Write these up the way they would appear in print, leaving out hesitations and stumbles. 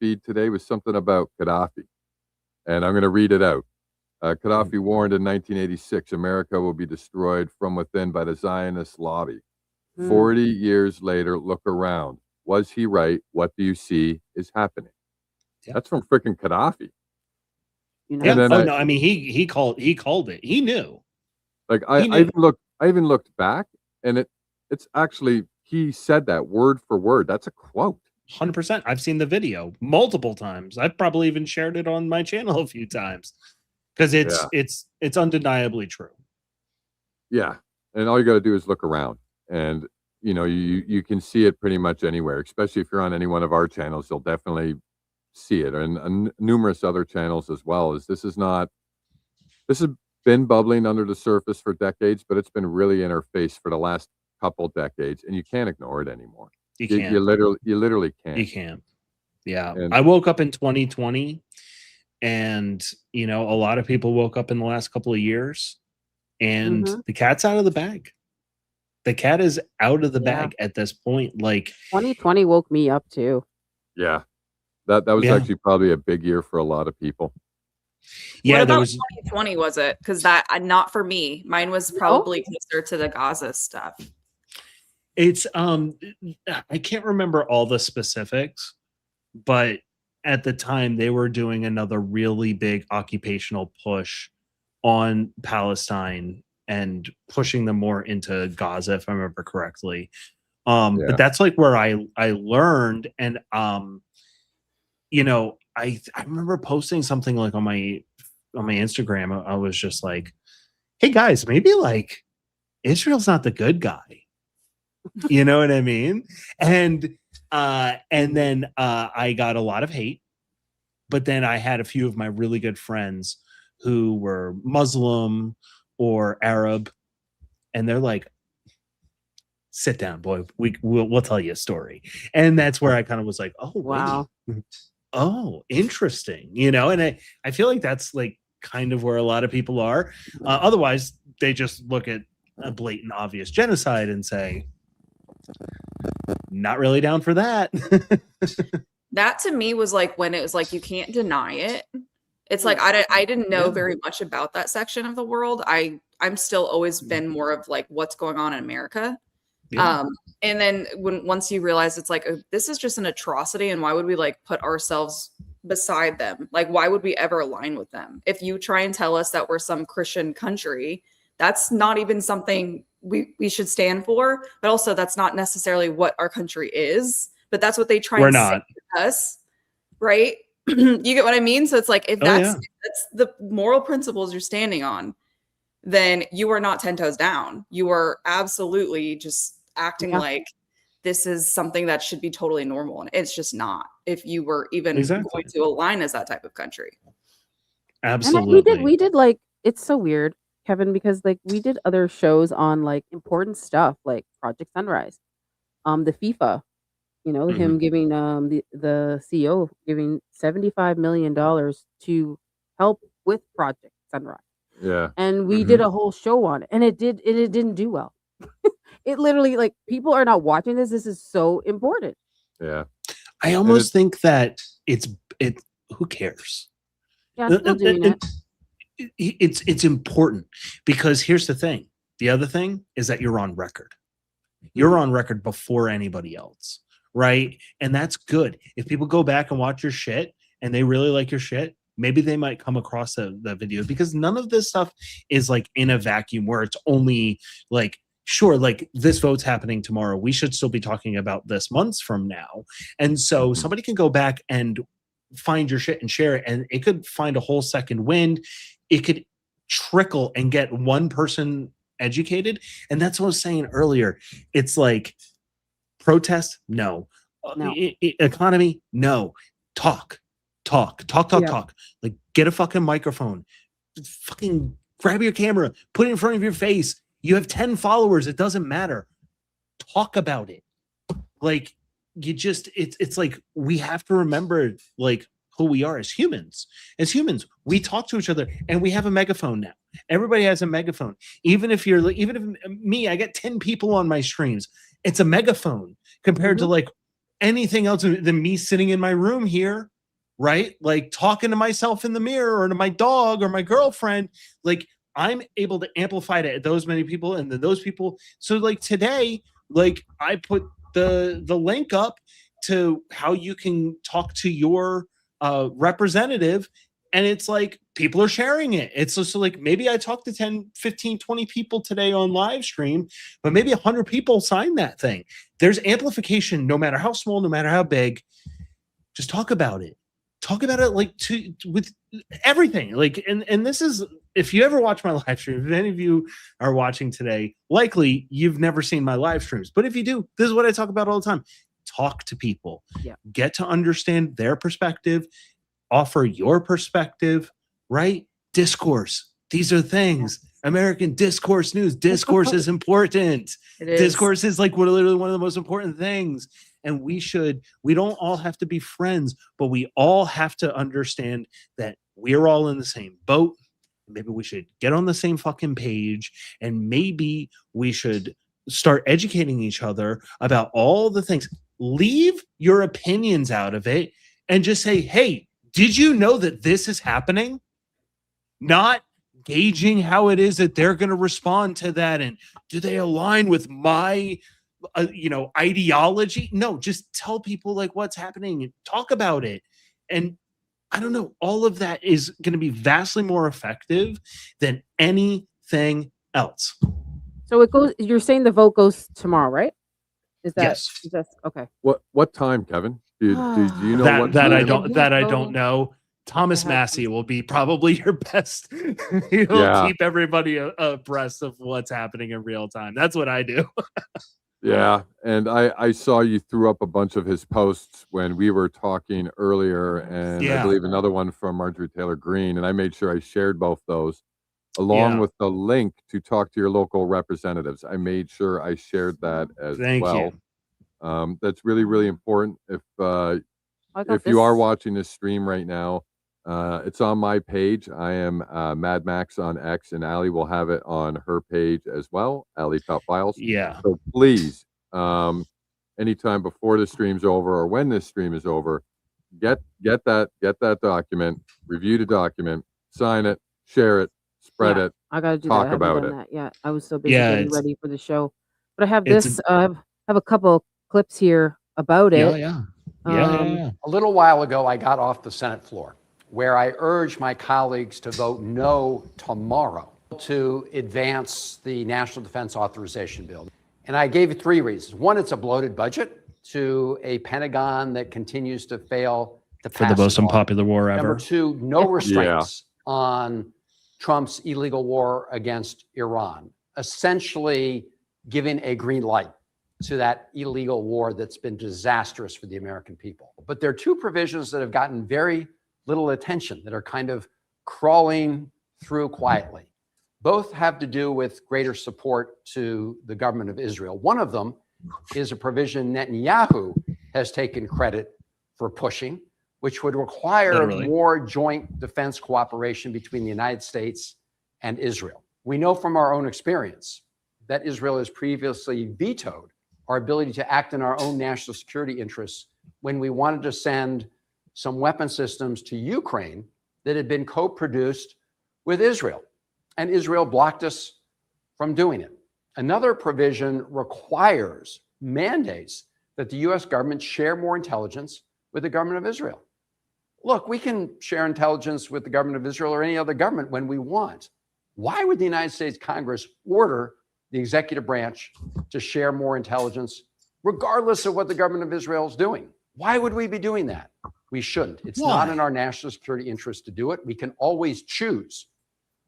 feed today was something about Gaddafi, and I'm going to read it out. Gaddafi warned in 1986, America will be destroyed from within by the Zionist lobby. 40 years later, look around. Was he right? What do you see is happening? Yeah. That's from freaking Gaddafi. Yeah. No, I mean he called it. He knew. Like I even looked back, and it's actually, he said that word for word. That's a quote. 100%. I've seen the video multiple times. I've probably even shared it on my channel a few times because it's undeniably true. Yeah, and all you got to do is look around, and you can see it pretty much anywhere. Especially if you're on any one of our channels, you'll definitely see it, and numerous other channels as well. This has been bubbling under the surface for decades, but it's been really in our face for the last couple decades, and you can't ignore it anymore. You literally can't. You can't. Yeah. And I woke up in 2020, and a lot of people woke up in the last couple of years, and the cat's out of the bag. The cat is out of the bag at this point. Like 2020 woke me up too. Yeah. That was actually probably a big year for a lot of people. Yeah, what about 2020 was it? Because that not for me. Mine was probably closer to the Gaza stuff. It's I can't remember all the specifics, but at the time they were doing another really big occupational push on Palestine and pushing them more into Gaza, if I remember correctly. But that's like where I learned, and I remember posting something like on my Instagram. I was just like, hey guys, maybe like Israel's not the good guy. You know what I mean? And then I got a lot of hate, but then I had a few of my really good friends who were Muslim or Arab, and they're like, sit down, boy, we'll tell you a story. And that's where I kind of was like, oh wow, oh, interesting, and I feel like that's like kind of where a lot of people are. Otherwise they just look at a blatant obvious genocide and say, not really down for that. That to me was like when it was like, you can't deny it. It's like I didn't know very much about that section of the world. I'm still always been more of like what's going on in America. And then once you realize it's like, this is just an atrocity, and why would we like put ourselves beside them? Like, why would we ever align with them? If you try and tell us that we're some Christian country, that's not even something we should stand for, but also that's not necessarily what our country is, but that's what they try and say to us, right? You get what I mean? So it's like, if that's the moral principles you're standing on, then you are not 10 toes down. You are absolutely just acting like this is something that should be totally normal, and it's just not, if you were even going to align as that type of country. Absolutely. And we did like, it's so weird, Kevin, because like we did other shows on like important stuff like Project Sunrise, the FIFA, him giving the CEO giving $75 million to help with Project Sunrise. Yeah. And we did a whole show on it, and it didn't do well. It literally, like, people are not watching this. This is so important. Yeah. I almost think that who cares? Yeah, I'm still doing it. It's important, because here's the thing. The other thing is that you're on record. You're on record before anybody else, right? And that's good. If people go back and watch your shit and they really like your shit, maybe they might come across the video, because none of this stuff is like in a vacuum where it's only like, sure, like this vote's happening tomorrow, we should still be talking about this months from now. And so somebody can go back and find your shit and share it, and it could find a whole second wind. It could trickle and get one person educated. And that's what I was saying earlier. It's like, protest, no. Economy, no. Talk. Like, get a fucking microphone, fucking grab your camera, put it in front of your face. You have 10 followers, it doesn't matter. Talk about it. Like, it's like, we have to remember like who we are as humans. As humans, we talk to each other, and we have a megaphone now. Everybody has a megaphone. Even if me, I get 10 people on my streams. It's a megaphone compared to like anything else than me sitting in my room here, right? Like talking to myself in the mirror or to my dog or my girlfriend. Like I'm able to amplify to those many people and then those people. So like today, like I put the link up to how you can talk to your representative, and it's like people are sharing it. It's just like maybe I talked to 10, 15, 20 people today on live stream, but maybe 100 people signed that thing. There's amplification no matter how small, no matter how big. Just talk about it. Talk about it like with everything. Like, and this is, if you ever watch my live stream, if any of you are watching today, likely you've never seen my live streams. But if you do, this is what I talk about all the time. Talk to people. Yeah. Get to understand their perspective. Offer your perspective, right? Discourse. These are things. American discourse news. Discourse is important. It is. Discourse is like literally one of the most important things. And we don't all have to be friends, but we all have to understand that we're all in the same boat. Maybe we should get on the same fucking page, and maybe we should start educating each other about all the things. Leave your opinions out of it and just say, hey, did you know that this is happening? Not gauging how it is that they're going to respond to that. And do they align with my, ideology? No, just tell people like what's happening and talk about it. And I don't know, all of that is going to be vastly more effective than anything else. So it goes. You're saying the vote goes tomorrow, right? Is that? Yes. Is that okay? What time, Kevin? Do you know what that I time? don't know. Thomas Massey will be probably your best. He'll keep everybody abreast of what's happening in real time. That's what I do. Yeah, and I saw you threw up a bunch of his posts when we were talking earlier, and I believe another one from Marjorie Taylor Greene, and I made sure I shared both those along with the link to talk to your local representatives. I made sure I shared that as well. That's really, really important. If you are watching this stream right now, it's on my page. I am Mad Max on X, and Allie will have it on her page as well, AlleyTopFiles. Yeah. So please, anytime before the stream's over or when this stream is over, get that document, review the document, sign it, share it, spread it. I gotta do talk that. I haven't about done it. that yet. I was so busy getting it's- ready for the show, but I have it's this. I have a couple clips here about it. Yeah. A little while ago, I got off the Senate floor where I urged my colleagues to vote no tomorrow to advance the National Defense Authorization Bill. And I gave it 3 reasons. One, it's a bloated budget to a Pentagon that continues to fail to pass For the most law. unpopular war ever. Number 2, no restraints on Trump's illegal war against Iran, essentially giving a green light to that illegal war that's been disastrous for the American people. But there are 2 provisions that have gotten very little attention that are kind of crawling through quietly. Both have to do with greater support to the government of Israel. One of them is a provision Netanyahu has taken credit for pushing, which would require more joint defense cooperation between the United States and Israel. We know from our own experience that Israel has previously vetoed our ability to act in our own national security interests when we wanted to send some weapon systems to Ukraine that had been co-produced with Israel. And Israel blocked us from doing it. Another provision mandates that the US government share more intelligence with the government of Israel. Look, we can share intelligence with the government of Israel or any other government when we want. Why would the United States Congress order the executive branch to share more intelligence, regardless of what the government of Israel is doing? Why would we be doing that? We shouldn't. It's not in our national security interest to do it. We can always choose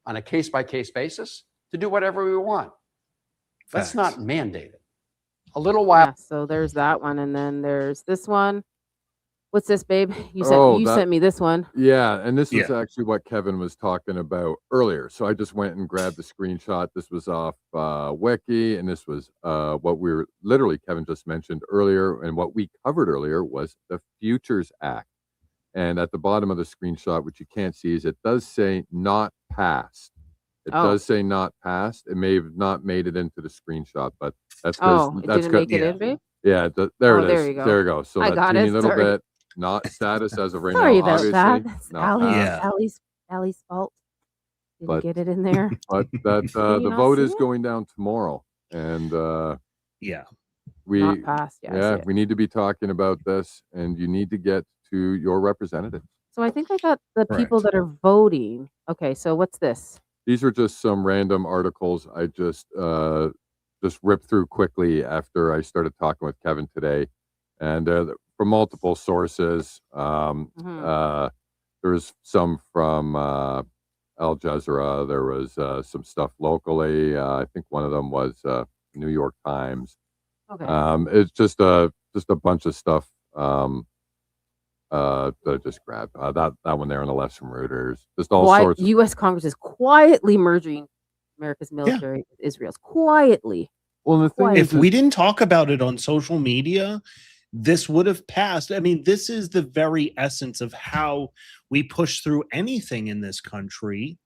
on a case-by-case basis to do whatever we want. Let's not mandate it. A little while. Yeah, so there's that one, and then there's this one. What's this, babe? You sent me this one. Yeah, and this is actually what Kevin was talking about earlier. So I just went and grabbed the screenshot. This was off Wiki, and this was what we were literally Kevin just mentioned earlier, and what we covered earlier was the Futures Act. And at the bottom of the screenshot, which you can't see, is it does say not passed. It does say not passed. It may have not made it into the screenshot, but that's because It didn't make it in, babe? Yeah, there Oh, it is. there you go. There you go. So I that got teeny it, little sorry. bit, not status as of right Sorry now, about obviously. that. That's Not passed. Yeah. Allie's fault. Didn't But- get it in there. But that Can you the not vote see is it? going down tomorrow, and Yeah. we Not passed. Yeah, I see it. we need to be talking about this, and you need to get to your representatives. So I think I got the people Correct. that are voting. Okay, so what's this? These are just some random articles I just ripped through quickly after I started talking with Kevin today, and from multiple sources. Mhm. There's some from Al Jazeera. There was some stuff locally. I think one of them was New York Times. Okay. It's just a bunch of stuff that I just grabbed. That one there on the left from Reuters. Just all sorts. U.S. Congress is quietly merging America's military with Israel's. Quietly. Well, the thing If is, we didn't talk about it on social media, this would have passed. I mean, this is the very essence of how we push through anything in this country,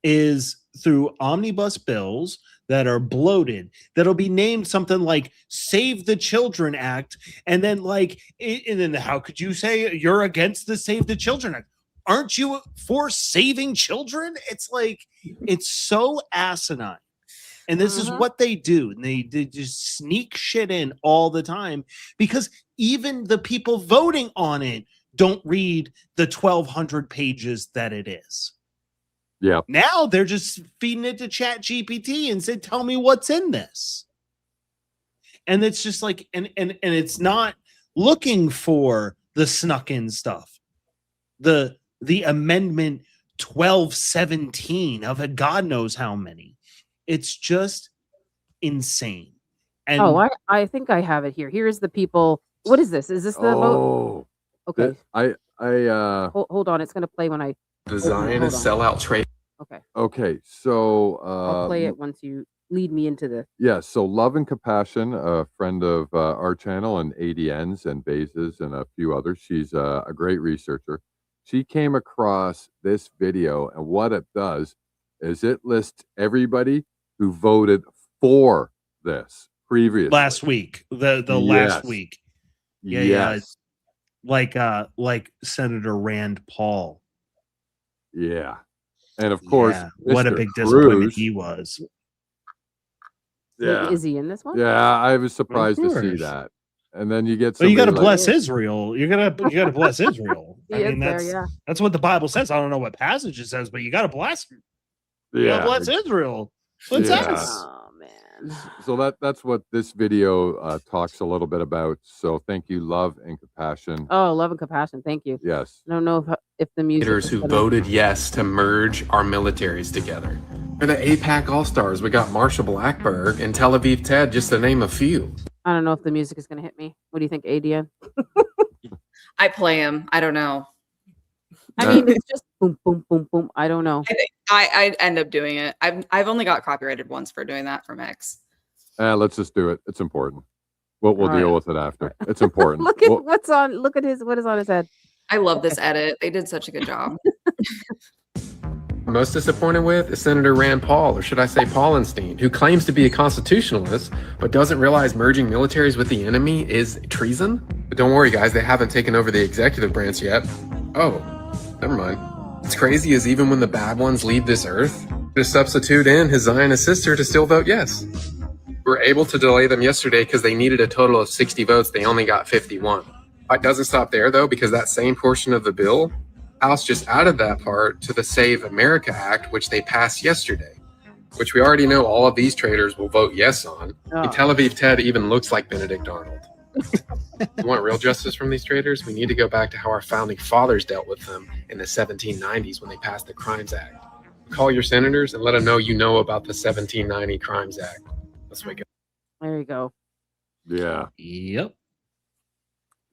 is through omnibus bills that are bloated, that'll be named something like Save the Children Act. And then and then how could you say you're against the Save the Children Act? Aren't you for saving children? It's like, it's so asinine. And this is what they do. And they just sneak shit in all the time, because even the people voting on it don't read the 1,200 pages that it is. yeah, Now they're just feeding it to Chat GPT and said, tell me what's in this. And it's just like, and it's not looking for the snuck in stuff. The amendment 1217 of a God knows how many. It's just insane. And I think I have it here. Here's the people. What is this? Is this the vote? Okay. Hold on. It's going to play when I design and sell out trade. Okay. Okay, so I'll play it once you lead me into the. yeah, so Love and Compassion, a friend of our channel and ADN's and Base's and a few others. She's a great researcher. She came across this video, and what it does is it lists everybody who voted for this previously. last week, the last week. Yeah, yes. Like Senator Rand Paul. Yeah. And of course, Yeah, what a Mr. big disappointment Cruz, he was. Yeah. Is he in this one? Yeah, I was surprised to see course. that. And then you get Well, somebody you got to like, bless Israel. You gotta bless Israel. He I is mean, there, that's what the Bible says. I don't know what passage it says, but you got to bless. You got to bless Israel. What's Yeah. us? Oh man. So that's what this video talks a little bit about. So thank you, Love and Compassion. Oh, love and compassion. Thank you. Yes. I don't know if the music. Leaders is who gonna- voted yes to merge our militaries together. They're the APAC All-Stars. We got Marsha Blackburn and Tel Aviv Ted, just to name a few. I don't know if the music is going to hit me. What do you think, ADN? I play him. I don't know. I mean, it's just boom, boom, boom, boom. I don't know. I think I end up doing it. I've only got copyrighted once for doing that from X. Let's just do it. It's important. We'll All deal right. with it after. It's important. Look at Well, what's on. Look at what is on his head. I love this edit. They did such a good job. I'm most disappointed with is Senator Rand Paul, or should I say Paulenstein, who claims to be a constitutionalist, but doesn't realize merging militaries with the enemy is treason. But don't worry, guys, they haven't taken over the executive branch yet. Oh, never mind. What's crazy is even when the bad ones leave this earth, just substitute in his Zionist sister to still vote yes. We were able to delay them yesterday because they needed a total of 60 votes. They only got 51. It doesn't stop there, though, because that same portion of the bill, House just added that part to the Save America Act, which they passed yesterday, which we already know all of these traitors will vote yes on. Oh. Tel Aviv Ted even looks like Benedict Arnold. You want real justice from these traitors? We need to go back to how our founding fathers dealt with them in the 1790s when they passed the Crimes Act. Call your senators and let them know you know about the 1790 Crimes Act. Let's wake up. There you go. yeah. Yep.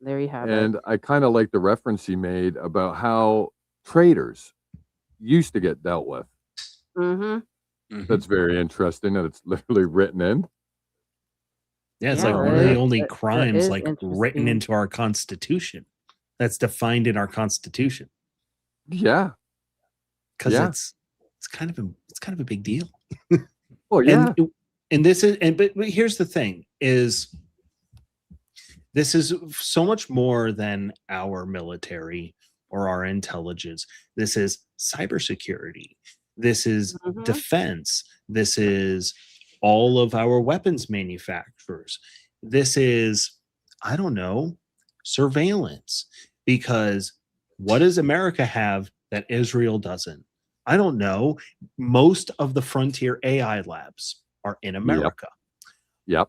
There you have it. And I kind of like the reference he made about how traitors used to get dealt with. Mm-hmm. That's very interesting that it's literally written in. Yeah, it's Yeah, like one of that the is- only that crimes is written interesting. into our Constitution. That's defined in our Constitution, Yeah. because Yeah. it's kind of a big deal. Well, yeah. And this is but here's the thing is This is so much more than our military or our intelligence. This is cybersecurity. This is Mhm. defense. This is all of our weapons manufacturers. This is, I don't know, surveillance. Because what does America have that Israel doesn't? I don't know. Most of the frontier AI labs are in America. Yep.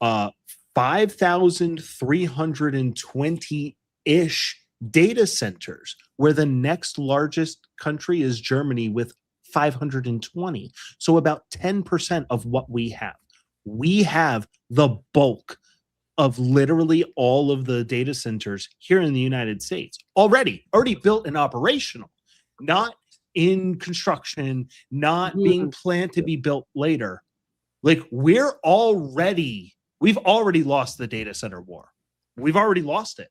5,320-ish data centers, where the next largest country is Germany with 520. So about 10% of what we have. We have the bulk of literally all of the data centers here in the United States already built and operational, not in construction, not being planned to be built later. Like we've already lost the data center war. We've already lost it.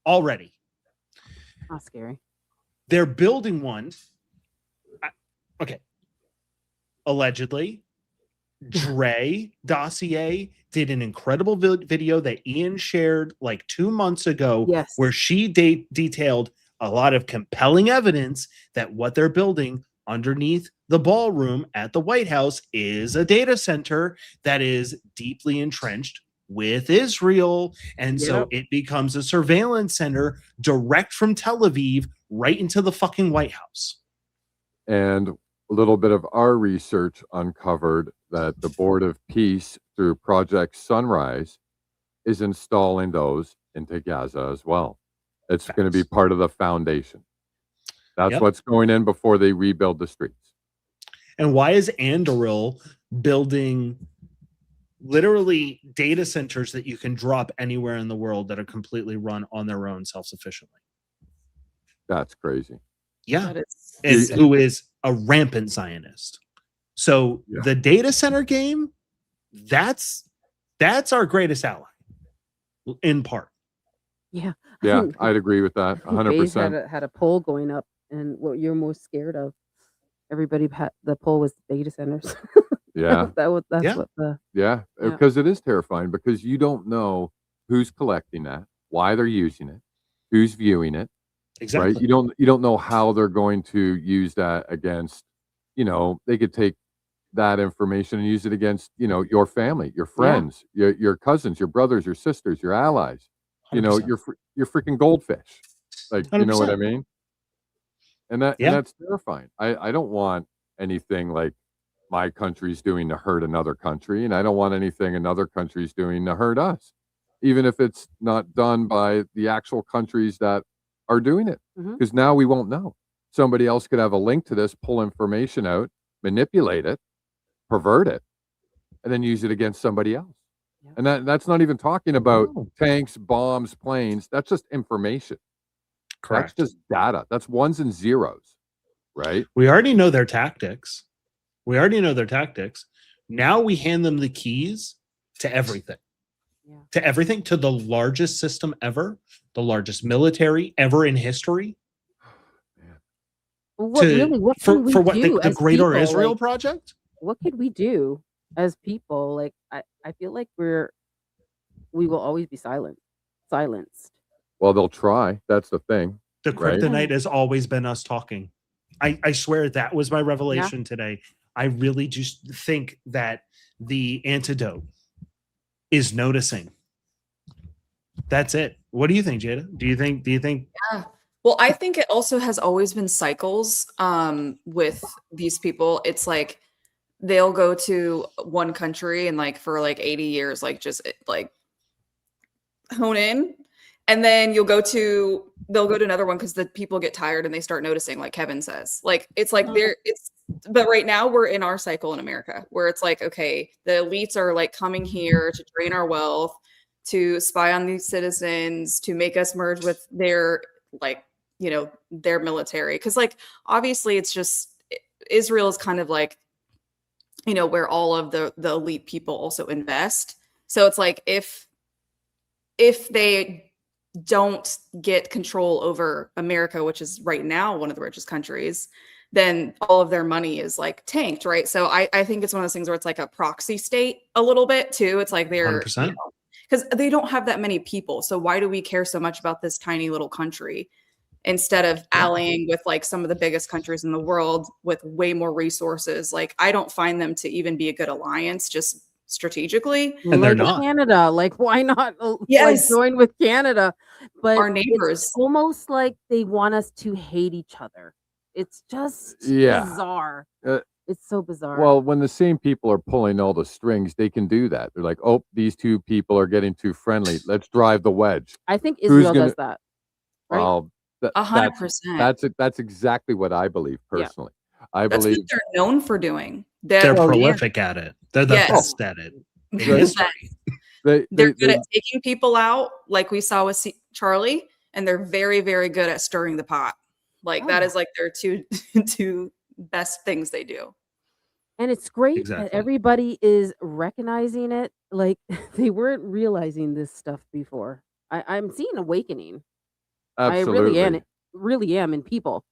Already. Not scary. They're building one. Okay. Allegedly, Dre Dossier did an incredible video that Ian shared like 2 months ago, Yes. where she detailed a lot of compelling evidence that what they're building underneath the ballroom at the White House is a data center that is deeply entrenched with Israel. And so Yep. it becomes a surveillance center direct from Tel Aviv right into the fucking White House. And a little bit of our research uncovered that the Board of Peace, through Project Sunrise, is installing those into Gaza as well. It's going to be Facts. part of the foundation. That's Yep. what's going in before they rebuild the streets. And why is Anduril building literally data centers that you can drop anywhere in the world that are completely run on their own self-sufficiently? That's crazy. Yeah. That And is who is a rampant Zionist. So Yeah. the data center game, that's our greatest ally in part. Yeah. Yeah, I'd agree with that. I think Bayes 100%. had a poll going up, and what you're most scared of. Everybody the poll was data centers. Yeah. That's Yeah. what the Yeah. Yeah. Because it is terrifying, because you don't know who's collecting that, why they're using it, who's viewing it. Exactly. Right? You don't know how they're going to use that against, they could take that information and use it against, your family, your friends, your cousins, your brothers, your sisters, your allies, 100%. your freaking goldfish. Like, you know what I 100%. mean? And that's terrifying. I don't want anything like my country's doing to hurt another country, and I don't want anything another country's doing to hurt us, even if it's not done by the actual countries that are doing it, Mhm. because now we won't know. Somebody else could have a link to this, pull information out, manipulate it, pervert it, and then use it against somebody else. Yeah. And that's not even talking about Oh. tanks, bombs, planes. That's just information. Correct. That's just data. That's ones and zeros, right? We already know their tactics. Now we hand them the keys to everything. Yeah. To everything, to the largest system ever, the largest military ever in history. Well, what can we for what do the as Greater people? Israel Like, Project? what could we do as people? Like, I feel like we will always be silenced. Well, they'll try. That's the thing. The Right. kryptonite has always been us talking. I swear that was my revelation today. I really just think that the antidote is noticing. That's it. What do you think, Jada? Do you think Yeah. Well, I think it also has always been cycles with these people. It's like they'll go to one country and like for like 80 years, like just like hone in. And then they'll go to another one because the people get tired and they start noticing, like Kevin says. Like it's like but right now we're in our cycle in America where it's like, okay, the elites are like coming here to drain our wealth, to spy on these citizens, to make us merge with their like, their military. Because like obviously it's just Israel is kind of like, where all of the elite people also invest. So it's like if they don't get control over America, which is right now one of the richest countries, then all of their money is like tanked, right? So I think it's one of those things where it's like a proxy state a little bit too. It's like they're, 100%. because they don't have that many people. So why do we care so much about this tiny little country instead of allying with like some of the biggest countries in the world with way more resources? Like, I don't find them to even be a good alliance, just strategically. And they're like not. Canada. Like, why not like Yes. join with Canada? But Our neighbors. it's almost like they want us to hate each other. It's just bizarre. It's so bizarre. Well, when the same people are pulling all the strings, they can do that. They're like, oh, these two people are getting too friendly. Let's drive the wedge. I think Israel gonna- does that. Right? Well, 100%. that's exactly what I believe personally. I That's believe what they're known for doing. They're Well, yeah. prolific at it. They're the Yes. best at it. in Right. history. They're good at taking people out, like we saw with Charlie, and they're very, very good at stirring the pot. Like that is like their two best things they do. And it's great Exactly. that everybody is recognizing it. Like they weren't realizing this stuff before. I'm seeing awakening. absolutely. I really am in people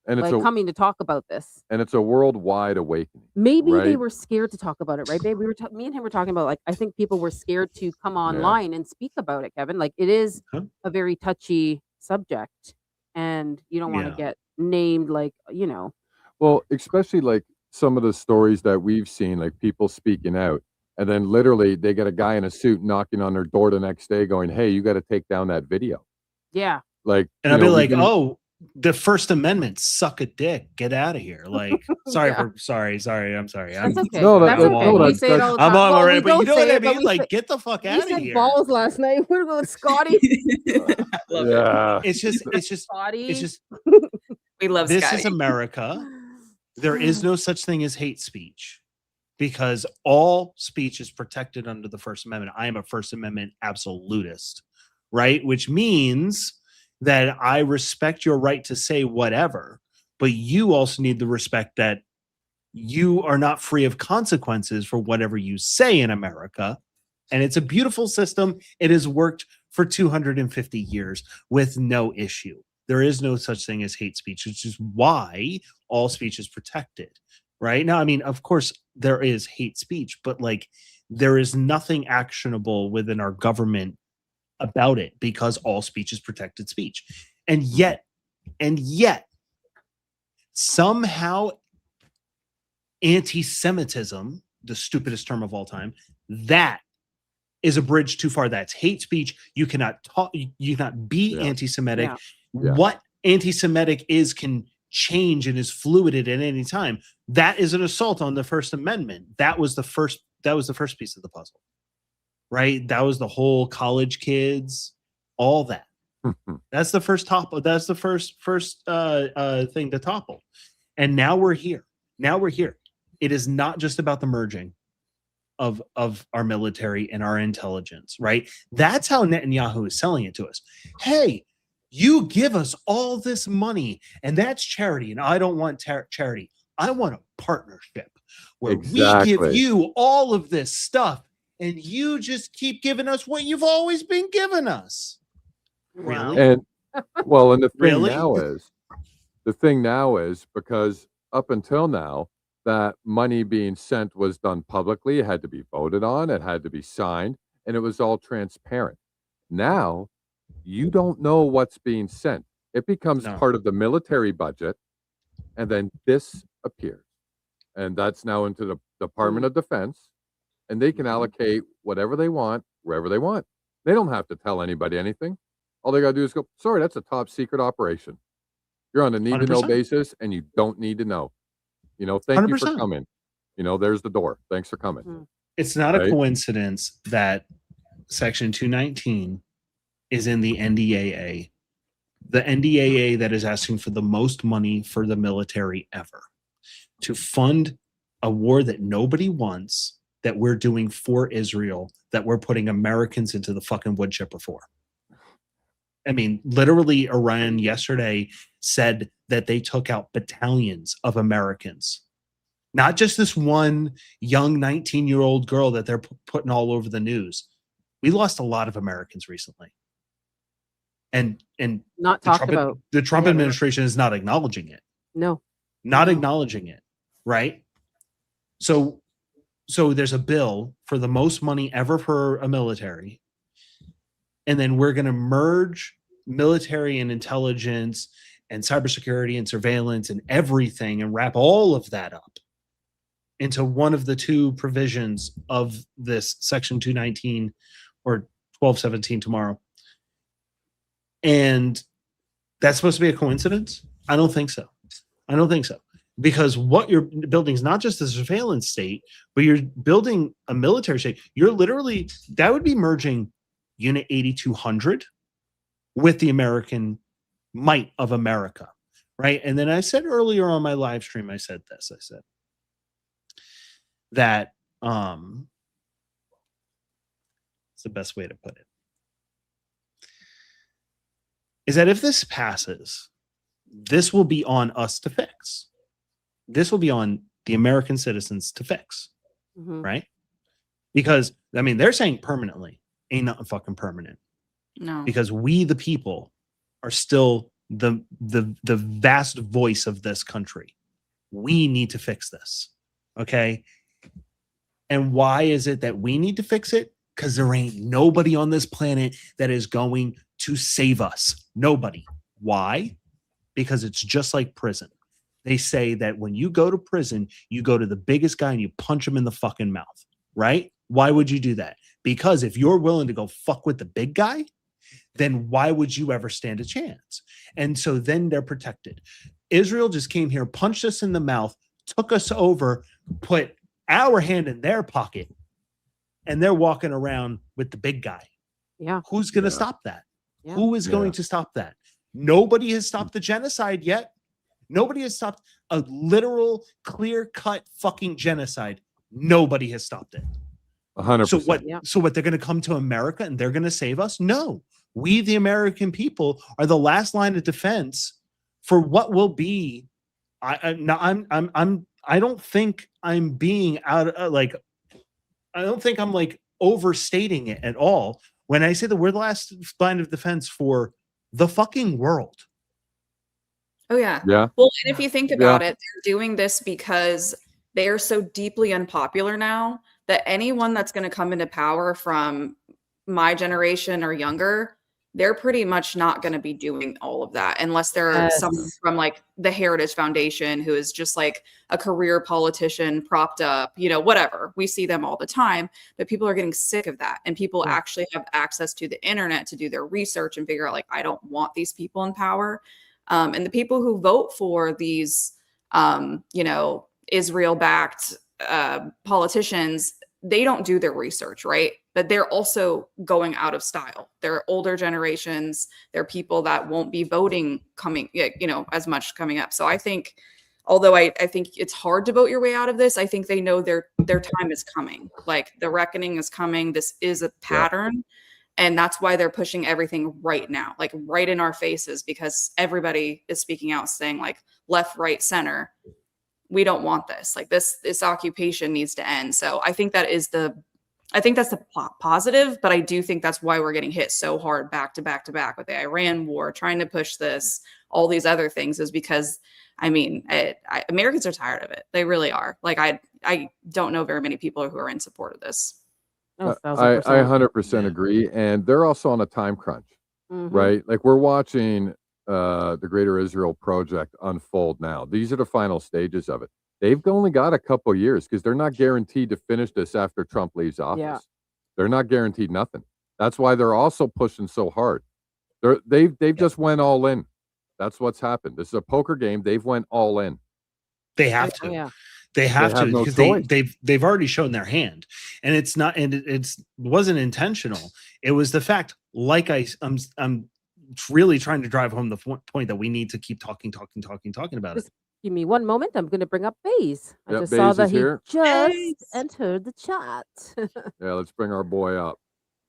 and it's like a coming to talk about this. and it's a worldwide awakening. Maybe they right? were scared to talk about it, right, babe? Me and him were talking about like I think people were scared to come online and speak about it, Kevin. Like it is a very touchy subject, and you don't want to get named, like Well, especially like some of the stories that we've seen, like people speaking out, and then literally they get a guy in a suit knocking on their door the next day, going, "Hey, you got to take down that video." Yeah. Like, And I'd be like, "Oh, the First Amendment, suck a dick, get out of here!" Like, sorry, I'm sorry. That's okay. No, That's that- okay. no, We that's- say it all the I'm time. on Well, already, we but you don't know what say I it, but mean? we Like, say- get the fuck we out of said here. balls last night. What about Scotty? Love it. yeah, It's just, Scotty. it's just. We love This Scotty. is America. There is no such thing as hate speech because all speech is protected under the First Amendment. I am a First Amendment absolutist, right? Which means that I respect your right to say whatever, but you also need to respect that you are not free of consequences for whatever you say in America. And it's a beautiful system. It has worked for 250 years with no issue. There is no such thing as hate speech, which is why all speech is protected, right? Now, I mean, of course, there is hate speech, but like there is nothing actionable within our government about it because all speech is protected speech. And yet, somehow anti-Semitism, the stupidest term of all time, that is a bridge too far. That's hate speech. You cannot talk, you cannot be anti-Semitic. Yeah. Yeah. What anti-Semitic is can change and is fluid at any time. That is an assault on the First Amendment. That was the first piece of the puzzle. Right? That was the whole college kids, all that. That's the first topple. That's the first thing to topple. And now we're here. It is not just about the merging of our military and our intelligence, right? That's how Netanyahu is selling it to us. Hey, you give us all this money, and that's charity. And I don't want charity. I want a partnership where we give you all of this stuff, and you just keep giving us what you've always been giving us. Wow. Really? and well, and the thing Really? now is because up until now, that money being sent was done publicly. It had to be voted on. It had to be signed, and it was all transparent. Now, you don't know what's being sent. It becomes part of the military budget, and then this appears. And that's now into the Department of Defense, and they can allocate whatever they want, wherever they want. They don't have to tell anybody anything. All they got to do is go, sorry, that's a top secret operation. You're on a need to know 100%. basis, and you don't need to know. Thank you for 100%. coming. There's the door. Thanks for coming. It's not a Right? coincidence that Section 219 is in the NDAA. The NDAA that is asking for the most money for the military ever to fund a war that nobody wants, that we're doing for Israel, that we're putting Americans into the fucking wood chipper for. I mean, literally, Iran yesterday said that they took out battalions of Americans. Not just this one young 19-year-old girl that they're putting all over the news. We lost a lot of Americans recently. And Not talked about. the Trump Yeah. administration is not acknowledging it. No. Not No. acknowledging it, right? So there's a bill for the most money ever for a military, and then we're going to merge military and intelligence and cybersecurity and surveillance and everything and wrap all of that up into one of the two provisions of this Section 219 or 1217 tomorrow. And that's supposed to be a coincidence? I don't think so. I don't think so. Because what you're building is not just a surveillance state, but you're building a military state. You're literally, that would be merging Unit 8200 with the American might of America, right? And then I said earlier on my live stream, I said this, I said that, it's the best way to put it, is that if this passes, this will be on us to fix. This will be on the American citizens to fix, right? Because, I mean, they're saying permanently. Ain't nothing fucking permanent. No. Because we, the people, are still the vast voice of this country. We need to fix this, okay? And why is it that we need to fix it? Because there ain't nobody on this planet that is going to save us. Nobody. Why? Because it's just like prison. They say that when you go to prison, you go to the biggest guy and you punch him in the fucking mouth, right? Why would you do that? Because if you're willing to go fuck with the big guy, then why would you ever stand a chance? And so then they're protected. Israel just came here, punched us in the mouth, took us over, put our hand in their pocket, and they're walking around with the big guy. Yeah. Who's going to stop that? Yeah. Who is going to stop that? Nobody has stopped the genocide yet. Nobody has stopped a literal, clear-cut fucking genocide. Nobody has stopped it. 100%. So what? So what? They're going to come to America and they're going to save us? No, we, the American people, are the last line of defense for what will be. I don't think I'm being out like. I don't think I'm like overstating it at all when I say that we're the last line of defense for the fucking world. Oh yeah. Yeah. Well, and if you think about it, they're doing this because they are so deeply unpopular now that anyone that's going to come into power from my generation or younger, they're pretty much not going to be doing all of that unless they're someone from like the Heritage Foundation who is just like a career politician propped up, you know, whatever. We see them all the time, but people are getting sick of that. And people actually have access to the internet to do their research and figure out like, I don't want these people in power. And the people who vote for these, you know, Israel-backed politicians, they don't do their research, right? But they're also going out of style. They're older generations. They're people that won't be voting coming, you know, as much coming up. So I think, although I think it's hard to vote your way out of this, I think they know their time is coming. Like the reckoning is coming. This is a pattern. And that's why they're pushing everything right now, like right in our faces, because everybody is speaking out saying like left, right, center. We don't want this. Like this occupation needs to end. So I think that's the positive, but I do think that's why we're getting hit so hard back to back to back with the Iran war, trying to push this, all these other things is because, I mean, Americans are tired of it. They really are. Like I don't know very many people who are in support of this. Oh, I 100% agree. And they're also on a time crunch, right? Like we're watching the Greater Israel Project unfold now. These are the final stages of it. They've only got a couple years because they're not guaranteed to finish this after Trump leaves office. Yeah. They're not guaranteed nothing. That's why they're also pushing so hard. They've just went all in. That's what's happened. This is a poker game. They've went all in. They have to. Yeah. They have to no because choice. they've already shown their hand, and it's not, and it wasn't intentional. It was the fact, like I'm really trying to drive home the point that we need to keep talking about it. Give me one moment. I'm going to bring up Baze. I Yep, just saw Baze that is he here. just entered the chat. Yeah, let's bring our boy up.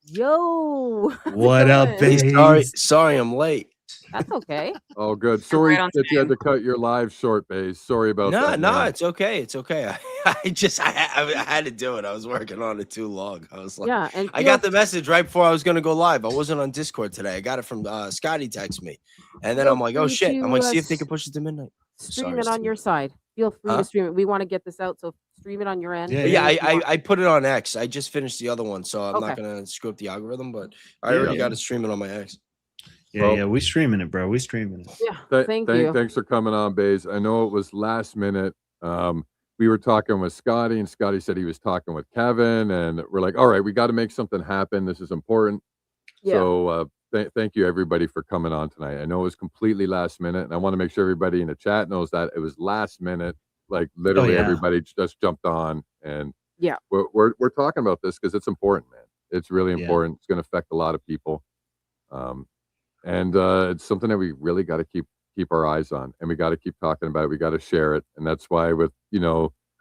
Yo. how's it What up, going? Baze? Sorry, I'm late. That's okay. Oh, good. Sorry right on that you had time. to cut your live short, Baze. Sorry about No, that. no, man. it's okay. It's okay. I had to do it. I was working on it too long. I was like, Yeah. And I got the message right before I was gonna go live. I wasn't on Discord today. I got it from Scotty text me, and then Feel I'm like, oh free shit. I'm like, to, see if they can push it to midnight. stream Sorry, it on Steve. your side. Feel free Huh? to stream it. We want to get this out. So stream it on your end? Yeah, And Yeah, then if you want- I put it on X. I just finished the other one, so I'm not Okay. gonna screw up the algorithm. But I Yeah. already got to stream it on my X. Yeah, we streaming it, bro. We streaming it. Yeah, thank you. Thanks for coming on, Baze. I know it was last minute. We were talking with Scotty, and Scotty said he was talking with Kevin, and we're like, all right, we got to make something happen. This is important. Yeah. So thank you, everybody, for coming on tonight. I know it was completely last minute, and I want to make sure everybody in the chat knows that it was last minute. Like literally, yeah. everybody just jumped on, and Yeah. we're talking about this because it's important, man. It's really Yeah. important. It's going to affect a lot of people, and it's something that we really got to keep our eyes on, and we got to keep talking about it. We got to share it, and that's why with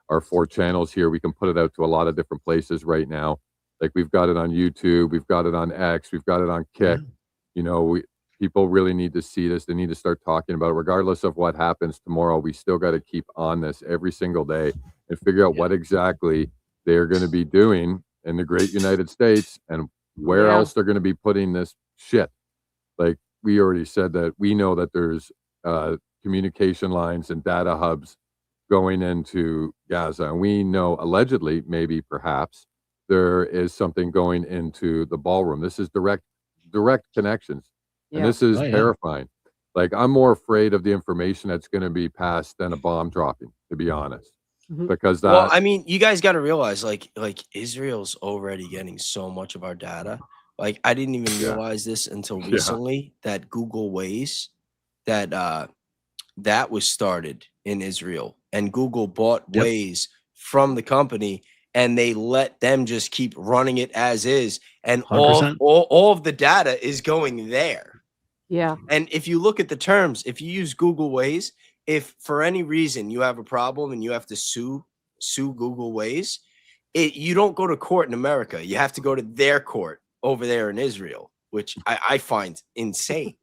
our 4 channels here, we can put it out to a lot of different places right now. Like we've got it on YouTube, we've got it on X, we've got it on Kick. People really need to see this. They need to start talking about it. Regardless of what happens tomorrow, we still got to keep on this every single day and figure out what exactly they're going to be doing in the great United States and where else they're going to be putting this shit. Like we already said that we know that there's communication lines and data hubs going into Gaza. And we know allegedly, maybe perhaps, there is something going into the ballroom. This is direct connections. And this is terrifying. Like I'm more afraid of the information that's going to be passed than a bomb dropping, to be honest. Because Well, I mean, you guys got to realize, like Israel's already getting so much of our data. Like I didn't even realize this until recently that Google Waze, that was started in Israel, and Google bought Waze from the company, and they let them just keep running it as is, and all of the data is going there. Yeah. And if you look at the terms, if you use Google Waze, if for any reason you have a problem and you have to sue Google Waze, you don't go to court in America. You have to go to their court over there in Israel, which I find insane.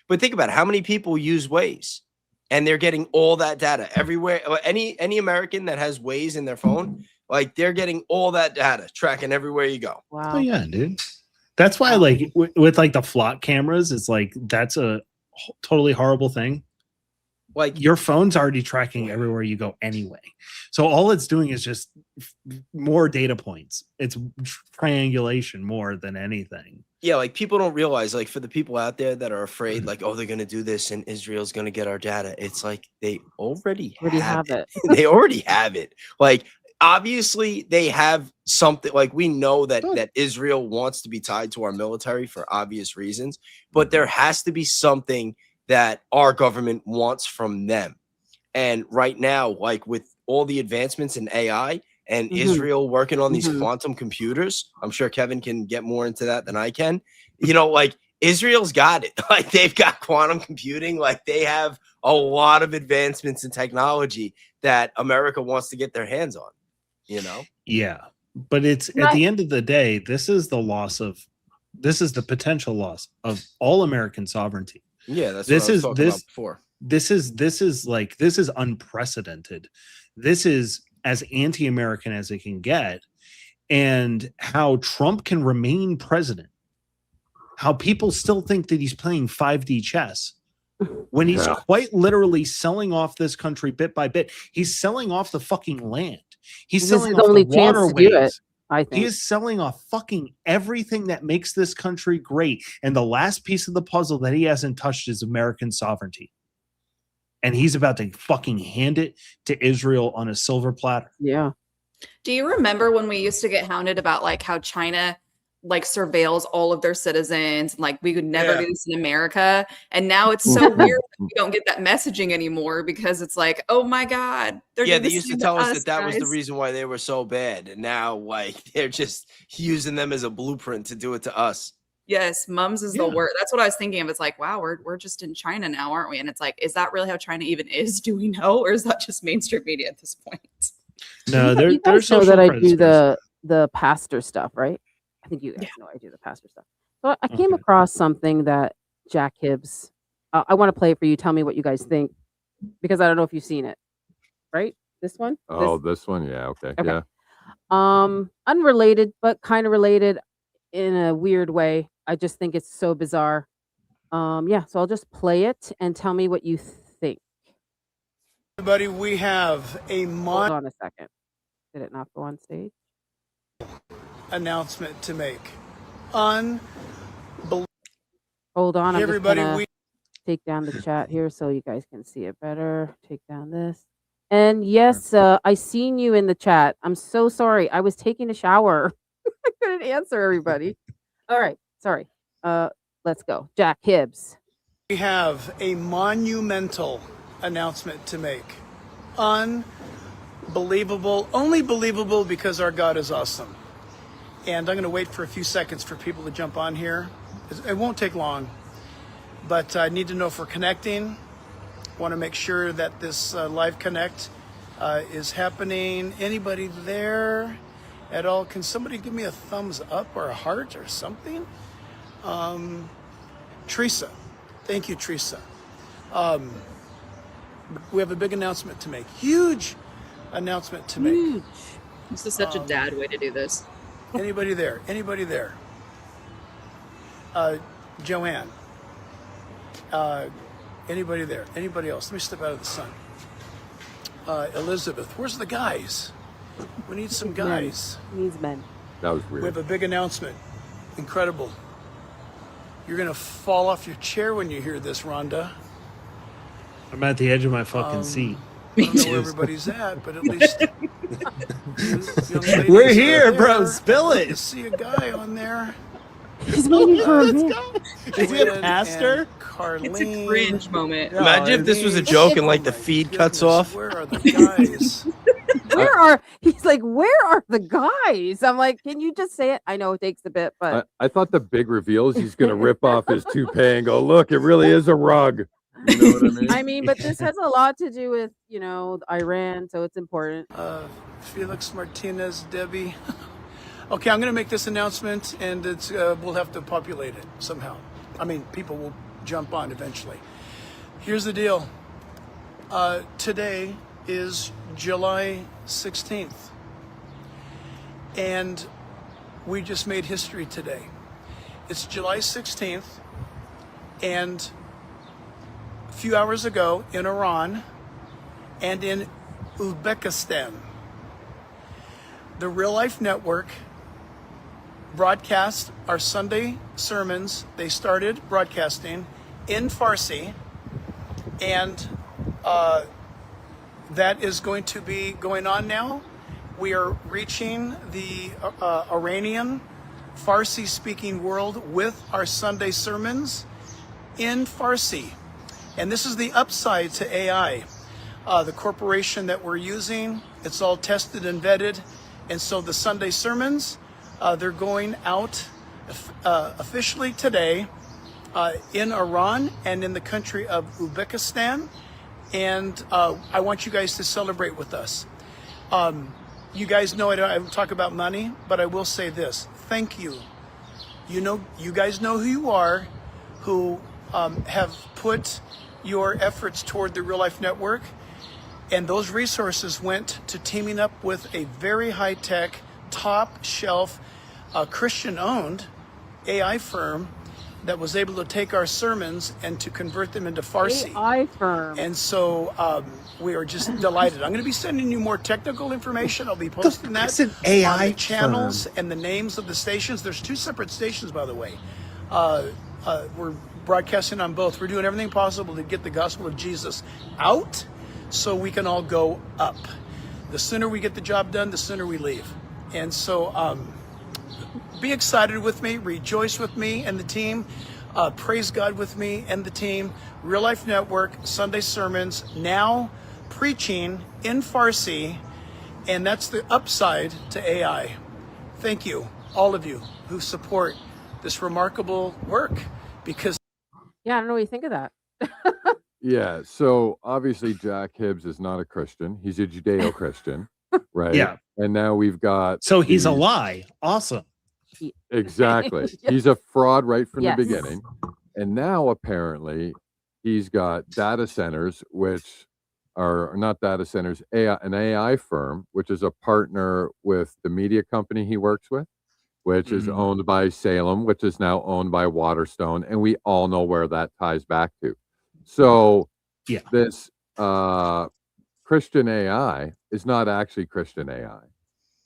But think about it. How many people use Waze? And they're getting all that data everywhere. Any American that has Waze in their phone, like they're getting all that data, tracking everywhere you go. Wow. Oh yeah, dude. That's why, like, with like the flock cameras, it's like that's a totally horrible thing. Like your phone's already tracking everywhere you go anyway. So all it's doing is just more data points. It's triangulation more than anything. Yeah, like people don't realize, like for the people out there that are afraid, like, oh, they're going to do this and Israel's going to get our data. It's like they already have it. They already have it. Like, obviously they have something, like we know that Israel wants to be tied to our military for obvious reasons, but there has to be something that our government wants from them. And right now, like with all the advancements in AI and Israel working on these quantum computers, I'm sure Kevin can get more into that than I can. Like Israel's got it. Like they've got quantum computing. Like they have a lot of advancements in technology that America wants to get their hands on. Yeah, but it's at the end of the day, this is the potential loss of all American sovereignty. Yeah, that's what I was talking about before. This is unprecedented. This is as anti-American as it can get. And how Trump can remain president, how people still think that he's playing 5D chess when he's quite literally selling off this country bit by bit. He's selling off the fucking land. He's selling off the waterways. I think he is selling off fucking everything that makes this country great. And the last piece of the puzzle that he hasn't touched is American sovereignty. And he's about to fucking hand it to Israel on a silver platter. Yeah. Do you remember when we used to get hounded about like how China like surveils all of their citizens? Like we could never do this in America. And now it's so weird that we don't get that messaging anymore because it's like, oh my God. They used to tell us that was the reason why they were so bad. And now like they're just using them as a blueprint to do it to us. Yes, mums is the word. That's what I was thinking of. It's like, wow, we're just in China now, aren't we? And it's like, is that really how China even is? Do we know? Or is that just mainstream media at this point? No, you guys know that I do the pastor stuff, right? I think you guys know I do the pastor stuff. So I came across something that Jack Hibbs, I want to play it for you. Tell me what you guys think, because I don't know if you've seen it, right? This one? Oh, this one? Yeah. Okay. Yeah. Unrelated, but kind of related in a weird way. I just think it's so bizarre. So I'll just play it and tell me what you think. Everybody, we have a Hold on a second. Did it not go on stage? Announcement to make. Hold on, I'm everybody, just gonna take down the chat here so you guys can see it better. Take down this. And yes, I seen you in the chat. I'm so sorry. I was taking a shower. I couldn't answer everybody. All right, sorry. Let's go. Jack Hibbs. We have a monumental announcement to make. Unbelievable, only believable because our God is awesome. And I'm going to wait for a few seconds for people to jump on here. It won't take long, but I need to know if we're connecting. Want to make sure that this live connect is happening. Anybody there at all? Can somebody give me a thumbs up or a heart or something? Teresa. Thank you, Teresa. We have a big announcement to make. Huge announcement to make. This is such a dad way to do this. Anybody there? Anybody there? Joanne. Anybody there? Anybody else? Let me step out of the sun. Elizabeth. Where's the guys? We need some guys. Needs men. That was We weird. have a big announcement. Incredible. You're going to fall off your chair when you hear this, Rhonda. I'm at the edge of my fucking seat. I don't know where everybody's at, but at least young ladies We're are here, bro. there. Spill I it. see a guy on there. He's waiting for a man. Is he a Lynn pastor? and Carlene. It's a cringe moment. Imagine if this was a joke and like the Oh my feed cuts goodness, off. Where are the guys? He's like, where are the guys? I'm like, can you just say it? I know it takes a bit, but I thought the big reveal is he's going to rip off his toupee and go, look, it really is a rug. You know what I mean? but this has a lot to do with, Iran, so it's important. Felix Martinez, Debbie. Okay, I'm going to make this announcement, and it's we'll have to populate it somehow. I mean, people will jump on eventually. Here's the deal. Today is July 16th, and we just made history today. It's July 16th, and a few hours ago in Iran and in Uzbekistan, the Real Life Network broadcast our Sunday sermons. They started broadcasting in Farsi, and that is going to be going on now. We are reaching the Iranian Farsi-speaking world with our Sunday sermons in Farsi. And this is the upside to AI. The corporation that we're using, it's all tested and vetted. And so the Sunday sermons, they're going out officially today in Iran and in the country of Uzbekistan. And I want you guys to celebrate with us. You guys know I don't talk about money, but I will say this. Thank you. You guys know who you are, who have put your efforts toward the Real Life Network. And those resources went to teaming up with a very high-tech, top-shelf, Christian-owned AI firm that was able to take our sermons and to convert them into Farsi. AI firm. And so we are just delighted. I'm going to be sending you more technical information. I'll be posting that It's an AI on the channels firm. and the names of the stations. There's 2 separate stations, by the way. We're broadcasting on both. We're doing everything possible to get the gospel of Jesus out so we can all go up. The sooner we get the job done, the sooner we leave. And so be excited with me, rejoice with me and the team, praise God with me and the team. Real Life Network, Sunday sermons, now preaching in Farsi, and that's the upside to AI. Thank you, all of you who support this remarkable work, because Yeah, I don't know what you think of that. Yeah. So obviously Jack Hibbs is not a Christian. He's a Judeo-Christian, right? Yeah. And now we've got. So he's a these- lie. Awesome. Exactly. He's a fraud right from Yes. the beginning. And now apparently he's got data centers, which are not data centers, an AI firm, which is a partner with the media company he works with, which is Mhm. owned by Salem, which is now owned by Waterstone. And we all know where that ties back to. So Yeah. this Christian AI is not actually Christian AI.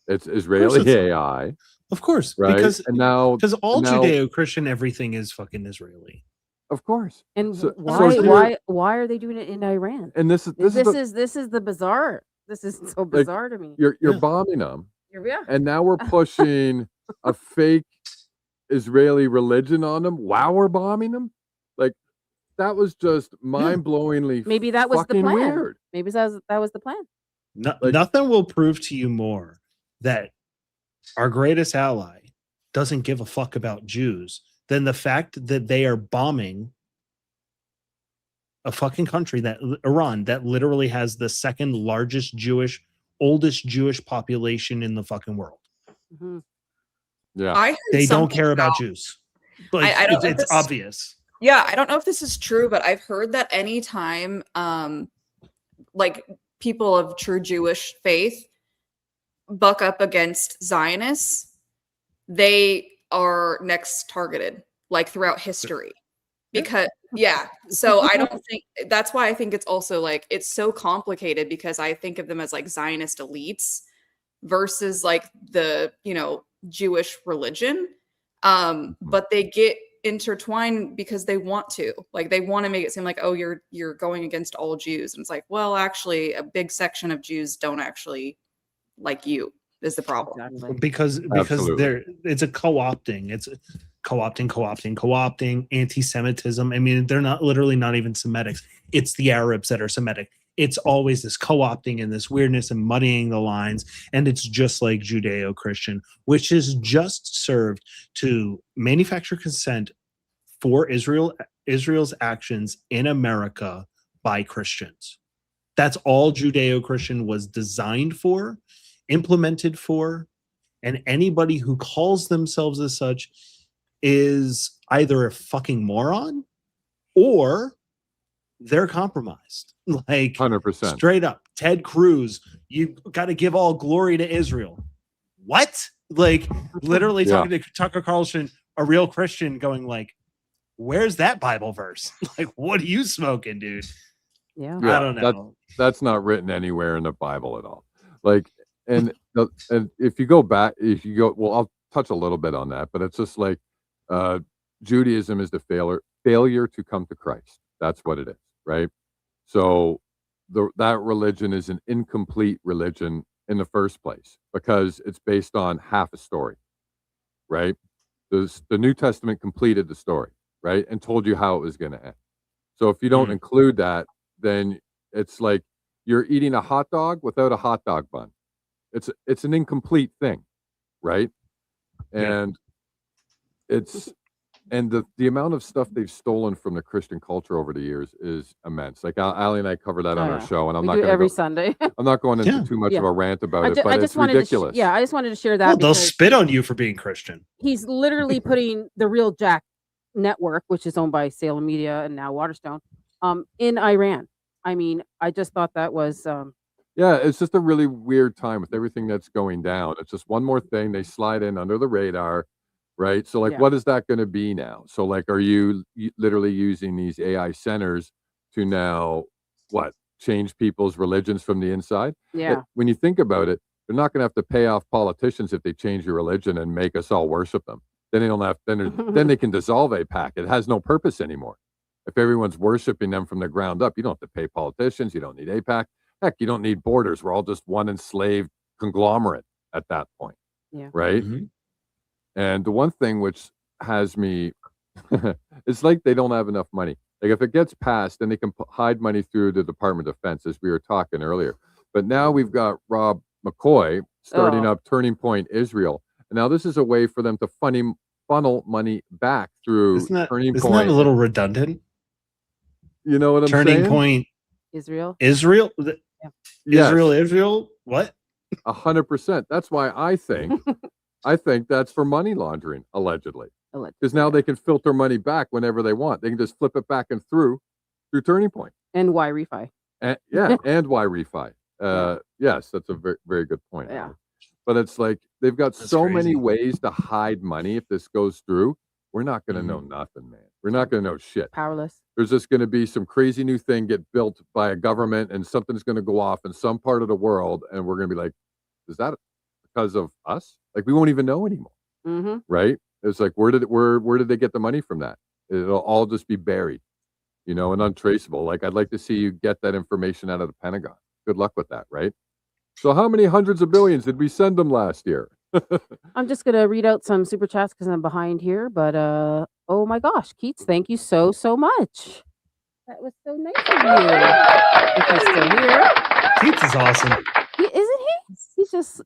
It's it's Israeli not. AI, Of course, right? because And now, all now, Judeo-Christian everything is fucking Israeli. of course. And So why are they doing it in Iran? and this is This is the bizarre. This is so like bizarre to me. you're Yeah. bombing them, Yeah. and now we're pushing a fake Israeli religion on them while we're bombing them. Like that was just mind-blowingly Maybe that was the fucking plan. weird. Maybe that was the plan. Like- Nothing will prove to you more that our greatest ally doesn't give a fuck about Jews than the fact that they are bombing a fucking country, that Iran, that literally has the second largest oldest Jewish population in the fucking world. Mhm. Yeah. I heard They don't something care about Jews. Like, I don't know if it's this- obvious. Yeah, I don't know if this is true, but I've heard that anytime like people of true Jewish faith buck up against Zionists, they are next targeted, like throughout history. Because so I don't think that's why I think it's also like it's so complicated, because I think of them as like Zionist elites versus like the, Jewish religion. But they get intertwined because they want to, like, they want to make it seem like, oh, you're going against all Jews, and it's like, well, actually a big section of Jews don't actually like you, is the problem. Exactly. Because Absolutely. it's a co-opting. It's co-opting anti-Semitism. I mean, they're literally not even Semitics. It's the Arabs that are Semitic. It's always this co-opting and this weirdness and muddying the lines. And it's just like Judeo-Christian, which is just served to manufacture consent for Israel's actions in America by Christians. That's all Judeo-Christian was designed for, implemented for, and anybody who calls themselves as such is either a fucking moron or they're compromised. Like 100%. straight up, Ted Cruz, you got to give all glory to Israel. What? Like literally talking to Tucker Carlson, a real Christian, going like, where's that Bible verse? Like, what are you smoking, dude? Yeah. I don't know. That's not written anywhere in the Bible at all. Like, and if you go back, well, I'll touch a little bit on that, but it's just like Judaism is the failure to come to Christ. That's what it is, right? So that religion is an incomplete religion in the first place because it's based on half a story, right? The New Testament completed the story, right, and told you how it was going to end. So if you don't include that, then it's like you're eating a hot dog without a hot dog bun. It's an incomplete thing, right? And the amount of stuff they've stolen from the Christian culture over the years is immense. Like Allie and I covered that on our show, and I'm We not do going every Sunday. I'm not going into too much of a rant about it, but it's ridiculous. I just wanted to share that. Well, they'll because spit on you for being Christian. he's literally putting the Real Jack network, which is owned by Salem Media and now Waterstone, in Iran. I mean, I just thought that was Yeah, it's just a really weird time with everything that's going down. It's just one more thing they slide in under the radar, right? So like, what is that going to be now? So like, are you literally using these AI centers to now change people's religions from the inside? Yeah. When you think about it, they're not going to have to pay off politicians if they change your religion and make us all worship them. Then they don't have. Then they can dissolve AIPAC. It has no purpose anymore. If everyone's worshiping them from the ground up, you don't have to pay politicians. You don't need AIPAC. Heck, you don't need borders. We're all just one enslaved conglomerate at that point. Yeah. Right. And the one thing which has me, it's like they don't have enough money. Like if it gets passed, then they can hide money through the Department of Defense, as we were talking earlier. But now we've got Rob McCoy starting up Turning Point Israel. And now this is a way for them to funnel money back through Turning Point. Isn't that a little redundant? You know what I'm saying? Turning Point Israel. Israel? Yes. Israel? What? 100%. That's why I think that's for money laundering, allegedly. Because now they can filter money back whenever they want. They can just flip it back and through Turning Point. And why refi? And why refi? Yes, that's a very, very good point. Yeah. But it's like they've got so many ways to hide money. If this goes through, we're not going to know nothing, man. We're not going to know shit. Powerless. There's just going to be some crazy new thing get built by a government, and something's going to go off in some part of the world, and we're going to be like, is that a because of us. Like we won't even know anymore, Mm-hmm. right? It's like where did they get the money from that? It'll all just be buried, and untraceable. Like I'd like to see you get that information out of the Pentagon. Good luck with that, right? So how many hundreds of billions did we send them last year? I'm just gonna read out some super chats because I'm behind here. But oh my gosh, Keats, thank you so much. That was so nice of you. If he's still here, Keats is awesome. Isn't he?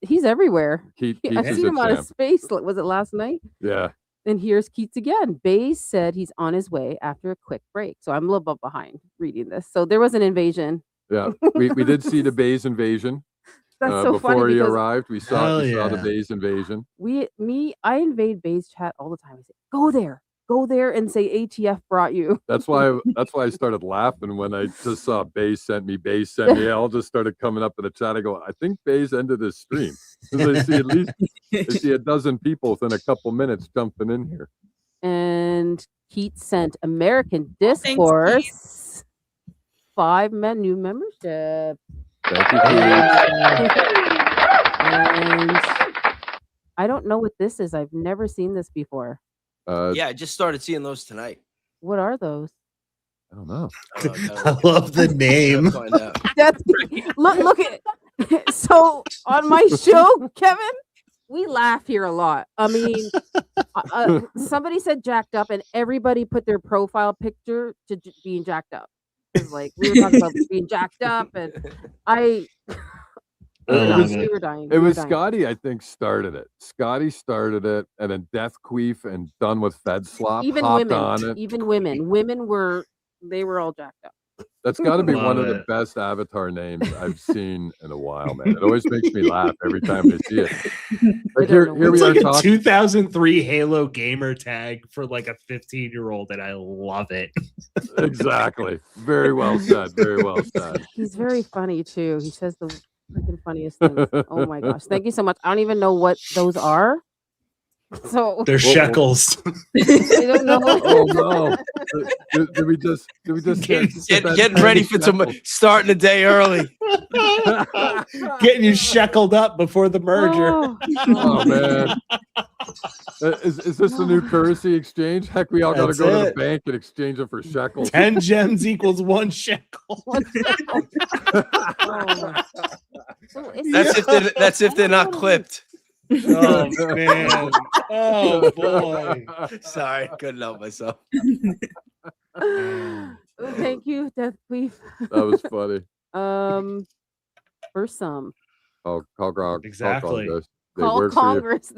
He's everywhere. Keats I've is seen a him on his champ. face. Was it last night? Yeah. And here's Keats again. Baze said he's on his way after a quick break. So I'm a little bit behind reading this. So there was an invasion. Yeah. We did see the Baze invasion. That's so funny Before he because arrived, we saw the yeah. Baze invasion. I invade Baze chat all the time. I say, go there and say ATF brought you. That's why I started laughing when I just saw Baze sent me. I all just started coming up in the chat. I go, I think Baze ended his stream. Because I see a dozen people within a couple minutes jumping in here. And Keats sent American Discourse 5 new membership. Thank you, Keith. And I don't know what this is. I've never seen this before. Yeah, I just started seeing those tonight. What are those? I don't know. I love the name. Look at it. So on my show, Kevin, we laugh here a lot. I mean, somebody said jacked up, and everybody put their profile picture to being jacked up. It's like we were talking about being jacked up, and we were dying. It was Scotty, I think, started it. Scotty started it, and then Death Queef and Done with Fed Slop Even hopped women, on it. even women were all jacked up. That's got to be Love one of it. the best avatar names I've seen in a while, man. It always makes me laugh every time I see it. Like here It's we like are a talking. 2003 Halo gamer tag for like a 15-year-old, and I love it. Exactly. Very well said. Very well said. He's very funny too. He says the freaking funniest things. Oh my gosh! Thank you so much. I don't even know what those are. So They're shekels. I don't know. Oh no! Did we just Getting ready for starting the day early. Getting you shackled up before the merger. Oh man! Is this the new currency exchange? Heck, we all got to That's go to the it. bank and exchange them for shekels. 10 gems equals 1 shekel. That's if they're not clipped. Oh man! Oh boy! Sorry, couldn't help myself. Thank you, Death Queef. That was funny. For some, Call Grog. Exactly. call Congress.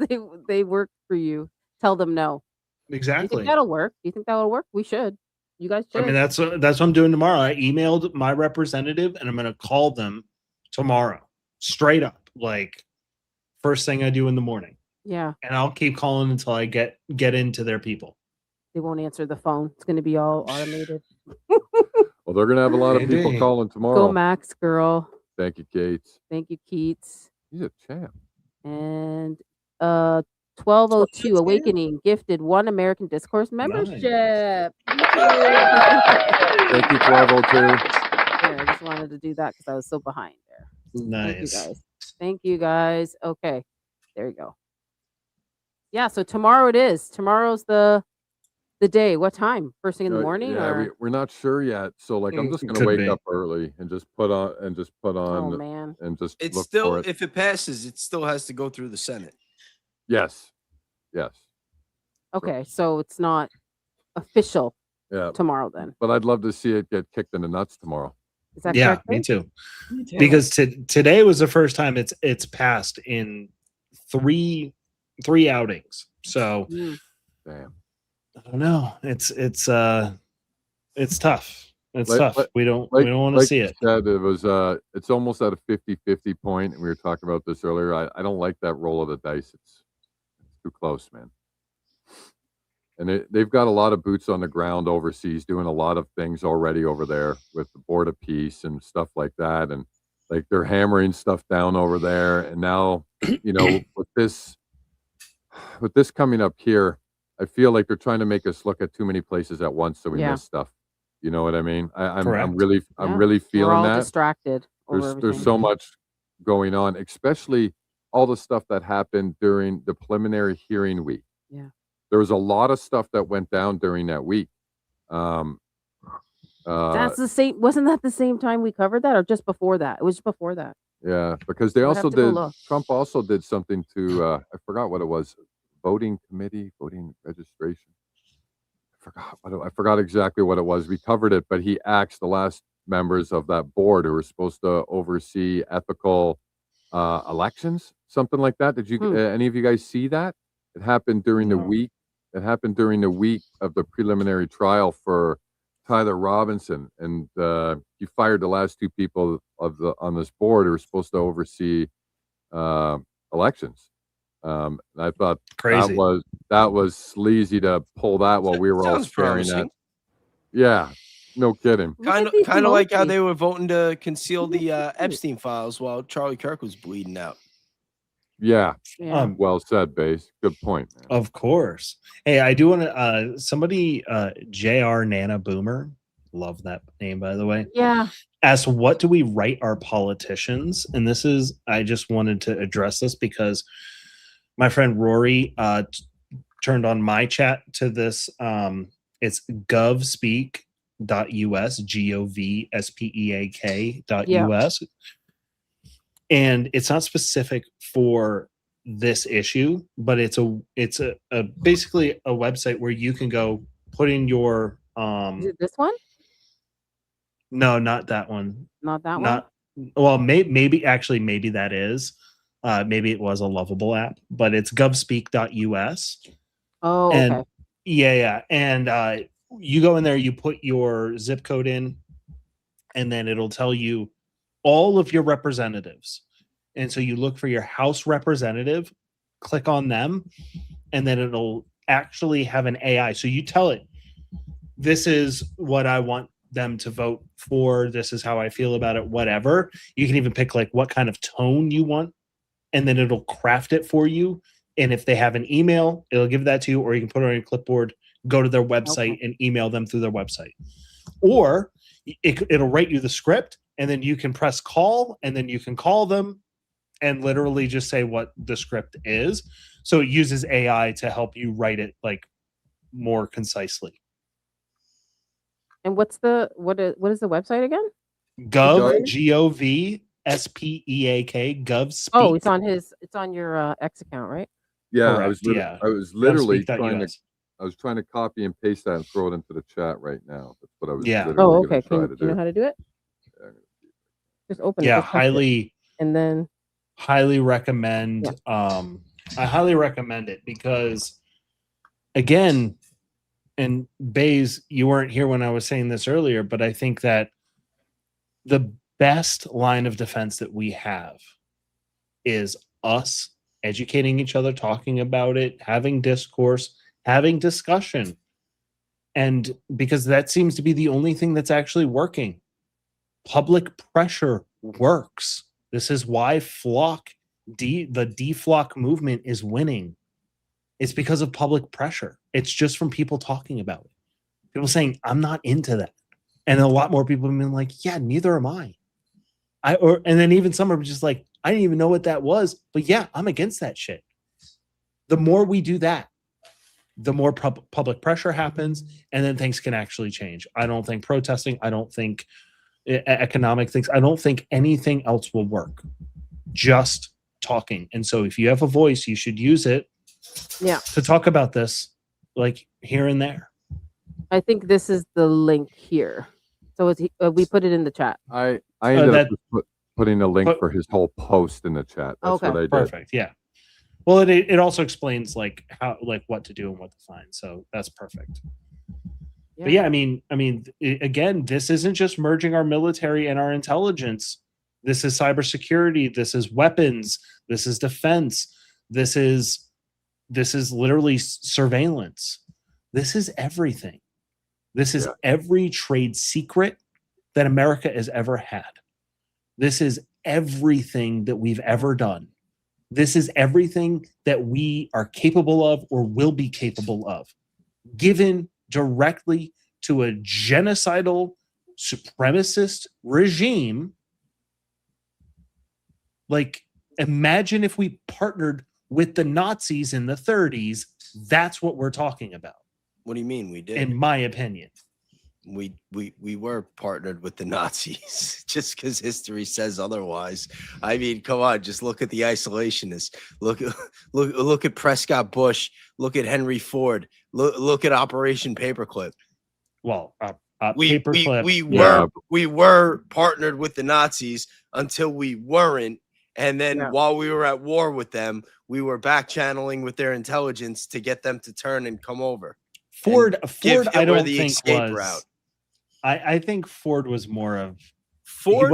They work for you. Tell them no. You Exactly. think that'll work? You think that'll work? We should. You guys should. I mean, that's what I'm doing tomorrow. I emailed my representative, and I'm going to call them tomorrow, straight up, like first thing I do in the morning. Yeah. And I'll keep calling until I get into their people. They won't answer the phone. It's going to be all automated. Well, they're going to have a lot of people Indeed. calling tomorrow. Go Max, girl. Thank you, Gates. Thank you, Keats. He's a champ. And 1202 Awakening gifted 1 American Discourse membership. Thank you, 1202. Yeah, I just wanted to do that because I was so behind there. Nice. Thank you guys. Okay, there you go. Yeah, so tomorrow it is. Tomorrow's the day. What time? First thing in the morning? Yeah, or? we're not sure yet. So like I'm just gonna Could wake be. up early and just put on Oh man. and just It's look still, for it. if it passes, it still has to go through the Senate. Yes. Okay, so it's not official Yeah. tomorrow then. But I'd love to see it get kicked in the nuts tomorrow. Is that Yeah, correct? me too. Because today was the first time it's passed in three outings. So Mm. Damn. I don't know. It's tough. It's Like- tough. like- We don't want to Like see you it. said, it was it's almost at a 50-50 point, and we were talking about this earlier. I don't like that roll of the dice. It's too close, man. And they've got a lot of boots on the ground overseas, doing a lot of things already over there with the Board of Peace and stuff like that. And like they're hammering stuff down over there. And now, with this coming up here, I feel like they're trying to make us look at too many places at once, so we Yeah. miss stuff. You know what I mean? I'm Correct. really Yeah. We're We're feeling all that. distracted. over There's everything. so much going on, especially all the stuff that happened during the preliminary hearing week. Yeah. There was a lot of stuff that went down during that week. That's the same. Wasn't that the same time we covered that, or just before that? It was before that. Yeah, because they I'd also have to go did. look. Trump also did something to. I forgot what it was. Voting committee, voting registration. I forgot exactly what it was. We covered it, but he axed the last members of that board who were supposed to oversee ethical elections, something like that. Did you any of you guys see that? It happened during the week. It happened during the week of the preliminary trial for Tyler Robinson, and he fired the last two people on this board who were supposed to oversee elections. And I thought Crazy. that was sleazy to pull that while we were all Sounds staring promising. at. Yeah, no kidding. Kind of like how they were voting to conceal the Epstein files while Charlie Kirk was bleeding out. Yeah. Yeah. Well said, Base. Good point, man. Of course. Hey, I do want to somebody JR Nana Boomer, love that name by the way. Yeah. Asked, what do we write our politicians? And this is, I just wanted to address this because my friend Rory turned on my chat to this. It's govspeak.us, govspeak.us. And it's not specific for this issue, but it's a basically a website where you can go put in your Is it this one? no, not that one. Not that one. Well, maybe that is. Maybe it was a lovable app, but it's govspeak.us. Oh, And okay. yeah. And you go in there, you put your zip code in, and then it'll tell you all of your representatives. And so you look for your House representative, click on them, and then it'll actually have an AI. So you tell it, this is what I want them to vote for. This is how I feel about it, whatever. You can even pick like what kind of tone you want, and then it'll craft it for you. And if they have an email, it'll give that to you, or you can put it on your clipboard, go to their website and email them through their website. Or it'll write you the script, and then you can press call, and then you can call them and literally just say what the script is. So it uses AI to help you write it like more concisely. And what is the website again? GovSpeak, GovSpeak. Oh, it's on your X account, right? Yeah, Correct, I was literally govspeak.us. trying to copy and paste that and throw it into the chat right now. That's what I was Yeah. literally Oh, gonna okay. try Do to you know do. how to do it? Yeah, Just open it. Yeah, just touch it, and then highly recommend. I highly recommend it because, again, and Baze, you weren't here when I was saying this earlier, but I think that the best line of defense that we have is us educating each other, talking about it, having discourse, having discussion. And because that seems to be the only thing that's actually working. Public pressure works. This is why the deflock movement is winning. It's because of public pressure. It's just from people talking about it. People saying, I'm not into that. And a lot more people have been like, yeah, neither am I. And then even some are just like, I didn't even know what that was, but yeah, I'm against that shit. The more we do that, the more public pressure happens, and then things can actually change. I don't think protesting, I don't think economic things, I don't think anything else will work. Just talking. And so if you have a voice, you should use it to talk about this, like here and there. I think this is the link here. So we put it in the chat. I ended up just putting a link for his whole post in the chat. That's what I did. Perfect. Yeah. Well, it also explains like how, like what to do and what to find. So that's perfect. Yeah. But yeah, I mean, again, this isn't just merging our military and our intelligence. This is cybersecurity. This is weapons. This is defense. This is literally surveillance. This is everything. This is every trade secret that America has ever had. This is everything that we've ever done. This is everything that we are capable of or will be capable of, given directly to a genocidal supremacist regime. Like, Imagine if we partnered with the Nazis in the 30s. That's what we're talking about. What do you mean we did? In my opinion. We were partnered with the Nazis just because history says otherwise. I mean, come on, just look at the isolationists. Look at Prescott Bush. Look at Henry Ford. Look at Operation Paperclip. Well, we were partnered with the Nazis until we weren't, and then while we were at war with them, we were back channeling with their intelligence to get them to turn and come over. Ford, I don't think escape was. Route. I think Ford was more of Ford.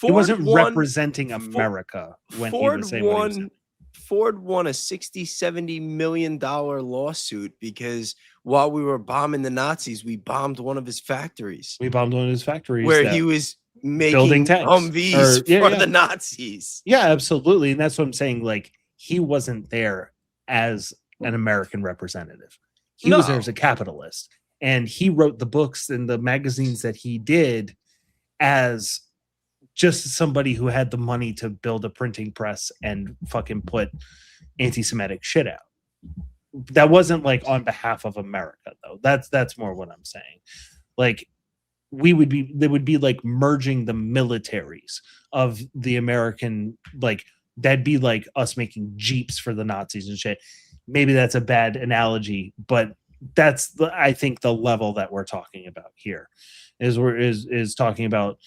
He wasn't representing America when he was saying what he was saying. Ford won a $60-70 million lawsuit because while we were bombing the Nazis, we bombed one of his factories. Where he was making building tanks Humvees for the Nazis. Yeah, absolutely. And that's what I'm saying. Like, he wasn't there as an American representative. He was there as a capitalist. And he wrote the books and the magazines that he did as just somebody who had the money to build a printing press and fucking put anti-Semitic shit out. That wasn't like on behalf of America, though. That's more what I'm saying. Like, they would be like merging the militaries of the American, like, that'd be like us making Jeeps for the Nazis and shit. Maybe that's a bad analogy, but that's I think the level that we're talking about here is talking about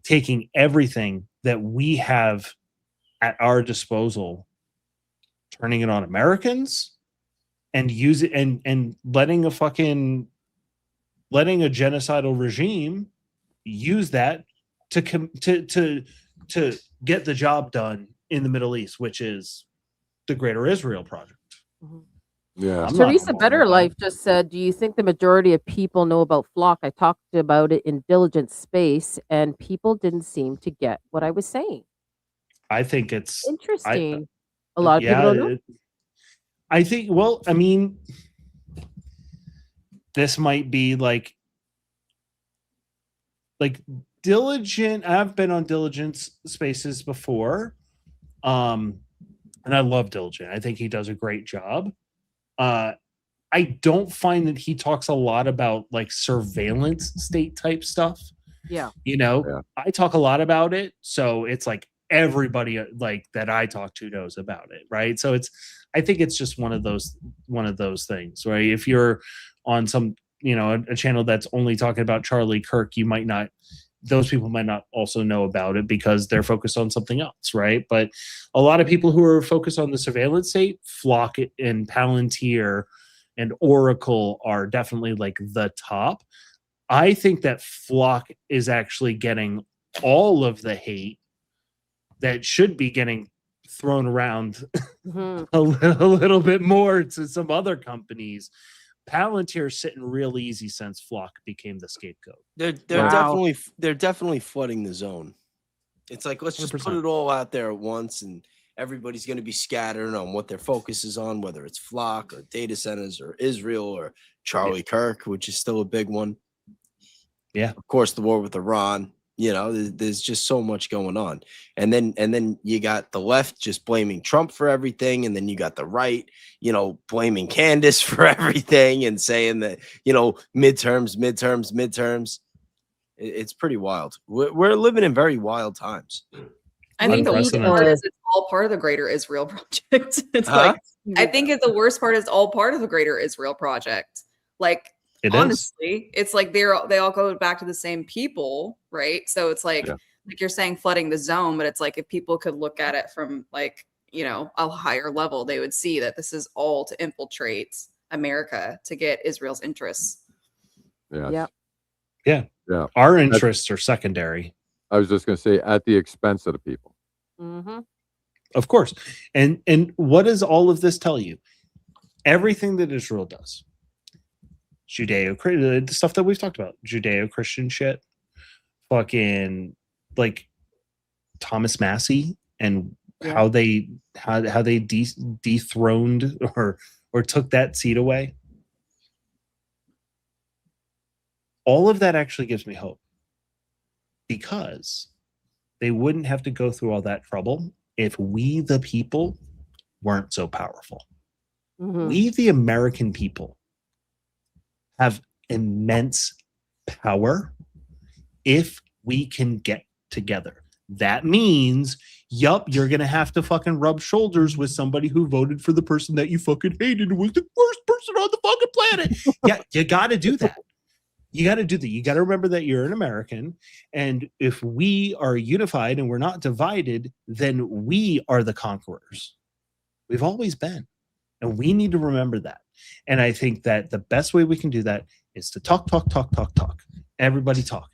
taking everything that we have at our disposal, turning it on Americans, and use it and letting a genocidal regime use that to get the job done in the Middle East, which is the Greater Israel Project. Mm-hmm. Yeah. Teresa Better Life just said, do you think the majority of people know about Flock? I talked about it in Diligent Space and people didn't seem to get what I was saying. I think it's interesting. A lot of people don't know. I think, well, I mean, this might be like Diligent. I've been on Diligent Spaces before. And I love Diligent. I think he does a great job. I don't find that he talks a lot about like surveillance state type stuff. Yeah. I talk a lot about it. So it's like everybody like that I talk to knows about it. Right. So I think it's just one of those things, right? If you're on some, a channel that's only talking about Charlie Kirk, those people might not also know about it because they're focused on something else, right? But a lot of people who are focused on the surveillance state, Flock and Palantir and Oracle are definitely like the top. I think that Flock is actually getting all of the hate that should be getting thrown around a little bit more to some other companies. Palantir's sitting real easy since Flock became the scapegoat. They're definitely flooding the zone. It's like, let's just 100%. put it all out there at once, and everybody's going to be scattered on what their focus is on, whether it's Flock or data centers or Israel or Charlie Kirk, which is still a big one. Yeah, of course, the war with Iran. There's just so much going on, and then you got the left just blaming Trump for everything, and then you got the right, blaming Candace for everything and saying that midterms. It's pretty wild. We're living in very wild times. I think the worst part is it's all part of the Greater Israel Project. It's like I think the worst part is all part of the Greater Israel Project. Like. Honestly, it's like they all go back to the same people, right? So it's like you're saying flooding the zone, but it's like if people could look at it from like, a higher level, they would see that this is all to infiltrate America to get Israel's interests. Yeah. Our interests are secondary. I was just going to say at the expense of the people. Mm-hmm. Of course. And what does all of this tell you? Everything that Israel does. The stuff that we've talked about, Judeo-Christian shit, fucking like Thomas Massey and how they dethroned or took that seat away. All of that actually gives me hope because they wouldn't have to go through all that trouble if we, the people, weren't so powerful. Mhm. We, the American people, have immense power if we can get together. That means, yup, you're going to have to fucking rub shoulders with somebody who voted for the person that you fucking hated and was the worst person on the fucking planet. Yeah, you got to do that. You got to do that. You got to remember that you're an American. And if we are unified and we're not divided, then we are the conquerors. We've always been. And we need to remember that. And I think that the best way we can do that is to talk. Everybody talk.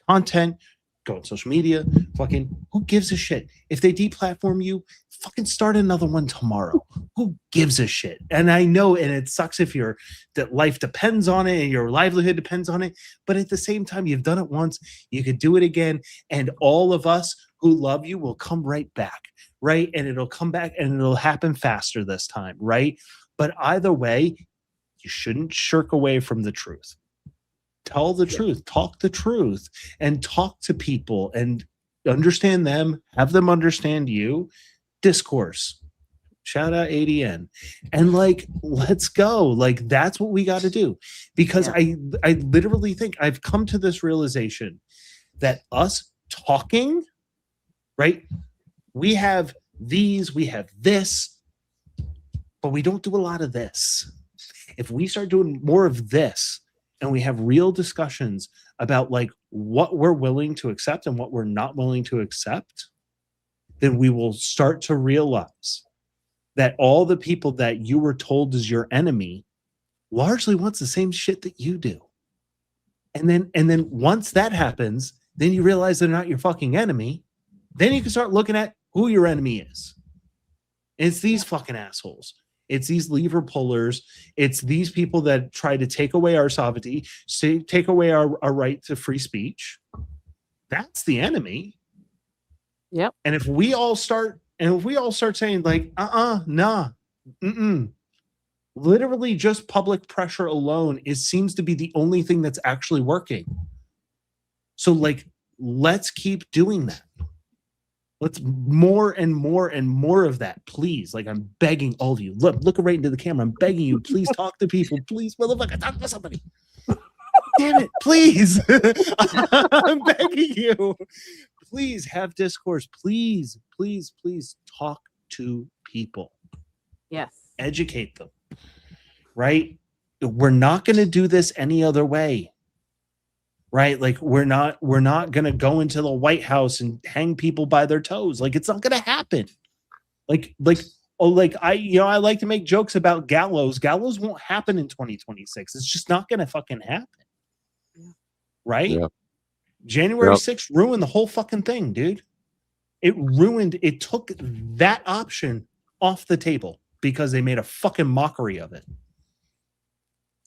Content, go on social media, fucking, who gives a shit? If they deplatform you, fucking start another one tomorrow. Who gives a shit? And I know, and it sucks if that life depends on it and your livelihood depends on it. But at the same time, you've done it once, you could do it again. And all of us who love you will come right back, right? And it'll come back and it'll happen faster this time, right? But either way, you shouldn't shirk away from the truth. Tell the truth, talk the truth, and talk to people and understand them, have them understand you. Discourse. Shout out ADN. And like, let's go. Like, that's what we got to do. Because I literally think I've come to this realization that us talking, right? We have these, we have this, but we don't do a lot of this. If we start doing more of this, and we have real discussions about like what we're willing to accept and what we're not willing to accept, then we will start to realize that all the people that you were told is your enemy largely wants the same shit that you do. And then once that happens, then you realize they're not your fucking enemy. Then you can start looking at who your enemy is. It's these fucking assholes. It's these lever pullers. It's these people that try to take away our sovereignty, take away our right to free speech. That's the enemy. Yep. And if we all start saying like, nah, literally just public pressure alone seems to be the only thing that's actually working. So like, let's keep doing that. Let's more and more and more of that, please. Like, I'm begging all of you. Look right into the camera. I'm begging you. Please talk to people. Please, motherfucker, talk to somebody. Damn it, please. I'm begging you. Please have discourse. Please talk to people. Yes. Educate them. Right? We're not going to do this any other way. Right? Like we're not going to go into the White House and hang people by their toes. Like it's not going to happen. I like to make jokes about gallows. Gallows won't happen in 2026. It's just not going to fucking happen. Right? Yeah. January 6th ruined the whole fucking thing, dude. It took that option off the table because they made a fucking mockery of it.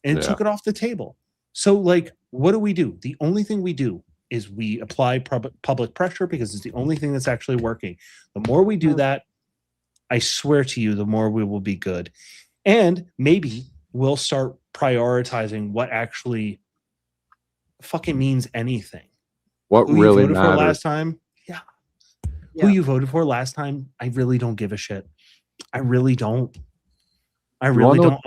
And took it off the table. So like, what do? The only thing we do is we apply public pressure because it's the only thing that's actually working. The more we do that, I swear to you, the more we will be good. And maybe we'll start prioritizing what actually fucking means anything. What Who really you voted matters. for last time? Yeah. Who you voted for last time? I really don't give a shit. I really don't. I really don't.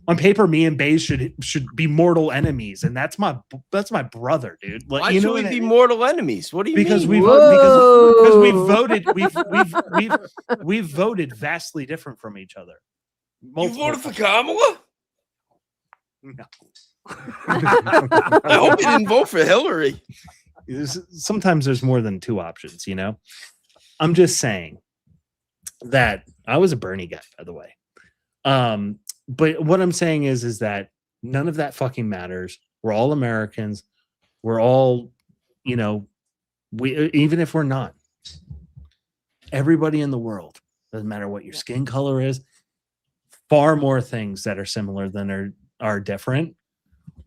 On paper, me and Baze should be mortal enemies, and that's my brother, dude. Like, why should we be mortal enemies? What do you mean? Because we've voted we've voted vastly different from each other. You voted for Kamala? No. I hope you didn't vote for Hillary. Sometimes there's more than two options, you know. I'm just saying that I was a Bernie guy, by the way. But what I'm saying is that none of that fucking matters. We're all Americans. We're all, you know, even if we're not, everybody in the world, doesn't matter what your skin color is, far more things that are similar than are different.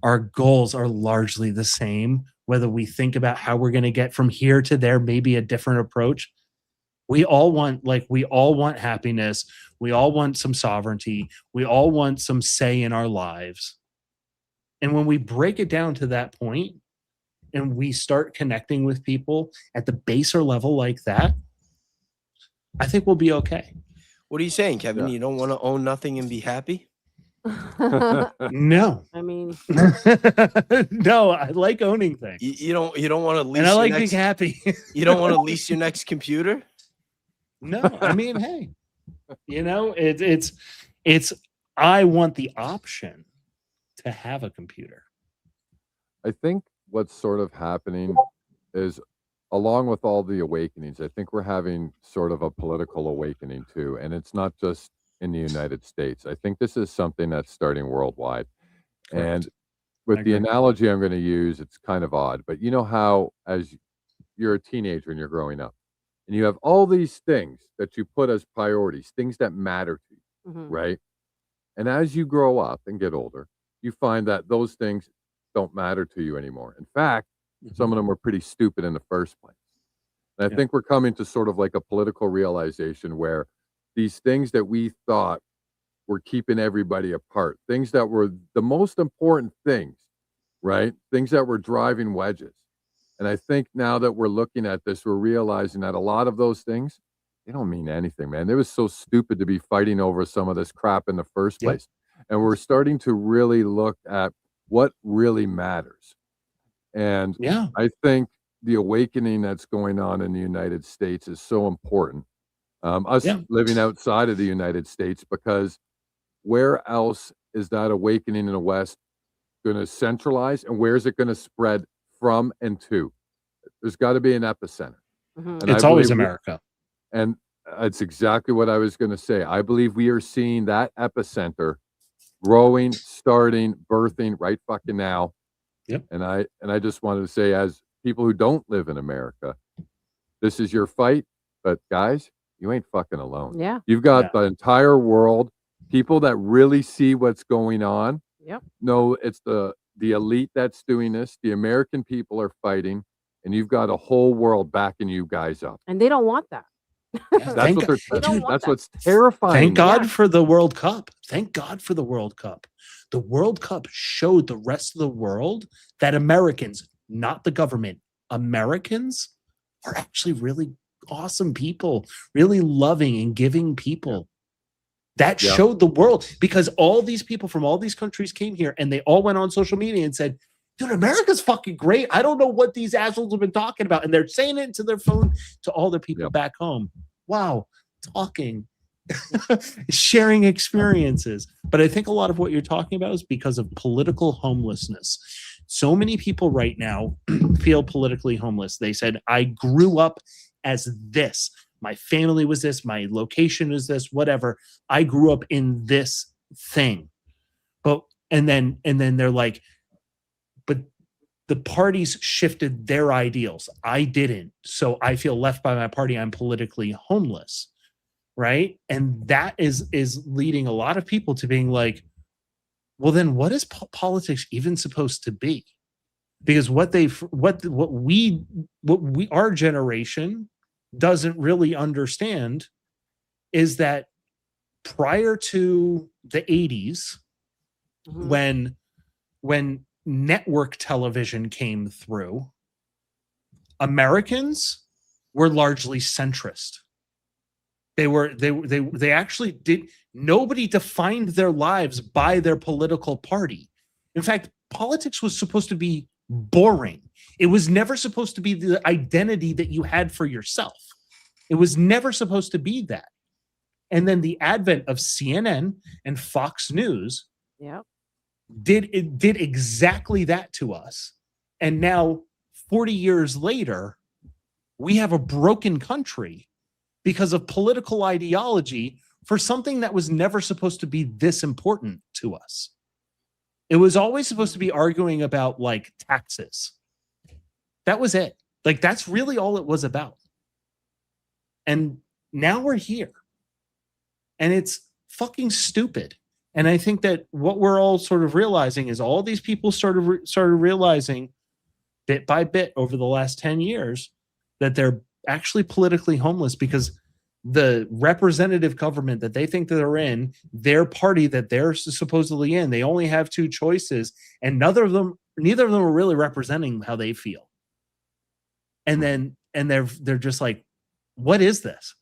Our goals are largely the same, whether we think about how we're going to get from here to there, maybe a different approach. We all want happiness. We all want some sovereignty. We all want some say in our lives. And when we break it down to that point and we start connecting with people at the baser level like that, I think we'll be okay. What are you saying, Kevin? Yeah. You don't want to own nothing and be happy? No. I mean, No, I like owning things. You don't want to lease And I your like next, being happy. you don't want to lease your next computer? No, I mean, hey, it's I want the option to have a computer. I think what's sort of happening is, along with all the awakenings, I think we're having sort of a political awakening too. And it's not just in the United States. I think this is something that's starting worldwide. Correct. And I with the agree. analogy I'm going to use, it's kind of odd, but you know how as you're a teenager and you're growing up and you have all these things that you put as priorities, things that matter to you, mhm. right? And as you grow up and get older, you find that those things don't matter to you anymore. In fact, some of them were pretty stupid in the first place. And I Yeah. think we're coming to sort of like a political realization where these things that we thought were keeping everybody apart, things that were the most important things, right? Things that were driving wedges. And I think now that we're looking at this, we're realizing that a lot of those things, they don't mean anything, man. It was so stupid to be fighting over some of this crap in the first Yep. place. And we're starting to really look at what really matters. And Yeah. I think the awakening that's going on in the United States is so important. Us Yeah. living outside of the United States, because where else is that awakening in the West going to centralize, and where is it going to spread from and to? There's got to be an epicenter. Mhm. And I It's always believe we- America. and it's exactly what I was going to say. I believe we are seeing that epicenter growing, starting, birthing right fucking now. Yep. And I just wanted to say, as people who don't live in America, this is your fight, but guys, you ain't fucking alone. Yeah. You've got the entire world, people that really see what's going on. Yep. No, it's the elite that's doing this. The American people are fighting, and you've got a whole world backing you guys up. And they don't want that. That's Thank what they're. They don't want That's that. what's terrifying. Thank God Yeah. for the World Cup. Thank God for the World Cup. The World Cup showed the rest of the world that Americans, not the government, Americans are actually really awesome people, really loving and giving people. That Yeah. showed the world, because all these people from all these countries came here and they all went on social media and said, dude, America's fucking great. I don't know what these assholes have been talking about. And they're saying it into their phone to all their people Yep. back home. Wow. Talking, sharing experiences. But I think a lot of what you're talking about is because of political homelessness. So many people right now feel politically homeless. They said, I grew up as this. My family was this. My location is this, whatever. I grew up in this thing. And then they're like, but the parties shifted their ideals. I didn't. So I feel left by my party. I'm politically homeless. Right. And that is leading a lot of people to being like, well, then what is politics even supposed to be? Because our generation doesn't really understand is that prior to the 80s, Mhm. when network television came through, Americans were largely centrist. They actually did. Nobody defined their lives by their political party. In fact, politics was supposed to be boring. It was never supposed to be the identity that you had for yourself. It was never supposed to be that. And then the advent of CNN and Fox News Yep. did exactly that to us. And now 40 years later, we have a broken country because of political ideology for something that was never supposed to be this important to us. It was always supposed to be arguing about like taxes. That was it. Like that's really all it was about. And now we're here. And it's fucking stupid. And I think that what we're all sort of realizing is all these people started realizing bit by bit over the last 10 years that they're actually politically homeless because the representative government that they think that they're in, their party that they're supposedly in, they only have two choices, and neither of them are really representing how they feel. And they're just like, what is this?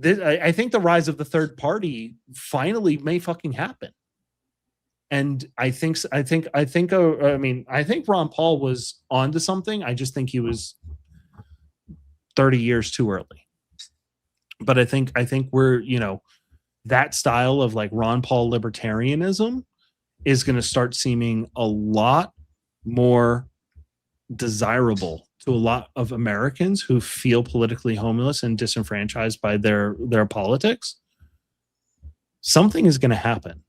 I think the rise of the third party finally may fucking happen. And I think Ron Paul was onto something. I just think he was 30 years too early. But I think we're, that style of like Ron Paul libertarianism is going to start seeming a lot more desirable to a lot of Americans who feel politically homeless and disenfranchised by their politics. Something is going to happen.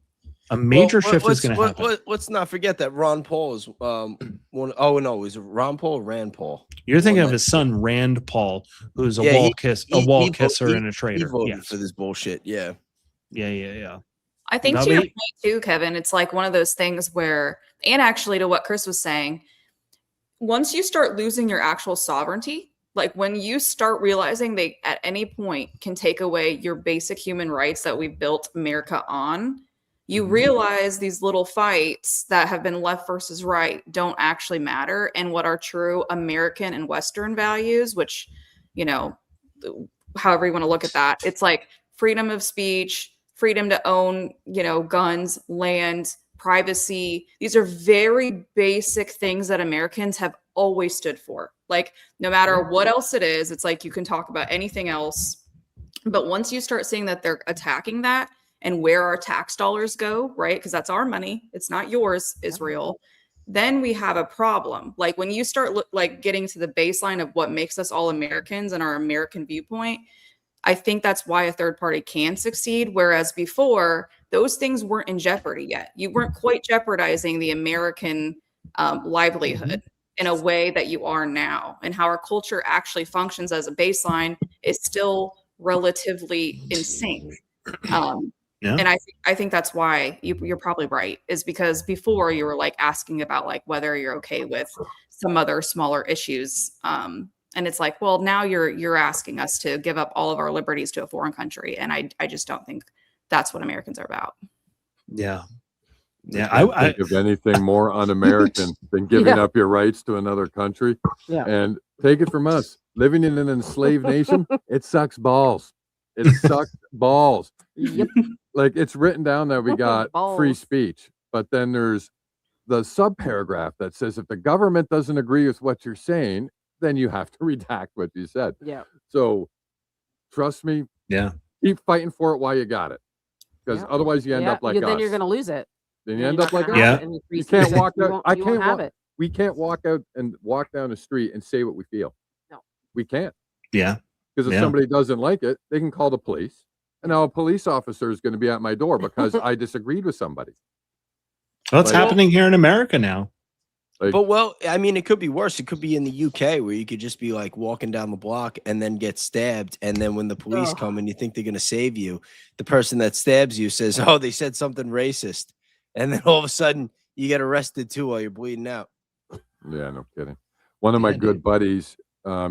A major shift is going to happen. Let's not forget that Ron Paul is is it Ron Paul or Rand Paul? You're thinking of his son Rand Paul, who's a wall kisser and a traitor. He voted for this bullshit. Yeah. I think to your point too, Kevin, it's like one of those things where, and actually to what Chris was saying, once you start losing your actual sovereignty, like when you start realizing they at any point can take away your basic human rights that we built America on, you realize these little fights that have been left versus right don't actually matter. And what are true American and Western values, which, however you want to look at that, it's like freedom of speech, freedom to own, guns, land, privacy. These are very basic things that Americans have always stood for. Like, no matter what else it is, it's like you can talk about anything else. But once you start seeing that they're attacking that and where our tax dollars go, right? Because that's our money. It's not yours, Israel. Then we have a problem. Like when you start getting to the baseline of what makes us all Americans and our American viewpoint, I think that's why a third party can succeed. Whereas before, those things weren't in jeopardy yet. You weren't quite jeopardizing the American livelihood in a way that you are now. And how our culture actually functions as a baseline is still relatively in sync. And I think that's why you're probably right, is because before you were like asking about like whether you're okay with some other smaller issues. And it's like, well, now you're asking us to give up all of our liberties to a foreign country. And I just don't think that's what Americans are about. Yeah. I think of anything more un-American than giving up your rights to another country. Yeah. And take it from us, living in an enslaved nation, it sucks balls. It sucks balls. Yep. Like it's written down that we got free speech, but then there's the subparagraph that says if the government doesn't agree with what you're saying, then you have to redact what you said. Yeah. So trust me. Yeah. Keep fighting for it while you got it. Because otherwise you end up like us. Then you're going to lose it. Then you end up like us. Yeah. You can't walk out. I can't have it. We can't walk out and walk down the street and say what we feel. No. We can't. Yeah. Because if somebody doesn't like it, they can call the police. And now a police officer is going to be at my door because I disagreed with somebody. Well, it's happening here in America now. It could be worse. It could be in the UK where you could just be like walking down the block and then get stabbed. And then when the police come and you think they're going to save you, the person that stabs you says, oh, they said something racist. And then all of a sudden you get arrested too while you're bleeding out. Yeah, no kidding. One of my good buddies,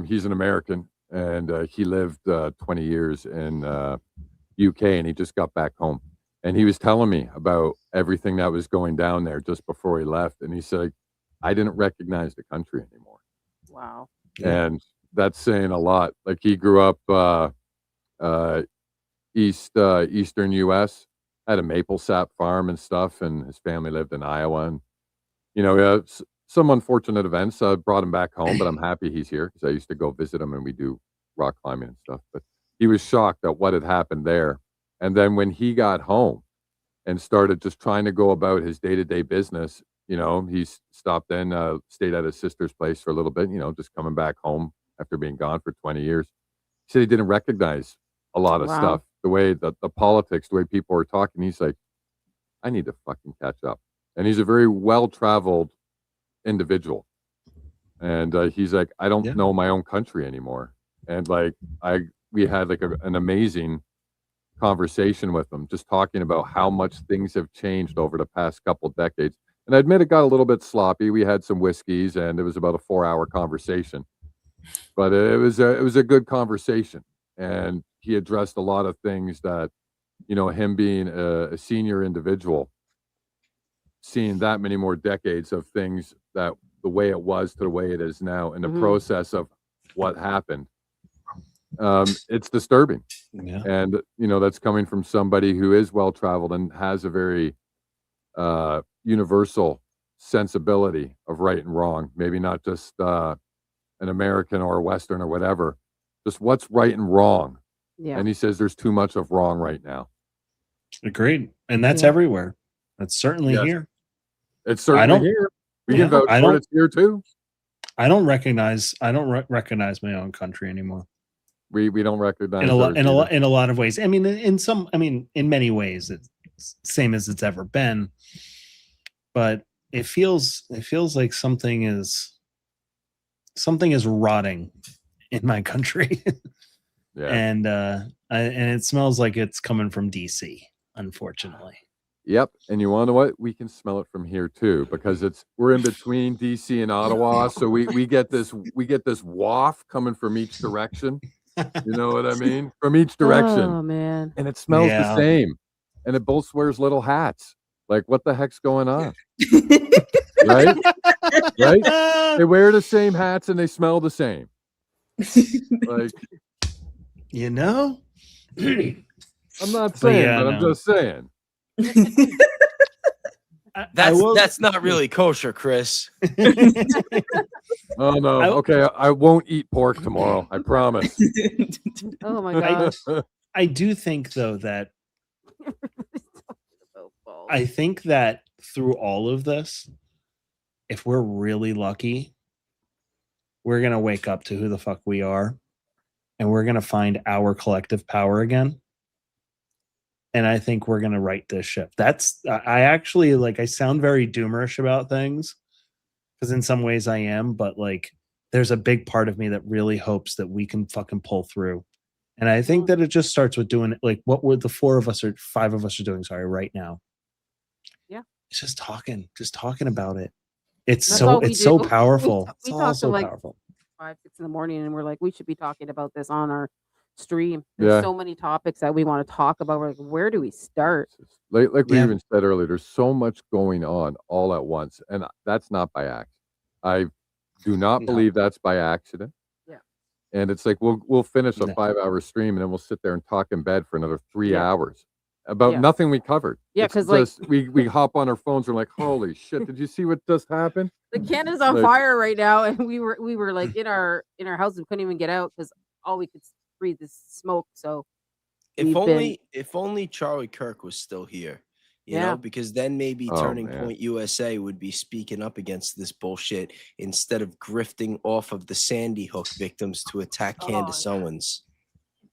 he's an American and he lived 20 years in UK and he just got back home. And he was telling me about everything that was going down there just before he left. And he said, I didn't recognize the country anymore. Wow. And that's saying a lot. Like he grew up eastern US, had a maple sap farm and stuff, and his family lived in Iowa. And some unfortunate events brought him back home, but I'm happy he's here because I used to go visit him and we do rock climbing and stuff. But he was shocked at what had happened there. And then when he got home and started just trying to go about his day-to-day business, he stopped in, stayed at his sister's place for a little bit, just coming back home after being gone for 20 years. He said he didn't recognize a lot of stuff, the way the politics, the way people were talking. He's like, I need to fucking catch up. And he's a very well-traveled individual. And he's like, I don't know my own country anymore. And we had an amazing conversation with him, just talking about how much things have changed over the past couple of decades. And I admit it got a little bit sloppy. We had some whiskeys and it was about a 4-hour conversation, but it was a good conversation. And he addressed a lot of things that, him being a senior individual, seeing that many more decades of things, that the way it was to the way it is now, and the process of what happened. it's disturbing. Yeah. And, that's coming from somebody who is well-traveled and has a very universal sensibility of right and wrong. Maybe not just an American or a Western or whatever, just what's right and wrong. Yeah. And he says there's too much of wrong right now. Agreed. And that's Yeah. everywhere. That's certainly Yes. here. It's certainly here. We can vote for it. It's here too. I don't recognize my own country anymore. We don't recognize in a ours lot of ways. I mean, in many ways, it's same as it's ever been. But it feels like something is rotting in my country. Yeah. And it smells like it's coming from DC, unfortunately. Yep. And you want to know what? We can smell it from here too, because we're in between DC and Ottawa. So we get this waft coming from each direction. You know what I mean? From each direction. Oh man. And it smells the same. And it both wears little hats. Like, what the heck's going on? Right? Right? They wear the same hats and they smell the same. Like, I'm not saying, but I'm just saying. That's not really kosher, Chris. Oh no. Okay, I won't eat pork tomorrow. I promise. Oh my gosh. I do think though that I think that through all of this, if we're really lucky, we're gonna wake up to who the fuck we are, and we're gonna find our collective power again. And I think we're gonna right this ship. I actually I sound very doomerish about things, because in some ways I am, but there's a big part of me that really hopes that we can fucking pull through. And I think that it just starts with doing what would the 5 of us are doing, right now. Yeah. It's just talking about it. It's That's so all we it's so do. powerful. We It's all talk so to powerful. 5, 6 in the morning, and we're like, we should be talking about this on our stream. There's Yeah. so many topics that we want to talk about. We're like, where do we start? Like we Yeah. even said earlier, there's so much going on all at once. And that's not by accident. I do not No. believe that's by accident. Yeah. And it's like we'll finish a No. 5-hour stream and then we'll sit there and talk in bed for another 3 Yeah. hours about Yeah. nothing we covered. Yeah, It's 'cause, just we hop on our phones and we're like, holy shit, did you see what just happened? The Canada's on fire right now, and we were in our house. We couldn't even get out because all we could breathe is smoke. So If only Charlie Kirk was still here, you know, because then maybe Turning Point USA would be speaking up against this bullshit instead of grifting off of the Sandy Hook victims to attack Candace Owens.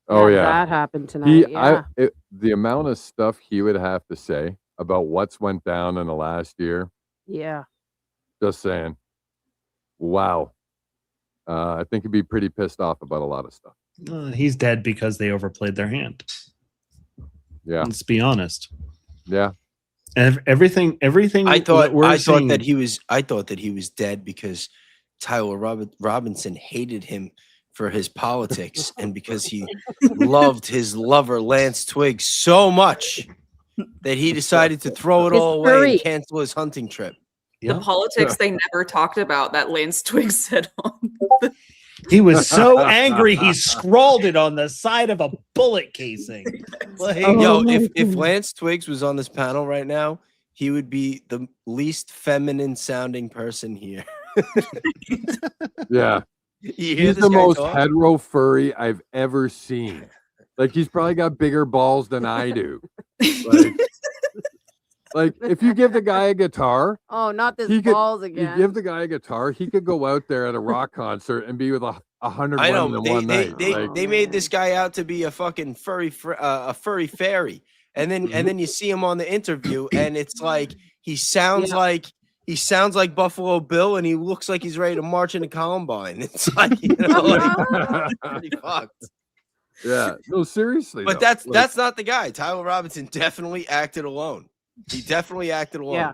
Oh yeah, that happened tonight. The amount of stuff he would have to say about what's went down in the last year. Yeah. Just saying. Wow. I think he'd be pretty pissed off about a lot of stuff. He's dead because they overplayed their hand. Yeah. Let's be honest. Yeah. And everything. I thought saying, that he was dead because Tyler Robinson hated him for his politics and because he loved his lover Lance Twigg so much that he decided to throw it all away and cancel his hunting trip. The politics they never talked about that Lance Twigg said on. He was so angry he scrawled it on the side of a bullet casing. If Lance Twiggs was on this panel right now, he would be the least feminine sounding person here. Yeah. He's the most hetero furry I've ever seen. Like, he's probably got bigger balls than I do. Like if you give the guy a guitar, not this balls again. You give the guy a guitar, he could go out there at a rock concert and be with 100 women in one night. They made this guy out to be a fucking furry fairy, and then you see him on the interview, and it's like he sounds like Buffalo Bill, and he looks like he's ready to march into Columbine. It's like pretty fucked. Yeah, no, seriously. But that's not the guy. Tyler Robinson definitely acted alone. He definitely acted alone. Yeah.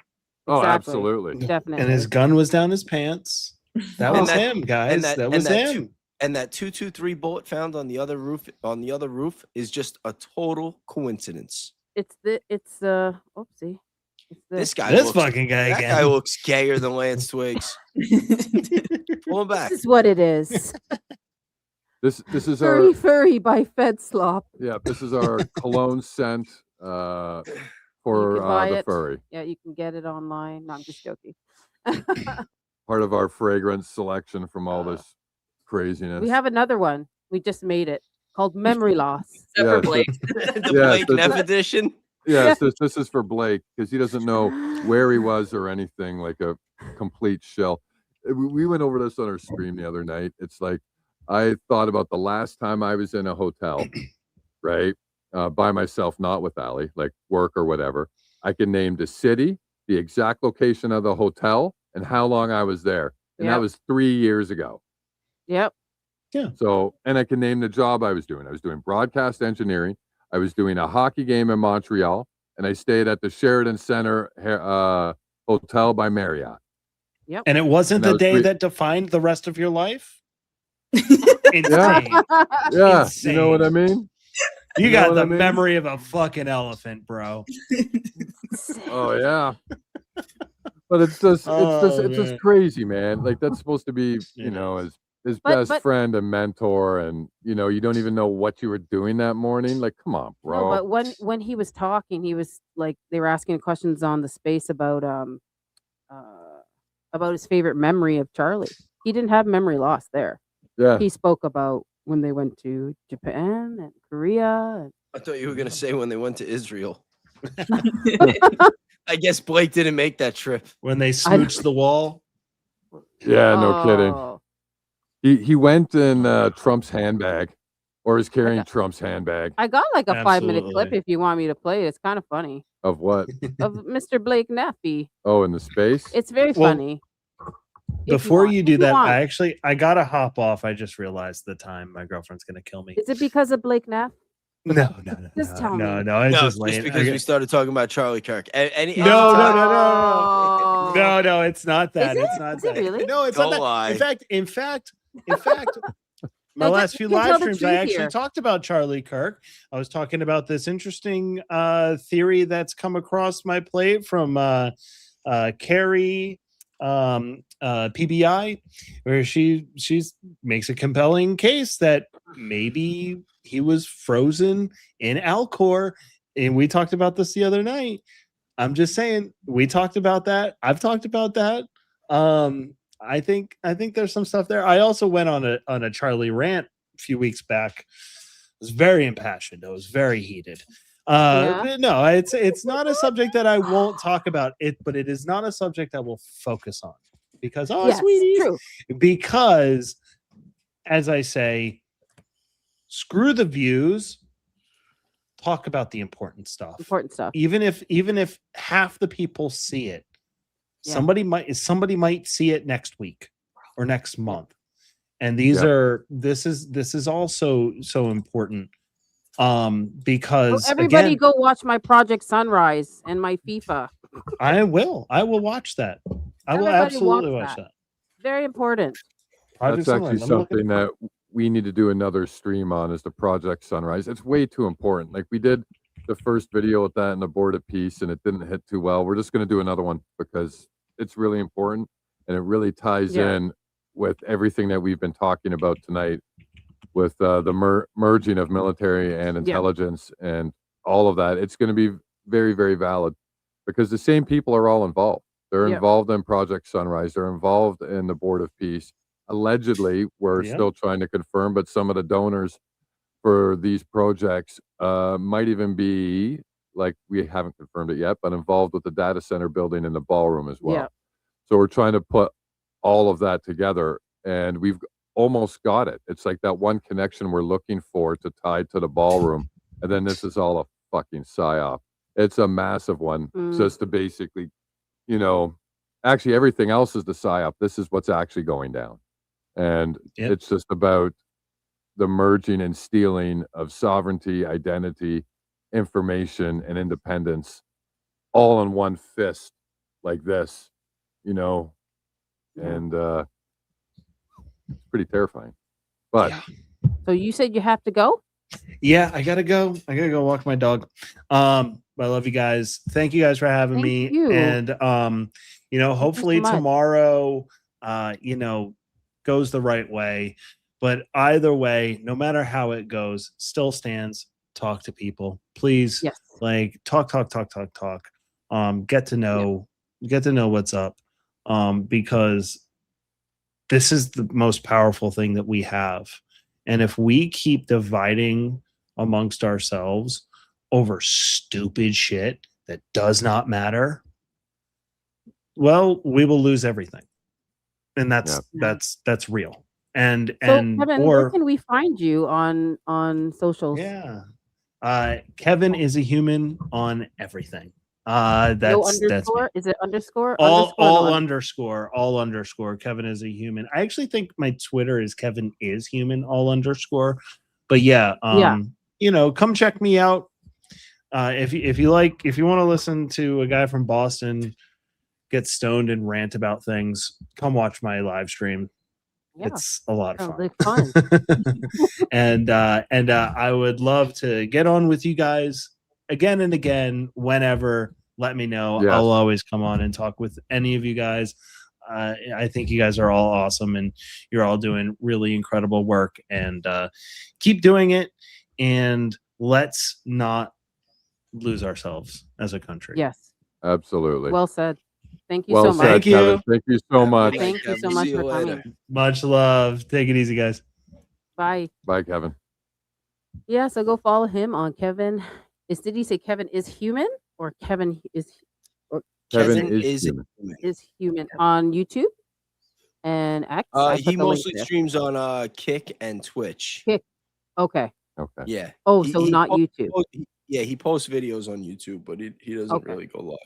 Oh, Exactly. absolutely. Definitely. And his gun was down his pants. That was him, guys. That was him. And that 223 bullet found on the other roof is just a total coincidence. Oopsie. This fucking guy that again. guy looks gayer than Lance Twiggs. Pull him back. This is what it is. This is Furry our Furry by Fed Slop. yeah. This is our cologne scent for buy the it. furry. Yeah, you can get it online. No, I'm just joking. Part of our fragrance selection from all this craziness. We have another one. We just made it called Memory Loss. Except for Yes, Blake. The Yes, Blake Neff that's- edition. Yes, this is for Blake because he doesn't know where he was or anything, like a complete shell. We went over this on our stream the other night. It's like I thought about the last time I was in a hotel, right, by myself, not with Allie, like work or whatever. I can name the city, the exact location of the hotel, and how long I was there, and that Yep. was 3 years ago. Yep. So, and I can name the job I was doing. I was doing broadcast engineering. I was doing a hockey game in Montreal, and I stayed at the Sheridan Center Hotel by Marriott. And it wasn't And that the was day great. that defined the rest of your life? Yeah. Insane. Yeah, you know what I Insane. mean? You You know got what the I mean? memory of a fucking elephant, bro. Oh yeah. But it's just Oh, it's man. just crazy, man. Like that's supposed to be, you It know, is. his But- best friend and mentor, and you know, you don't even know what you were doing that morning. Like, come on, bro. No, but when he was talking, he was like they were asking questions on the space about his favorite memory of Charlie. He didn't have memory loss there. Yeah. He spoke about when they went to Japan and Korea. And I thought you were gonna say when they went to Israel. I guess Blake didn't make that trip. When they smooched the wall. Yeah, no kidding. Oh, He went in Trump's handbag, or is carrying Trump's handbag. I got like a 5-minute clip Absolutely. if you want me to play it. It's kind of funny Of what? of Mr. Blake Neffy. Oh, in the space? It's very Well, funny. If Before want- you if do that, want. I gotta hop off. I just realized the time. My girlfriend's gonna kill me. Is it because of Blake Neff? No. Just tell me. No, it's No, just just late. because we started talking about Charlie Kirk. Any No. Oh. No, it's not that. Is It's it? not Is it that. really? No, it's Don't not that. lie. In fact, my No, last just- few you can live tell the streams, I truth actually here. talked about Charlie Kirk. I was talking about this interesting theory that's come across my plate from Carrie PBI, where she makes a compelling case that maybe he was frozen in Alcor, and we talked about this the other night. I'm just saying, we talked about that. I've talked about that. I think there's some stuff there. I also went on a Charlie rant a few weeks back. It was very impassioned. I was very heated. Yeah. But no, it's not a subject that I won't talk about it, but it is not a subject I will focus on because Yes, sweeties, true. because as I say, screw the views. Talk about the important stuff. Important stuff. Even if half the people see it, Yeah. somebody might see it next week or next month. And this is also so important because Oh, everybody again, go watch my Project Sunrise and my FIFA. I will watch that. I will Everybody absolutely watch watch that. that. Very important. Project That's actually Sunrise. I'm looking something that we need to do another stream on, is the Project Sunrise. It's way too important. Like we did the first video with that and the Board of Peace, and it didn't hit too well. We're just going to do another one because it's really important and it really ties Yeah. in with everything that we've been talking about tonight, with the merging of military and intelligence and all of that. It's going to be very, very valid because the same people are all involved. They're Yep. involved in Project Sunrise. They're involved in the Board of Peace. Allegedly, we're Yep. still trying to confirm, but some of the donors for these projects might even be, like, we haven't confirmed it yet, but involved with the data center building in the ballroom as well. Yep. So we're trying to put all of that together, and we've almost got it. It's like that one connection we're looking for to tie to the ballroom, and then this is all a fucking psyop. It's a massive one, just to basically, you know, actually everything else is the psyop. This is what's actually going down. And Yep. it's just about the merging and stealing of sovereignty, identity, information, and independence all in one fist like this, you know, and it's pretty terrifying. But So you said you have to go? Yeah, I gotta go. I gotta go walk my dog. I love you guys. Thank you guys for having Thank me. you. And you so hopefully much. tomorrow, goes the right way. But either way, no matter how it goes, still stands. Talk to people, please. Yes. Like talk. Get to know what's up. Because this is the most powerful thing that we have. And if we keep dividing amongst ourselves over stupid shit that does not matter, well, we will lose everything. And that's real. And Kevin, or where can we find you on socials? yeah. Kevin is a human on everything. That's No that's underscore? me. Is it underscore? All Underscore, underscore. Kevin is a human. I actually think my Twitter is Kevin is human all underscore. But yeah, come check me out. If you want to listen to a guy from Boston get stoned and rant about things, come watch my live stream. Yeah. It's a lot of Sounds fun. like fun. and I would love to get on with you guys again and again whenever. Let me know. Yes. I'll always come on and talk with any of you guys. I think you guys are all awesome and you're all doing really incredible work, and keep doing it, and let's not lose ourselves as a country. Yes. Absolutely. Well said. Thank you Well so said, much. Thank you. Kevin. Thank you so much. Thank you so much for coming. Much love. Take it easy, guys. Bye. Bye, Kevin. Yeah, so go follow him on Kevin. Did he say Kevin is human or Kevin is Kevin Kevin is is human. human on YouTube and X? I put He the link mostly there. streams on Kick and Twitch. Kick. Okay. Okay. Yeah. Oh, He- so he not po- YouTube. he posts videos on YouTube, but he doesn't Okay. really go live.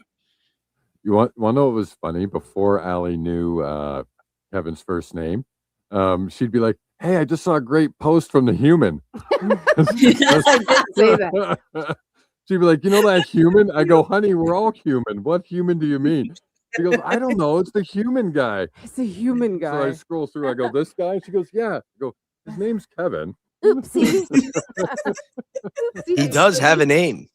You want to know what was funny? Before Allie knew Kevin's first name, she'd be like, "Hey, I just saw a great post from the human." Yes, I did say that. She'd be like, "You know that human?" I go, "Honey, we're all human. What human do you mean?" She goes, "I don't know. It's the human guy." It's a human So I guy. scroll through. I go, "This guy?" She goes, "Yeah." I go, "His name's Kevin." Oopsie. He does have a name.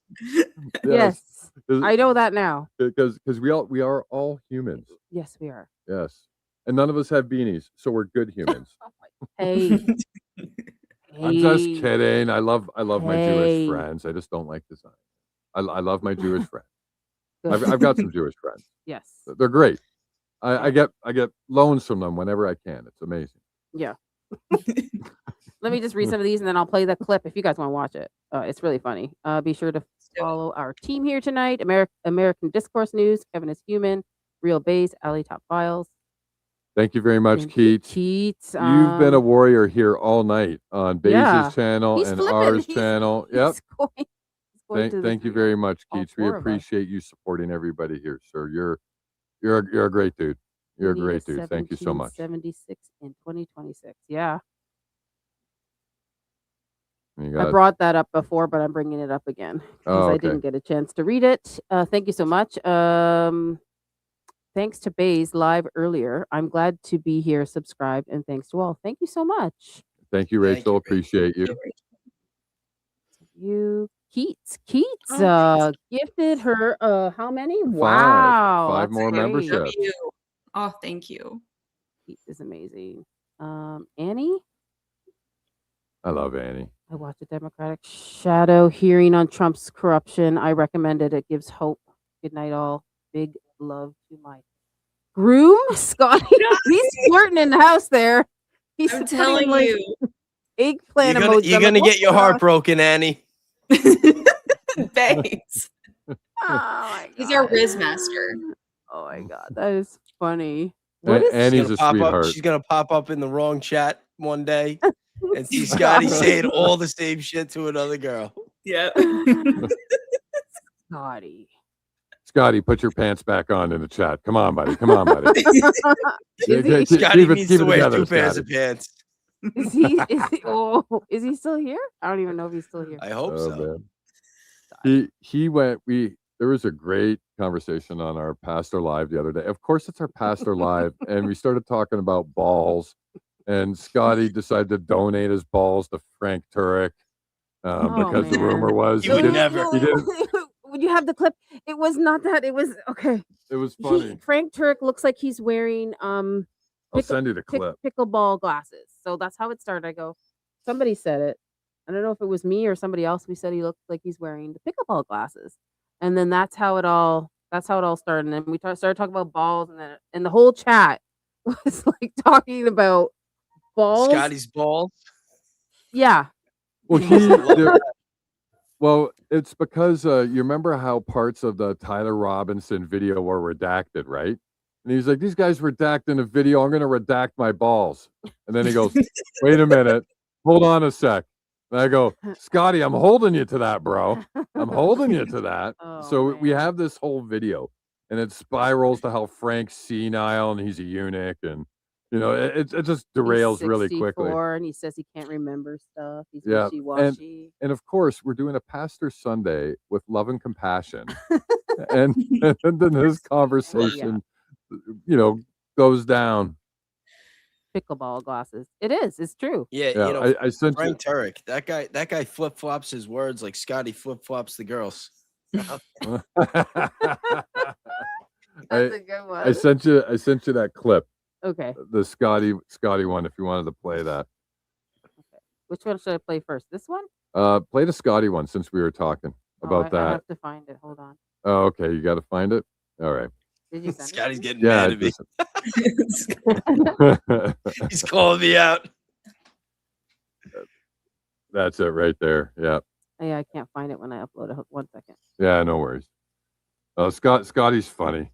Yes. I know that now. Because we are all humans. Yes, we are. Yes. And none of us have beanies, so we're good humans. Hey. I'm just Hey. kidding. I love my Hey. Jewish friends. I just don't like design. I love my Jewish friends. Good. I've got some Jewish friends. Yes. They're great. I get loans from them whenever I can. It's amazing. Yeah. Let me just read some of these and then I'll play the clip if you guys want to watch it. It's really funny. Be sure to follow our team here tonight. American Discourse News, Kevin is Human, Real Base, AlleyTopFiles. Thank you very much, Thank you, Keats. Keats. You've been a warrior here all night on Baze's yeah. channel He's and flipping. ours He's- channel. Yep. he's going to the Thank you video. very much, all Keats. We 4 of us. appreciate you supporting everybody here, sir. You're a great dude. You're a We need great dude. Thank you so much. 1776 in 2026. Yeah. You I got brought that up before, but I'm bringing it up again because Oh, I okay. didn't get a chance to read it. Thank you so much. Thanks to Baze live earlier. I'm glad to be here, subscribed, and thanks to all. Thank you so much. Thank you, Thank Rachel. you, Appreciate you. You Keats Oh, gifted her how many? Wow. Five that's more great. memberships. Thank you. Oh, thank you. Keats is amazing. Annie, I love Annie. I watched a Democratic shadow hearing on Trump's corruption. I recommended it. Gives hope. Good night, all. Big love to my groom, Scotty. He's flirting in the house there. He's I'm putting, telling like, you. eggplant You're emojis. I'm gonna like, get your "Oh, heart broken, Annie. Thanks. oh my He's our God. Riz master. Oh my God, that is funny. What is Annie's a sweetheart. She's gonna pop up in the wrong chat one day and see Scotty saying all the same shit to another girl. Yeah. Scotty? Scotty, put your pants back on in the chat. Come on, buddy. Come on, buddy. Is he, Scotty Keep it needs to wear together, 2 pairs Scotty. of pants. is he still here? I don't even know if he's still here. I hope Oh, so. man. He went. There was a great conversation on our Pastor Live the other day. Of course, it's our Pastor Live, and we started talking about balls. And Scotty decided to donate his balls to Frank Turek because the man. rumor was You would didn't- never. He didn't. Would you have the clip? It was not that. It was okay. It was funny. Frank Turek looks like he's wearing I'll send you the clip. pickleball glasses. So that's how it started. I go, somebody said it. I don't know if it was me or somebody else. We said he looked like he's wearing the pickleball glasses, and then that's how it all started. And then we started talking about balls, and the whole chat was like talking about balls. Scotty's balls. Yeah. Well, well, it's because you remember how parts of the Tyler Robinson video were redacted, right? And he's like, these guys redacting a video. I'm going to redact my balls. And then he goes, wait a minute. Hold on a sec. And I go, Scotty, I'm holding you to that, bro. I'm holding you to that. So we have this whole video, and it spirals to how Frank's senile and he's a eunuch, and it just derails really quickly. And he says he can't remember stuff. He's Yeah, wishy-washy. and of course we're doing a Pastor Sunday with love and compassion, and then this conversation, goes down. Pickleball glasses. It is. It's true. Yeah, I sent Frank Turek. That guy flip flops his words like Scotty flip flops the girls. That's a good one. I sent you that clip. Okay. The Scotty one, if you wanted to play that. Okay. Which one should I play first? This one? Play the Scotty one since we were talking about that. I have to find it. Hold on. Oh, okay. You got to find it. All right. Did you send Scotty's it? getting mad at me. He's calling me out. That's it right there. Yeah. Yeah, I can't find it when I upload it. 1 second. Yeah, no worries. Scotty's funny.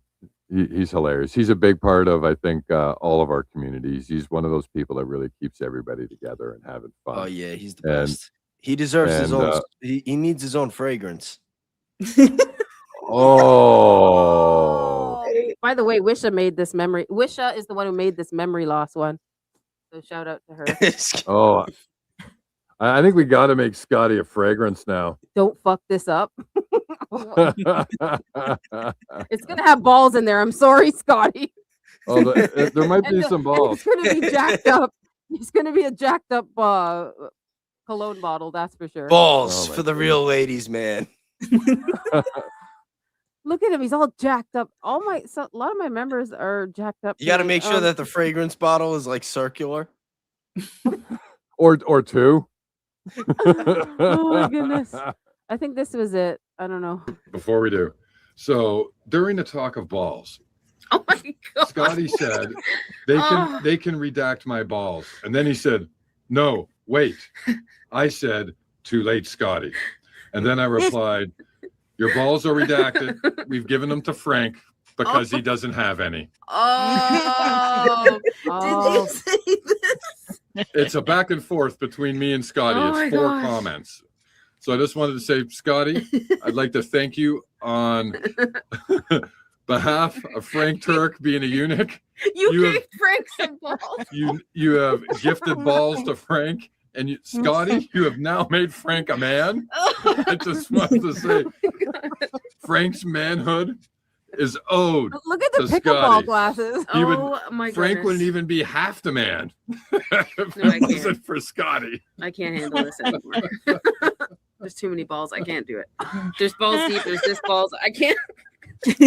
He's hilarious. He's a big part of, I think, all of our communities. He's one of those people that really keeps everybody together and having fun. Oh yeah, he's the best. He deserves his own. He needs his own fragrance. Oh. By the way, Wisha made this memory. Wisha is the one who made this memory loss one. So shout out to her. Oh, I think we got to make Scotty a fragrance now. Don't fuck this up. It's gonna have balls in there. I'm sorry, Scotty. Oh, there might be some balls. It's gonna be jacked up. It's gonna be a jacked up cologne bottle. That's for sure. Balls for the real ladies, man. Look at him. He's all jacked up. A lot of my members are jacked up. You got to make sure that the fragrance bottle is like circular. or two. Oh my goodness. I think this was it. I don't know. Before we do. So during the talk of balls, oh my God. Scotty said they can redact my balls. And then he said, no, wait. I said, too late, Scotty. And then I replied, your balls are redacted. We've given them to Frank because he doesn't have any. Oh, did you say this? It's a back and forth between me and Scotty. It's 4 comments. So I just wanted to say, Scotty, I'd like to thank you on behalf of Frank Turek being a eunuch. You gave Frank some balls. You have gifted balls to Frank. And Scotty, you have now made Frank a man. I just wanted to say, Frank's manhood is owed. Look at the to pickleball Scotty. glasses. My Frank goodness. wouldn't even be half the man if No, I it wasn't can't. for Scotty. I can't handle this anymore. There's too many balls. I can't do it. There's balls deep. There's this balls. I can't.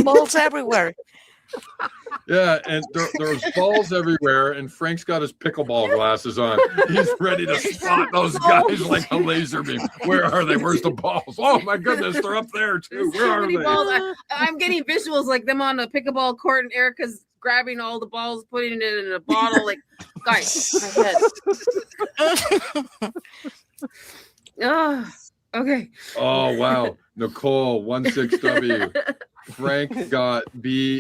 Balls everywhere. Yeah, and there's balls everywhere, and Frank's got his pickleball glasses on. He's ready to spot those guys like a laser beam. Where are they? Where's the balls? Oh my goodness, they're up there too. Where are they? Balls. I'm getting visuals like them on a pickleball court, and Erica's grabbing all the balls, putting it in a bottle. Like, guys, my head. Oh, okay. Oh wow, Nicole 16W. Frank got BAALS.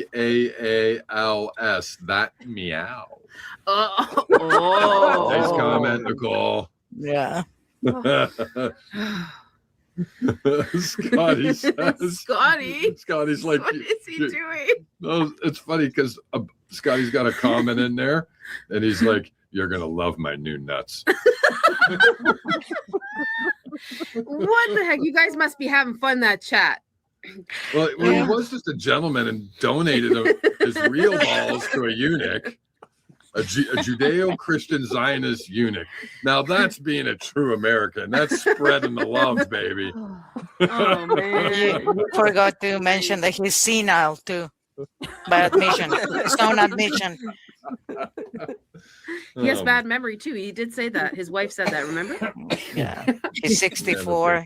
That meow. Oh. Nice comment, Nicole. Yeah. Scotty says. Scotty's like. What is he doing? No, it's funny because Scotty's got a comment in there, and he's like, "You're gonna love my new nuts." What the heck? You guys must be having fun in that chat. Well, he was just a gentleman and donated his real balls to a eunuch, a Judeo-Christian Zionist eunuch. Now that's being a true American. That's spreading the love, baby. Oh man! You forgot to mention that he's senile too, by admission. It's not an admission. He has bad memory too. He did say that. His wife said that. Remember? Yeah. He's 64.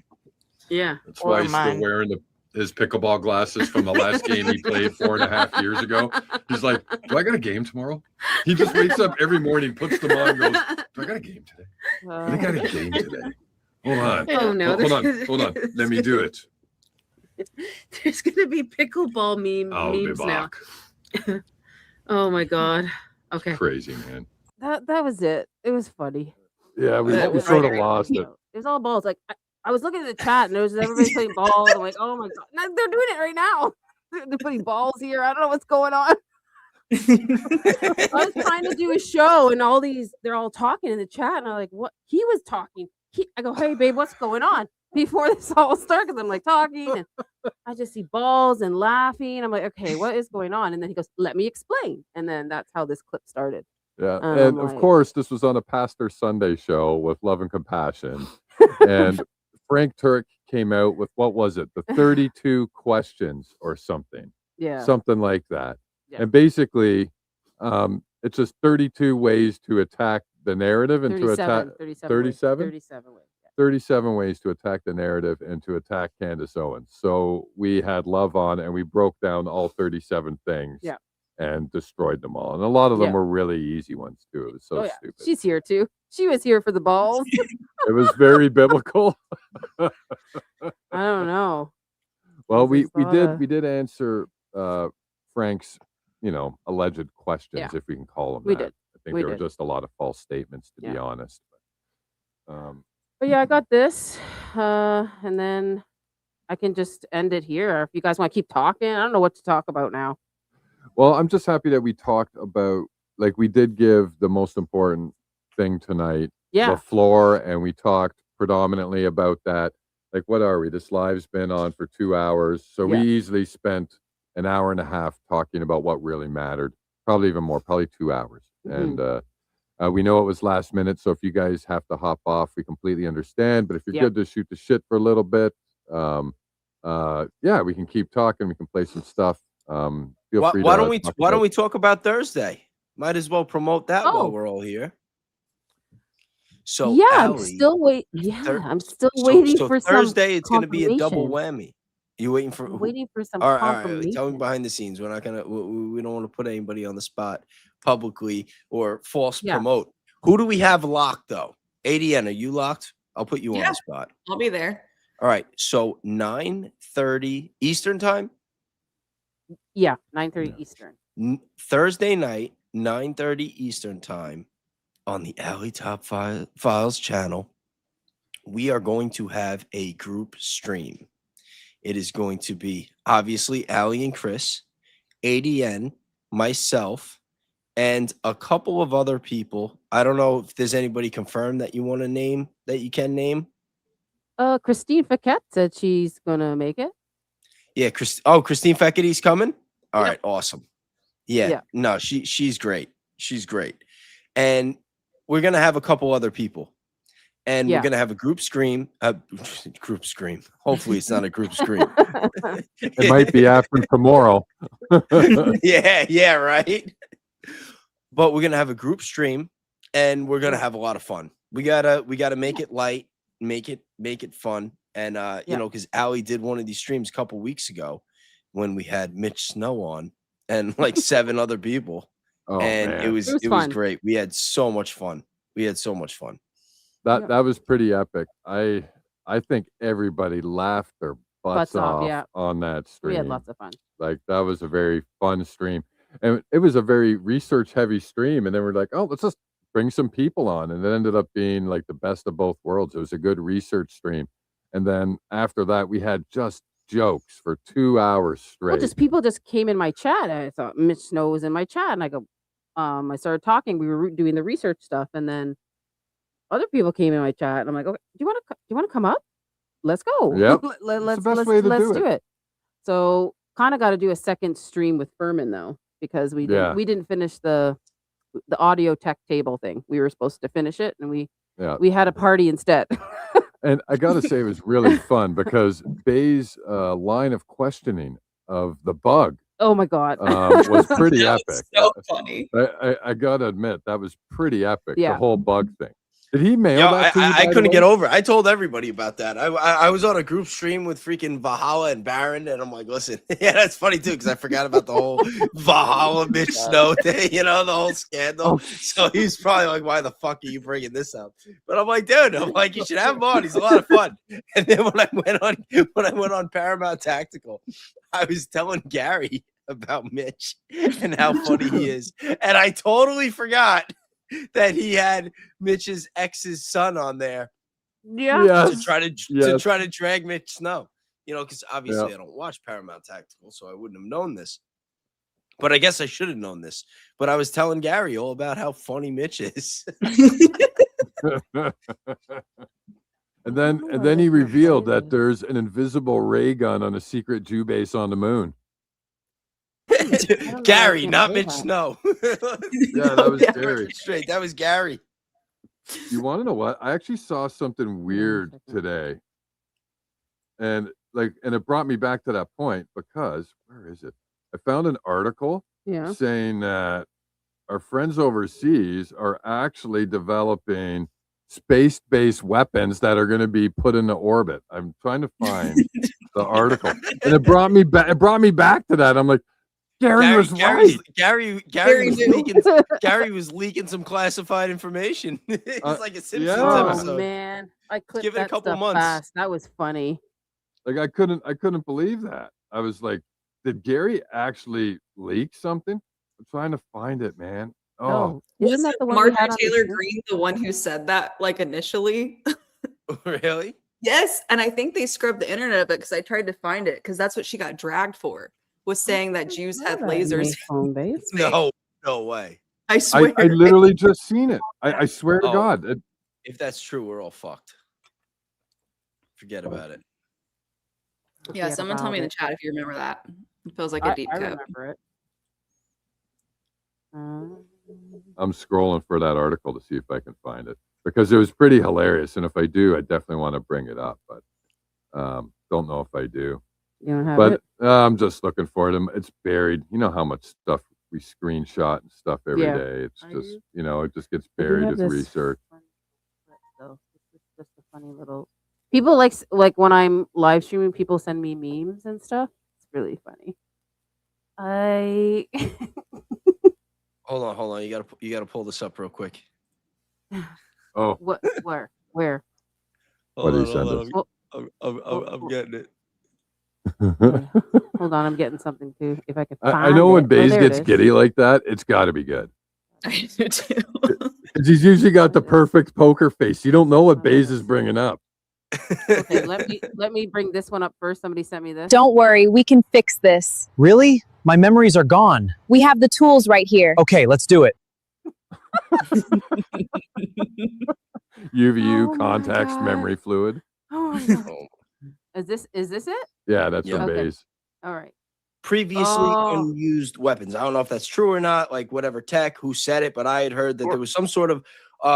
Yeah. That's why Poor he's still man. wearing his pickleball glasses from the last game he played 4.5 years ago. He's like, do I got a game tomorrow? He just wakes up every morning, puts them on, and goes, do I got a game today? I got a game today. Hold on. Oh no. Hold on. Let me do it. There's gonna be pickleball memes now. Oh my god. Okay. Crazy, man. That was it. It was funny. Yeah, we It was sort of like- lost it. It was all balls. Like I was looking at the chat and there was everybody playing balls. I'm like, oh my god, no, they're doing it right now. They're putting balls here. I don't know what's going on. I was trying to do a show and they're all talking in the chat and I'm like, what? He was talking. I go, hey babe, what's going on? Before this all started, because I'm like talking and I just see balls and laughing. I'm like, okay, what is going on? And then he goes, let me explain. And then that's how this clip started. Yeah, And and I'm of like- course, this was on a Pastor Sunday show with Love and Compassion, and Frank Turk came out with what was it, the 32 questions or something, Yeah. something like that, Yeah. and basically, it's just 32 ways to attack the narrative and to attack 37 ways. 37 ways to attack the narrative and to attack Candace Owens. So we had Love on, and we broke down all 37 things. Yeah. And destroyed them all. And a lot of them Yeah. were really easy ones too. It was so Oh yeah. stupid. She's here too. She was here for the balls. It was very biblical. I don't know. Well, This is we did answer Frank's, alleged questions, Yeah. if we can call them We that. did. I think We there were did. just a lot of false statements, to be Yeah. honest. But yeah, I got this. And then I can just end it here. If you guys want to keep talking, I don't know what to talk about now. Well, I'm just happy that we talked about, like, we did give the most important thing tonight, Yeah. the floor, and we talked predominantly about that. Like, what are we? This live's been on for 2 hours, so we Yeah. easily spent an hour and a half talking about what really mattered. Probably even more, probably 2 hours. Mhm. And we know it was last minute, so if you guys have to hop off, we completely understand. But if you're Yeah. good to shoot the shit for a little bit, yeah, we can keep talking. We can play some stuff. Feel free Why to don't we talk why don't about- we talk about Thursday? Might as well promote that Oh. while we're all here. So yeah, I'm Allie, still wait. Yeah, Thur- I'm still so- waiting so for Thursday. some It's going to be a double confirmation. whammy. You waiting for? I'm waiting for some All right. confirmation. Tell me behind the scenes. We're not gonna. We don't want to put anybody on the spot publicly or false Yeah. promote. Who do we have locked though? ADN, are you locked? I'll put you on Yeah. the spot. I'll be there. All right. So 9:30 Eastern time. Yeah, 9:30 Eastern. Thursday night, 9:30 Eastern time on the AlleyTopFiles channel, we are going to have a group stream. It is going to be obviously Allie and Chris, ADN, myself, and a couple of other people. I don't know if there's anybody confirmed that you want to name, that you can name. Christine Paquette said she's gonna make it. Yeah, Christine Feckety's coming. All Yep. right, awesome. Yeah, Yeah. no, she's great. She's great. And we're gonna have a couple other people. And Yeah. we're gonna have a group scream. Group scream. Hopefully it's not a group scream. It might be after tomorrow. yeah, right. But we're gonna have a group stream and we're gonna have a lot of fun. We gotta make it light, make it fun. And you know, because Allie did one of these streams a couple weeks ago when we had Mitch Snow on and like 7 other people. Oh, and man. it was fun. great. We had so much fun. That was pretty epic. I think everybody laughed their butts Butts off, off yeah. on that stream. We had lots of fun. Like, that was a very fun stream, and it was a very research heavy stream. And then we're like, oh, let's just bring some people on, and it ended up being like the best of both worlds. It was a good research stream, and then after that, we had just jokes for 2 hours straight. Well, just people just came in my chat. I thought Mitch Snow was in my chat, and I go, I started talking. We were doing the research stuff, and then other people came in my chat, and I'm like, okay, do you want to come up? Let's go. Yep. Let's the best way to let's do do it. So kind of got to do a second stream with Furman though, because we didn't finish the audio tech table thing. We were supposed to finish it, and we had a party instead. And I gotta say, it was really fun because Bay's line of questioning of the bug Oh my god. was pretty That epic. was so funny. I gotta admit, that was pretty epic. The Yeah. whole bug thing. Did he mail Yo, that to you? I by the couldn't way? get over it. I told everybody about that. I was on a group stream with freaking Valhalla and Baron, and I'm like, listen, yeah, that's funny too, because I forgot about the whole Valhalla Mitch Snow thing, you know, the whole scandal. Oh, So he's probably like, why the fuck are you bringing this up? But I'm like, dude, you should have him on. He's a lot of fun. And then when I went on Paramount Tactical, I was telling Gary about Mitch and how funny he is, and I totally forgot that he had Mitch's ex's son on there Yeah. to try to drag Mitch Snow. You know, because obviously I don't watch Paramount Tactical, so I wouldn't have known this. But I guess I should have known this. But I was telling Gary all about how funny Mitch is. And then he revealed that there's an invisible ray gun on a secret Jew base on the moon. Gary, not Mitch Snow. Yeah, that was Gary. Straight. That was Gary. You want to know what? I actually saw something weird today. And it brought me back to that point because where is it? I found an article saying that our friends overseas are actually developing space-based weapons that are going to be put into orbit. I'm trying to find the article. And it brought me back. It brought me back to that. I'm like, Gary was right. Gary was leaking some classified information. It's like a Simpsons yeah. episode. Oh man, I clicked Give it a that couple stuff months. fast. That was funny. Like I couldn't believe that. I was like, did Gary actually leak something? I'm trying to find it, man. Oh, isn't that the one we Marjorie had on the Taylor show? Greene the one who said that like initially? Really? Yes, and I think they scrubbed the internet of it because I tried to find it because that's what she got dragged for, was saying that Jews had lasers. Phone base. No way. I swear. I literally just seen it. I swear to God. If that's true, we're all fucked. Forget about it. Yeah, Forget someone tell me in the about chat if you remember that. It feels like a deep I cut. remember it. I'm scrolling for that article to see if I can find it because it was pretty hilarious. And if I do, I definitely want to bring it up, but don't know if I do. You don't have But it? I'm just looking for it. It's buried. You know how much stuff we screenshot and stuff every Yeah. day. It's I just, do. you know, it just gets I do buried have with this research. funny clip, though. It's just a funny little. People like when I'm live streaming, people send me memes and stuff. It's really funny. Hold on. You gotta pull this up real quick. Oh, What? Where? what did he send us? I'm getting it. Hold on, I'm getting something too. If I can find I know when Baze there it gets is. giddy like that, it's got to be good. I do too. 'Cause he's usually got the perfect poker face. You don't know what Baze is bringing up. Okay, let me bring this one up first. Somebody sent me this. Don't worry, we can fix this. Really? My memories are gone. We have the tools right here. Okay, let's do it. UVU Oh my contacts God. memory fluid. Oh, no. Is this it? Yeah, that's Yeah. from Okay. Baze. All right. Previously unused weapons. I don't know if that's true or not, like whatever tech, who said it, but I had heard that there was some sort of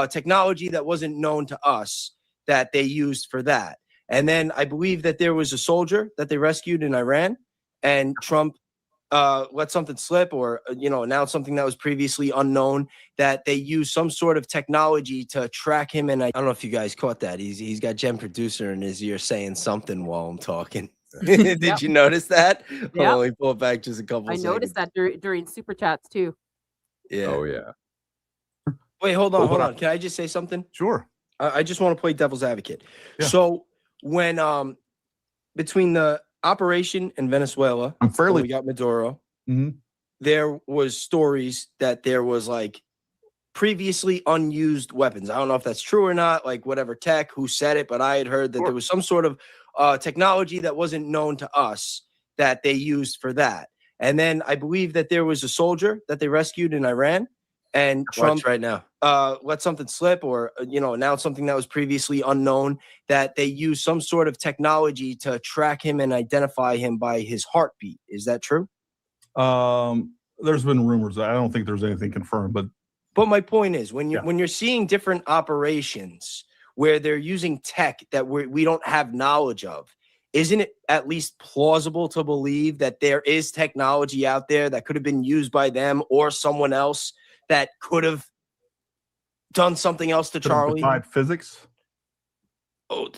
technology that wasn't known to us that they used for that. And then I believe that there was a soldier that they rescued in Iran, and Trump let something slip or, announced something that was previously unknown, that they used some sort of technology to track him. And I don't know if you guys caught that. He's got Jen Producer in his ear saying something while I'm talking. Did you notice that? Yeah. Let me pull it back just a couple I seconds. noticed that during super chats too. Yeah. Oh, yeah. Wait, hold on. Can I just say something? Sure. I just want to play devil's advocate. Yeah. So when between the operation in Venezuela, I'm fairly. when we got Maduro, Mhm. there was stories that there was like previously unused weapons. I don't know if that's true or not, like whatever tech, who said it, but I had heard that there was some sort of technology that wasn't known to us that they used for that. And then I believe that there was a soldier that they rescued in Iran, and Trump right now. let something slip or, announced something that was previously unknown, that they used some sort of technology to track him and identify him by his heartbeat. Is that true? There's been rumors. I don't think there's anything confirmed, but my point is when you're seeing different operations where they're using tech that we don't have knowledge of, isn't it at least plausible to believe that there is technology out there that could have been used by them or someone else that could have done something else to Could have Charlie? defied physics. Oh,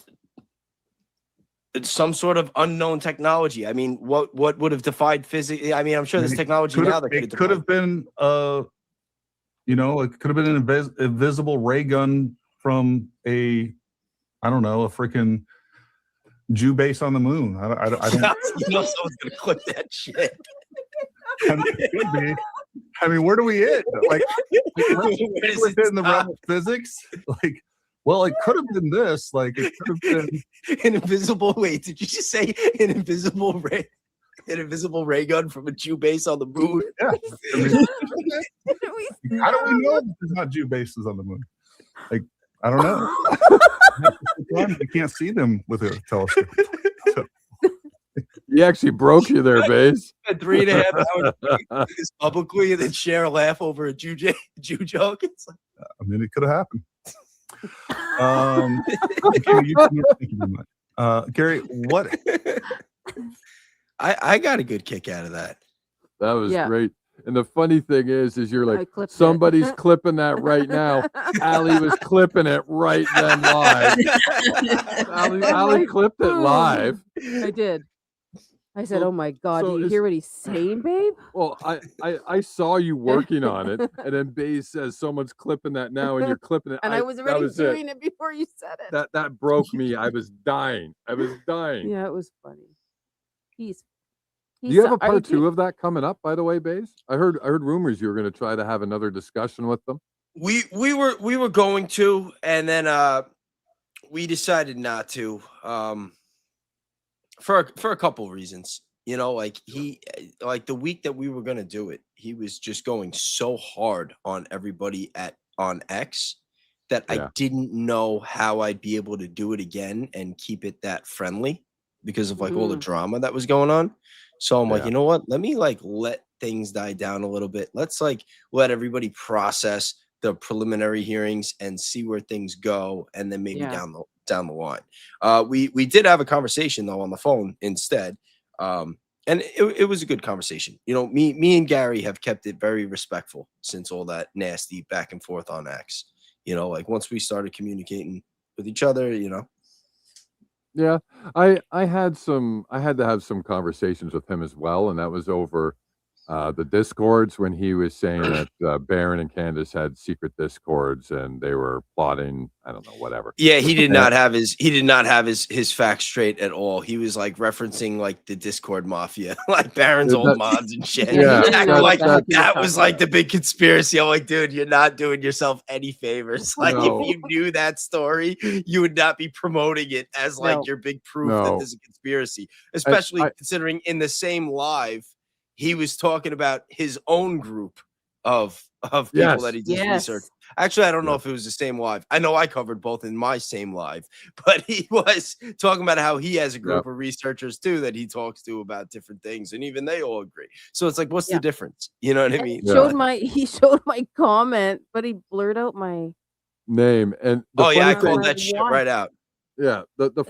it's some sort of unknown technology. I mean, what would have defied physics? I mean, I'm sure there's technology now that it could have been you know, it could have been an invisible ray gun from a, I don't know, a freaking Jew base on the moon. I don't you know, someone's gonna clip that shit. I mean, it could be. I mean, where do we hit? Like within the realm of physics? Like, well, it could have been this. Like, it could have been an invisible. Wait, did you just say an invisible ray? An invisible ray gun from a Jew base on the moon? Yeah. I mean, how do we know there's not Jew bases on the moon? Like, I don't know. You can't see them with a telescope. So. He actually broke you there, Baze. 3.5 hours this publicly and then share a laugh over a Jew joke. It's like, I mean, it could have happened. Gary, what? I got a good kick out of that. That was great. And the funny thing is you're like, somebody's clipping that right now. Allie was clipping it right then live. Allie clipped it live. I did. I said, "Oh my God, do you hear what he's saying, babe?" Well, I saw you working on it, and then Baze says someone's clipping that now, and you're clipping it. And I was already doing it before you said it. That broke me. I was dying. Yeah, it was funny. Do you have a part 2 of that coming up, by the way, Baze? I heard rumors you were going to try to have another discussion with them. We were going to, and then we decided not to. For a couple reasons, you know, like the week that we were going to do it, he was just going so hard on everybody on X that I didn't know how I'd be able to do it again and keep it that friendly because of like all the drama that was going on. So I'm like, you know what? Let me let things die down a little bit. Let's let everybody process the preliminary hearings and see where things go, and then maybe down the line. We did have a conversation though on the phone instead, and it was a good conversation. You know, me and Gary have kept it very respectful since all that nasty back and forth on X. You know, like once we started communicating with each other, you know. Yeah, I had to have some conversations with him as well, and that was over the discords when he was saying that Baron and Candace had secret discords and they were plotting. I don't know, whatever. Yeah, he did not have his facts straight at all. He was like referencing like the Discord mafia, like Baron's old mods and shit. Yeah, that was like the big conspiracy. I'm like, dude, you're not doing yourself any favors. Like, if you knew that story, you would not be promoting it as like your big proof that there's a conspiracy, especially considering in the same live he was talking about his own group of people that he just researched. Actually, I don't know if it was the same live. I know I covered both in my same live, but he was talking about how he has a group of researchers too that he talks to about different things, and even they all agree. So it's like, what's the difference? You know what I mean? He showed my comment, but he blurred out my name. And I called that shit right out. Yeah. The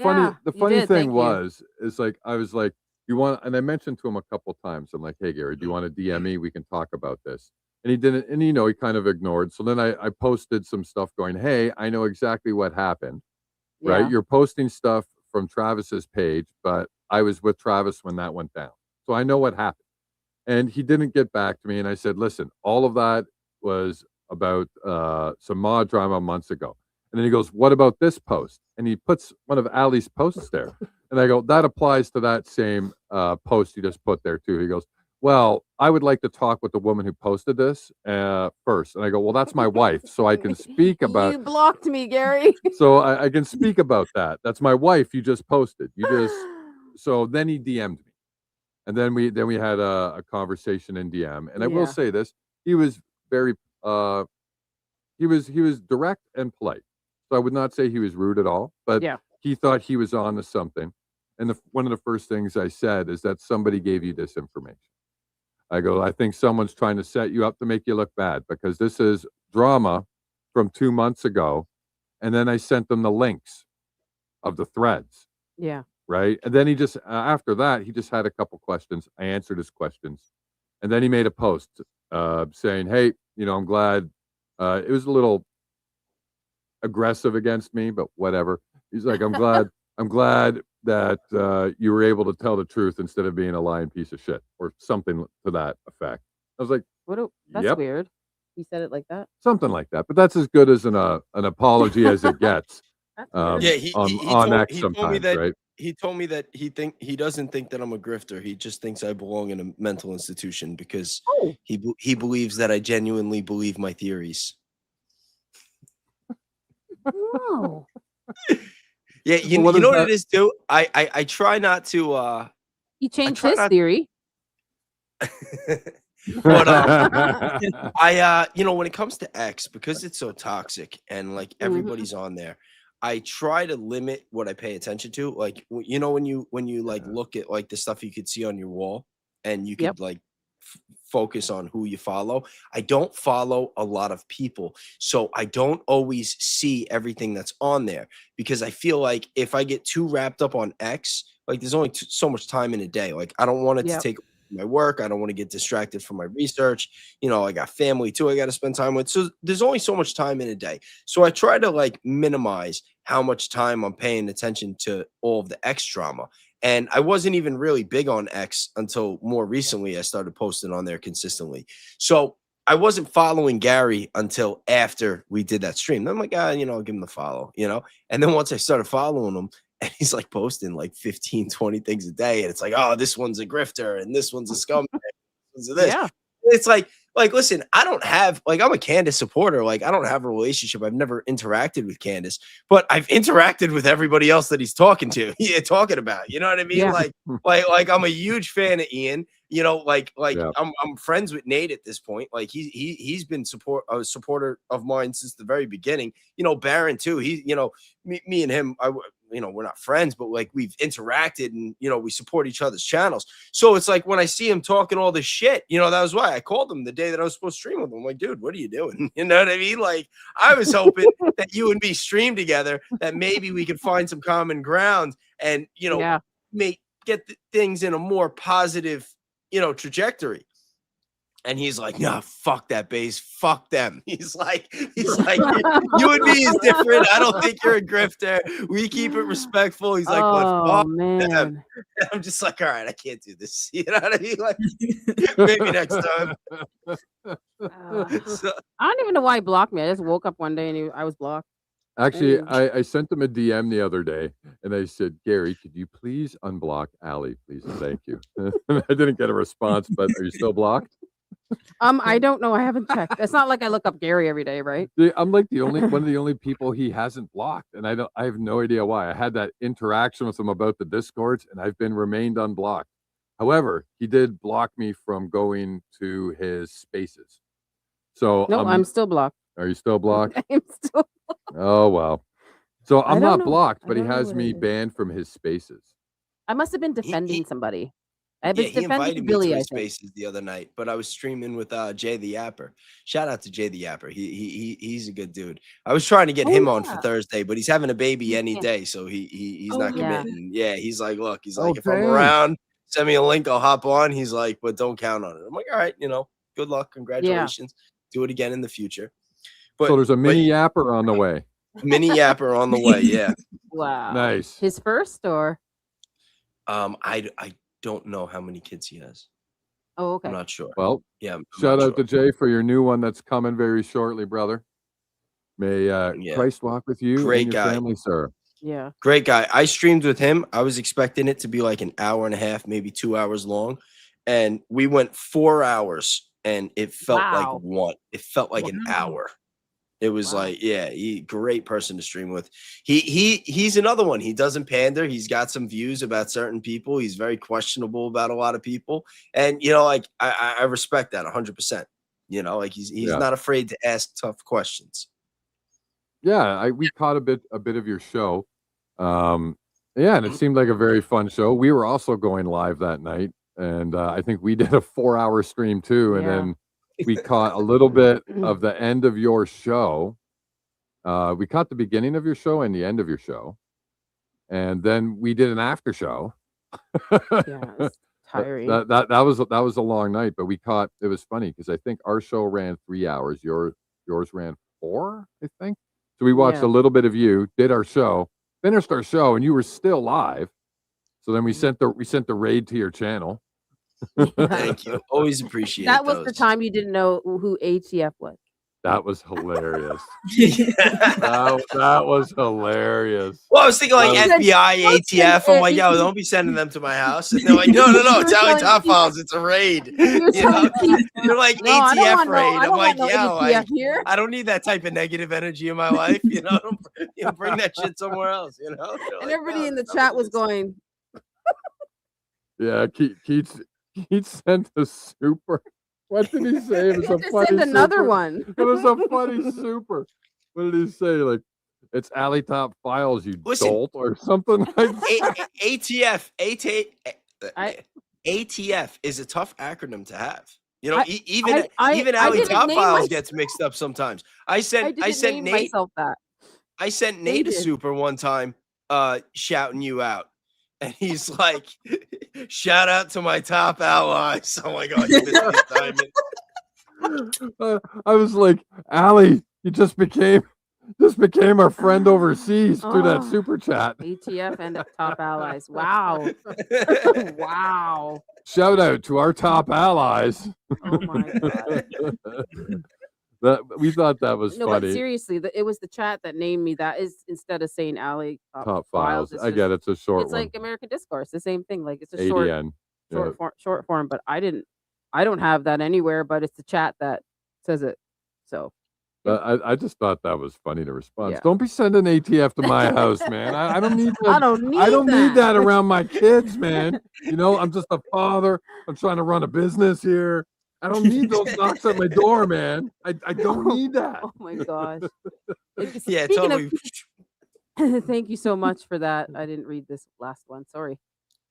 funny thing is like I was like, you want, and I mentioned to him a couple of times, I'm like, hey Gary, do you want to DM me? We can talk about this. And he didn't, and he kind of ignored. So then I posted some stuff going, hey, I know exactly what happened. Right? You're posting stuff from Travis's page, but I was with Travis when that went down. So I know what happened. And he didn't get back to me. And I said, listen, all of that was about some mod drama months ago. And then he goes, what about this post? And he puts one of Allie's posts there. And I go, that applies to that same post you just put there too. He goes, well, I would like to talk with the woman who posted this first. And I go, well, that's my wife, so I can speak about. You blocked me, Gary. So I can speak about that. That's my wife. You just posted. So then he DM'd me, and then we had a conversation in DM. And I will say this: he was very he was direct and polite. So I would not say he was rude at all, but he thought he was on to something. And one of the first things I said is that somebody gave you this information. I go, I think someone's trying to set you up to make you look bad because this is drama from 2 months ago. And then I sent them the links of the threads. Yeah. right? And then he just after that, he just had a couple questions. I answered his questions, and then he made a post saying, "Hey, I'm glad." It was a little aggressive against me, but whatever. He's like, I'm glad that you were able to tell the truth instead of being a lying piece of shit," or something to that effect. I was like, That's "Yep." weird. He said it like that. Something like that, but that's as good as an apology as it gets. That's weird. Yeah, On X he told me sometimes, that right? he doesn't think that I'm a grifter. He just thinks I belong in a mental institution because Oh, he believes that I genuinely believe my theories. no. Yeah, Well, what you is know what that? it is too. I try not to. He changed try his not- theory. But when it comes to X, because it's so toxic and like Mhm. everybody's on there, I try to limit what I pay attention to. Like when you like look at like the stuff you could see on your wall and you could Yep. like focus on who you follow. I don't follow a lot of people, so I don't always see everything that's on there because I feel like if I get too wrapped up on X, like there's only so much time in a day. Like I don't want it to Yep. take my work. I don't want to get distracted from my research. I got family too I got to spend time with. So there's only so much time in a day. So I try to like minimize how much time I'm paying attention to all of the X drama. And I wasn't even really big on X until more recently I started posting on there consistently. So I wasn't following Gary until after we did that stream. I'm like, I'll give him the follow, And then once I started following him, and he's like posting like 15, 20 things a day. And it's like, oh, this one's a grifter and this one's a scumbag. This one's this. Yeah. It's like, listen, I don't have, like, I'm a Candace supporter. Like, I don't have a relationship. I've never interacted with Candace, but I've interacted with everybody else that he's talking to, talking about, you know what I mean? Yeah. Like I'm a huge fan of Ian, Yeah. I'm friends with Nate at this point. Like he's been a supporter of mine since the very beginning, Baron too. Me and him, we're not friends, but like we've interacted and, we support each other's channels. So it's like when I see him talking all this shit, that was why I called him the day that I was supposed to stream with him. I'm like, dude, what are you doing? You know what I mean? Like I was hoping that you and me stream together, that maybe we could find some common ground and, Yeah. get things in a more positive, trajectory. And he's like, nah, fuck that base. Fuck them. He's like, you and me is different. I don't think you're a grifter. We keep it respectful. He's like, but fuck them. man. And I'm just like, all right, I can't do this. You know what I mean? Like, maybe next time. So, I don't even know why he blocked me. I just woke up one day and I was blocked. Actually, Anyway. I sent him a DM the other day, and I said, "Gary, could you please unblock Allie, please, and thank you." I didn't get a response, but are you still blocked? I don't know. I haven't checked. It's not like I look up Gary every day, right? I'm like one of the only people he hasn't blocked, and I have no idea why. I had that interaction with him about the Discords, and I've been remained unblocked. However, he did block me from going to his spaces. So No, I'm still blocked. Are you still blocked? I'm still. Oh wow. So I'm don't not know. blocked, I but he don't know has what me it is. banned from his spaces. I must have been defending somebody. I've been he invited defending me to Billy, I his think. spaces the other night, but I was streaming with Jay the Yapper. Shout out to Jay the Yapper. He's a good dude. I was trying to get him on for Thursday, but he's having a baby any day, so he's not yeah. committing. Yeah, he's like, look, he's like, if I'm Okay. around, send me a link, I'll hop on. He's like, but don't count on it. I'm like, all right, good luck, congratulations. Do it again in the future. But So there's a mini yapper on the way. mini yapper on the way. Yeah. Wow. Nice. His first or? I don't know how many kids he has. Oh, okay. I'm not sure. Well, Yeah. shout out to Jay for your new one that's coming very shortly, brother. May Christ walk with you Great and your guy. family, sir. Yeah. Great guy. I streamed with him. I was expecting it to be like an hour and a half, maybe 2 hours long. And we went 4 hours and it felt like Wow. one. It felt like an hour. It was like, yeah, great person to stream with. He's another one. He doesn't pander. He's got some views about certain people. He's very questionable about a lot of people. And, like I respect that 100%. Like he's not afraid to ask tough questions. Yeah, we caught a bit of your show. And it seemed like a very fun show. We were also going live that night, and I think we did a 4-hour stream too, and then we caught a little bit of the end of your show. We caught the beginning of your show and the end of your show. And then we did an after show. Yeah, it's tiring. That was a long night, but we caught. It was funny because I think our show ran 3 hours. Yours ran 4, I think. So we watched Yeah. a little bit of you, did our show, finished our show, and you were still live. So then we sent the raid to your channel. Thank you. Always appreciate That was those. the time you didn't know who ATF was. That was hilarious. that was hilarious. Well, I was thinking like That was- FBI, Don't ATF. send I'm like, it. yo, don't be sending them to my house. And they're like, no, it's telling AlleyTopFiles. It's a raid. You're You know? telling people, They're like no, I don't ATF want no, raid. I I'm don't like, want no yo, ATF here. I don't need that type of negative energy in my life. You know, bring that shit somewhere else. You know. They're And like, everybody no, in the that's chat not was what it is. going, Yeah, Keith sent a super. What did he say? It was a just funny send another super. one. It was a funny super. What did he say? Like, it's AlleyTopFiles, you Listen. dolt, or something like that. ATF is a tough acronym to have. You know, even I didn't name AlleyTopFiles gets mixed up sometimes. I I sent didn't Nate name myself that. I sent Nate a did. super one time, shouting you out. And he's like, shout out to my top allies. Oh my God, you missed the assignment. I was like, Allie, you just became our friend overseas through that Oh. super chat. ATF and top allies. Wow. Wow. Shout out to our top allies. Oh my God. We thought that was No, but funny. seriously, it was the chat that named me that. Is instead of saying Alley Top files. it's I get it's a short It's one. like American Discourse, the same thing. Like it's a short ADN. Yeah. short form, but I don't have that anywhere, but it's the chat that says it. So But I just thought that was funny to respond. Yeah. Don't be sending ATF to my house, man. I don't need that. I don't need I don't need that. that around my kids, man. You know, I'm just a father. I'm trying to run a business here. I don't need those knocks at my door, man. I don't need that. Oh my gosh. Yeah, Speaking totally. of, thank you so much for that. I didn't read this last one. Sorry.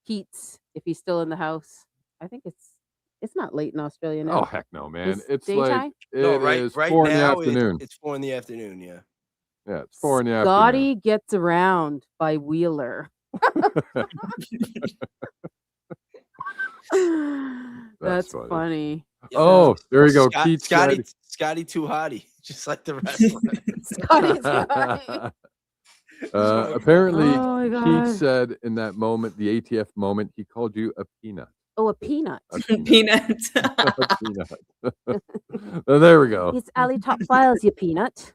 Keats, if he's still in the house. I think it's not late in Australia now. Oh heck no, man. It's It's daytime? like No, it is right 4 in the now afternoon. it's 4 in the afternoon. Yeah. Yeah, it's 4 in the afternoon. Scotty Gets Around by Wheeler. That's funny. funny. Oh, there you go. Keith Scotty too hottie, just like the rest. Scotty too hottie. Apparently, Oh my God. Keith said in that moment, the ATF moment, he called you a peanut. Oh, a peanut. A peanut. Peanut. A peanut. Oh, there we go. It's AlleyTopFiles, you peanut.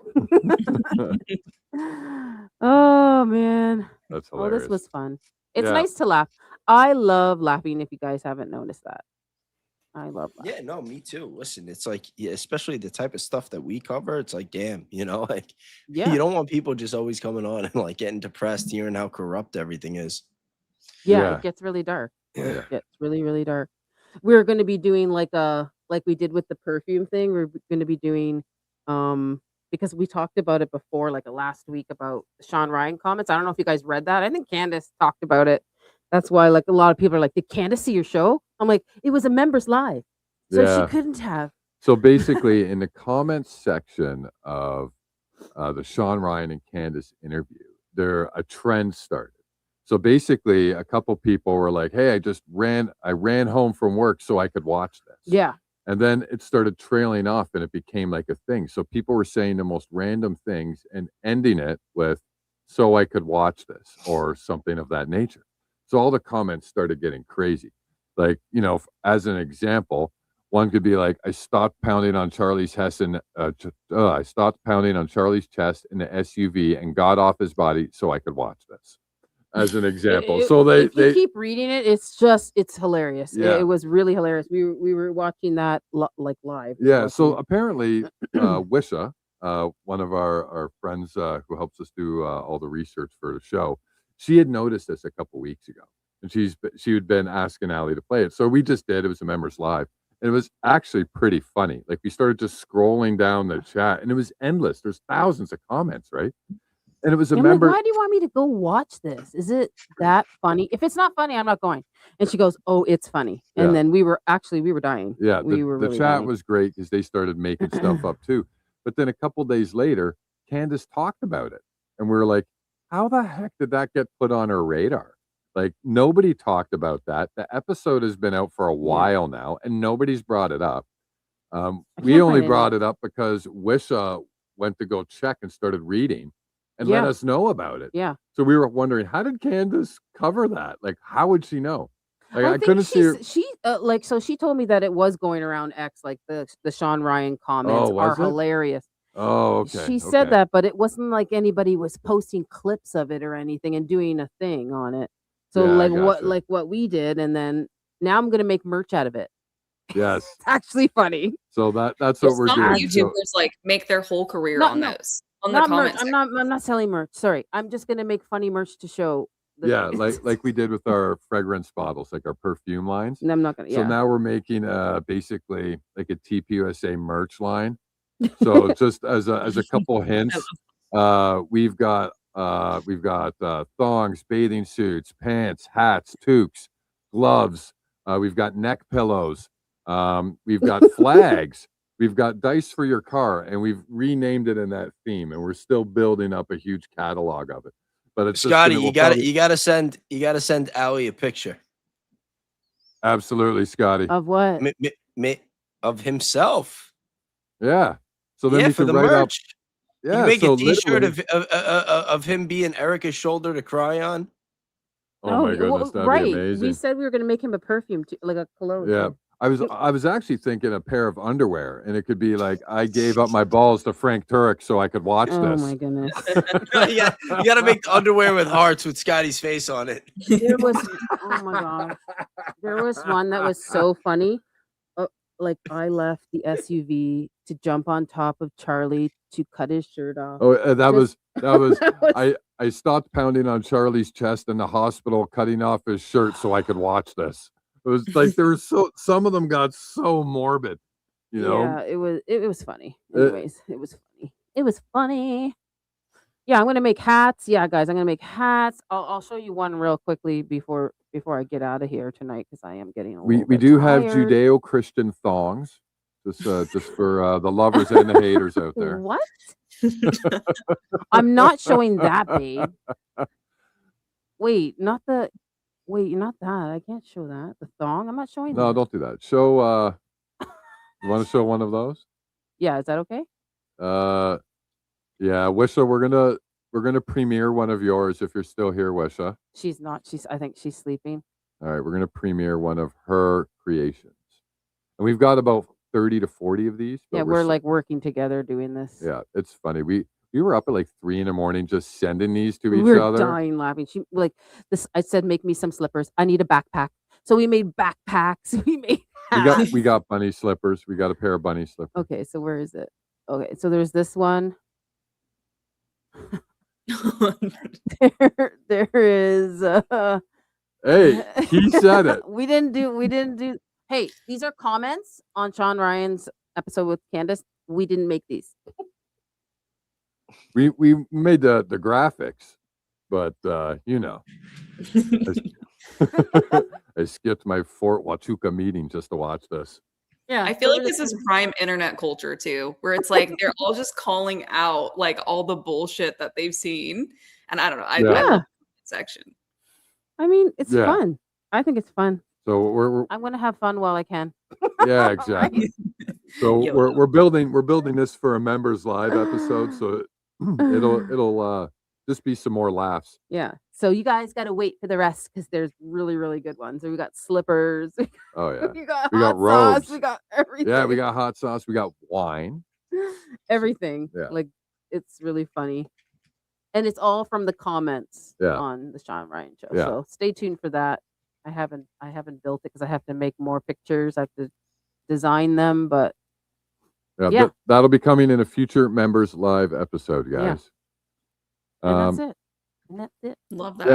Oh man. That's Oh, hilarious. this was fun. It's Yeah. nice to laugh. I love laughing if you guys haven't noticed that. I love laughing. Yeah, no, me too. Listen, it's like, yeah, especially the type of stuff that we cover. It's like, damn, you know, like Yeah. you don't want people just always coming on and like getting depressed, hearing how corrupt everything is. Yeah, Yeah. it gets really dark. Yeah. It gets really, really dark. We're going to be doing like we did with the perfume thing. We're going to be doing because we talked about it before, like last week about the Sean Ryan comments. I don't know if you guys read that. I think Candace talked about it. That's why like a lot of people are like, did Candace see your show? I'm like, it was a members live, so Yeah. she couldn't have. So basically, in the comments section of the Sean Ryan and Candace interview, a trend started. So basically, a couple people were like, "Hey, I ran home from work so I could watch this." Yeah. And then it started trailing off, and it became like a thing. So people were saying the most random things and ending it with, "So I could watch this," or something of that nature. So all the comments started getting crazy. Like, you know, as an example, one could be like, I stopped pounding on Charlie's chest in I stopped pounding on Charlie's chest in the SUV and got off his body so I could watch this. As an example. So if you they keep reading it, it's hilarious. Yeah. It was really hilarious. We were watching that like live. yeah. So watching apparently, Wisha, one of our friends who helps us do all the research for the show, she had noticed this a couple weeks ago, and she had been asking Allie to play it. So we just did. It was a members live, and it was actually pretty funny. Like we started just scrolling down the chat, and it was endless. There's thousands of comments, right? And it was a I'm member. like, why do you want me to go watch this? Is it that funny? If it's not funny, I'm not going. And she goes, oh, it's funny. And Yeah. then we were dying. Yeah, we were the really chat dying. was great because they started making stuff up too. But then a couple days later, Candace talked about it, and we were like, how the heck did that get put on our radar? Like, nobody talked about that. The episode has been out for a while now, and nobody's brought it up. We can't only find brought it up because Wisha went to go check and started reading and let us know about it. Yeah. So we were wondering, how did Candace cover that? Like, how would she know? Like, I think couldn't see her. She like, so she told me that it was going around X, like the Sean Ryan comments Oh, are was it? hilarious. Oh, okay. She said okay. that, but it wasn't like anybody was posting clips of it or anything and doing a thing on it. So Yeah, I like gotcha. what we did, and then now I'm gonna make merch out of it. Yes. It's actually funny. So that's Well, what we're some doing. So, YouTubers like make their whole career Not on no, those, on the not merch. comments. I'm not selling merch. Sorry, I'm just gonna make funny merch to show. yeah, like we did with our fragrance bottles, like our perfume lines. I'm not gonna. So Yeah. now we're making basically like a TPUSA merch line. So just as a couple hints, we've got thongs, bathing suits, pants, hats, toques, gloves. We've got neck pillows. We've got flags. We've got dice for your car, and we've renamed it in that theme. And we're still building up a huge catalog of it. But it's Scotty, just you gotta send Allie a picture. Absolutely, Scotty. Of what? Of himself. Yeah. So then we for can the write up. merch. Yeah. You can make so a T-shirt literally- of him being Erica's shoulder to cry on. Oh my goodness, that'd right. be amazing. We said we were gonna make him a perfume, too, like a cologne. Yeah. too. I was actually thinking a pair of underwear, and it could be like, I gave up my balls to Frank Turek so I could watch Oh this. my goodness. Yeah, you gotta make the underwear with hearts with Scotty's face on it. There was oh my gosh. There was one that was so funny. Like, I left the SUV to jump on top of Charlie to cut his shirt off. Oh, that was That was- I stopped pounding on Charlie's chest in the hospital, cutting off his shirt so I could watch this. It was like there was some of them got so morbid, you know. Yeah, it was funny. Anyways, it was funny. It was funny. Yeah, I'm gonna make hats. Yeah, guys, I'm gonna make hats. I'll show you one real quickly before I get out of here tonight, because I am getting a little We bit do have tired. Judeo-Christian thongs, just for the lovers and the haters out there. What? I'm not showing that, babe. Wait, not that. I can't show that. The thong. I'm not showing No, that. don't do that. Show. You want to show one of those? Yeah, is that okay? Yeah, Wisha, we're gonna premiere one of yours if you're still here, Wisha. She's not. I think she's sleeping. All right, we're gonna premiere one of her creations, and we've got about 30 to 40 of these. But Yeah, we're like working together doing this. Yeah, it's funny. We were up at like 3 a.m. just sending these to We each were other. dying laughing. She like this. I said, make me some slippers. I need a backpack. So we made backpacks. We made. We got bunny slippers. We got a pair of bunny slippers. Okay, so where is it? Okay, so there's this one. there is. Hey, he said it. We didn't do. Hey, these are comments on Sean Ryan's episode with Candace. We didn't make these. We made the graphics, but you know, I skipped my Fort Huachuca meeting just to watch this. Yeah, I feel like this is prime internet culture too, where it's like they're all just calling out like all the bullshit that they've seen, and I don't know. I love the section. I mean, it's Yeah. fun. I think it's fun. So we're I'm gonna have fun while I can. yeah, exactly. So Yeah. we're building this for a members live episode, so it'll just be some more laughs. Yeah. So you guys got to wait for the rest, because there's really, really good ones. So we got slippers. Oh yeah, We got we got hot robes. sauce. We got everything. Yeah, we got hot sauce. We got wine. everything. Yeah. Like, it's really funny. And it's all from the comments Yeah. on the Sean Ryan show. Yeah. So stay tuned for that. I haven't built it because I have to make more pictures. I have to design them, but Yeah. That'll be coming in a future members live episode, guys. and that's it. And that's it. Love that.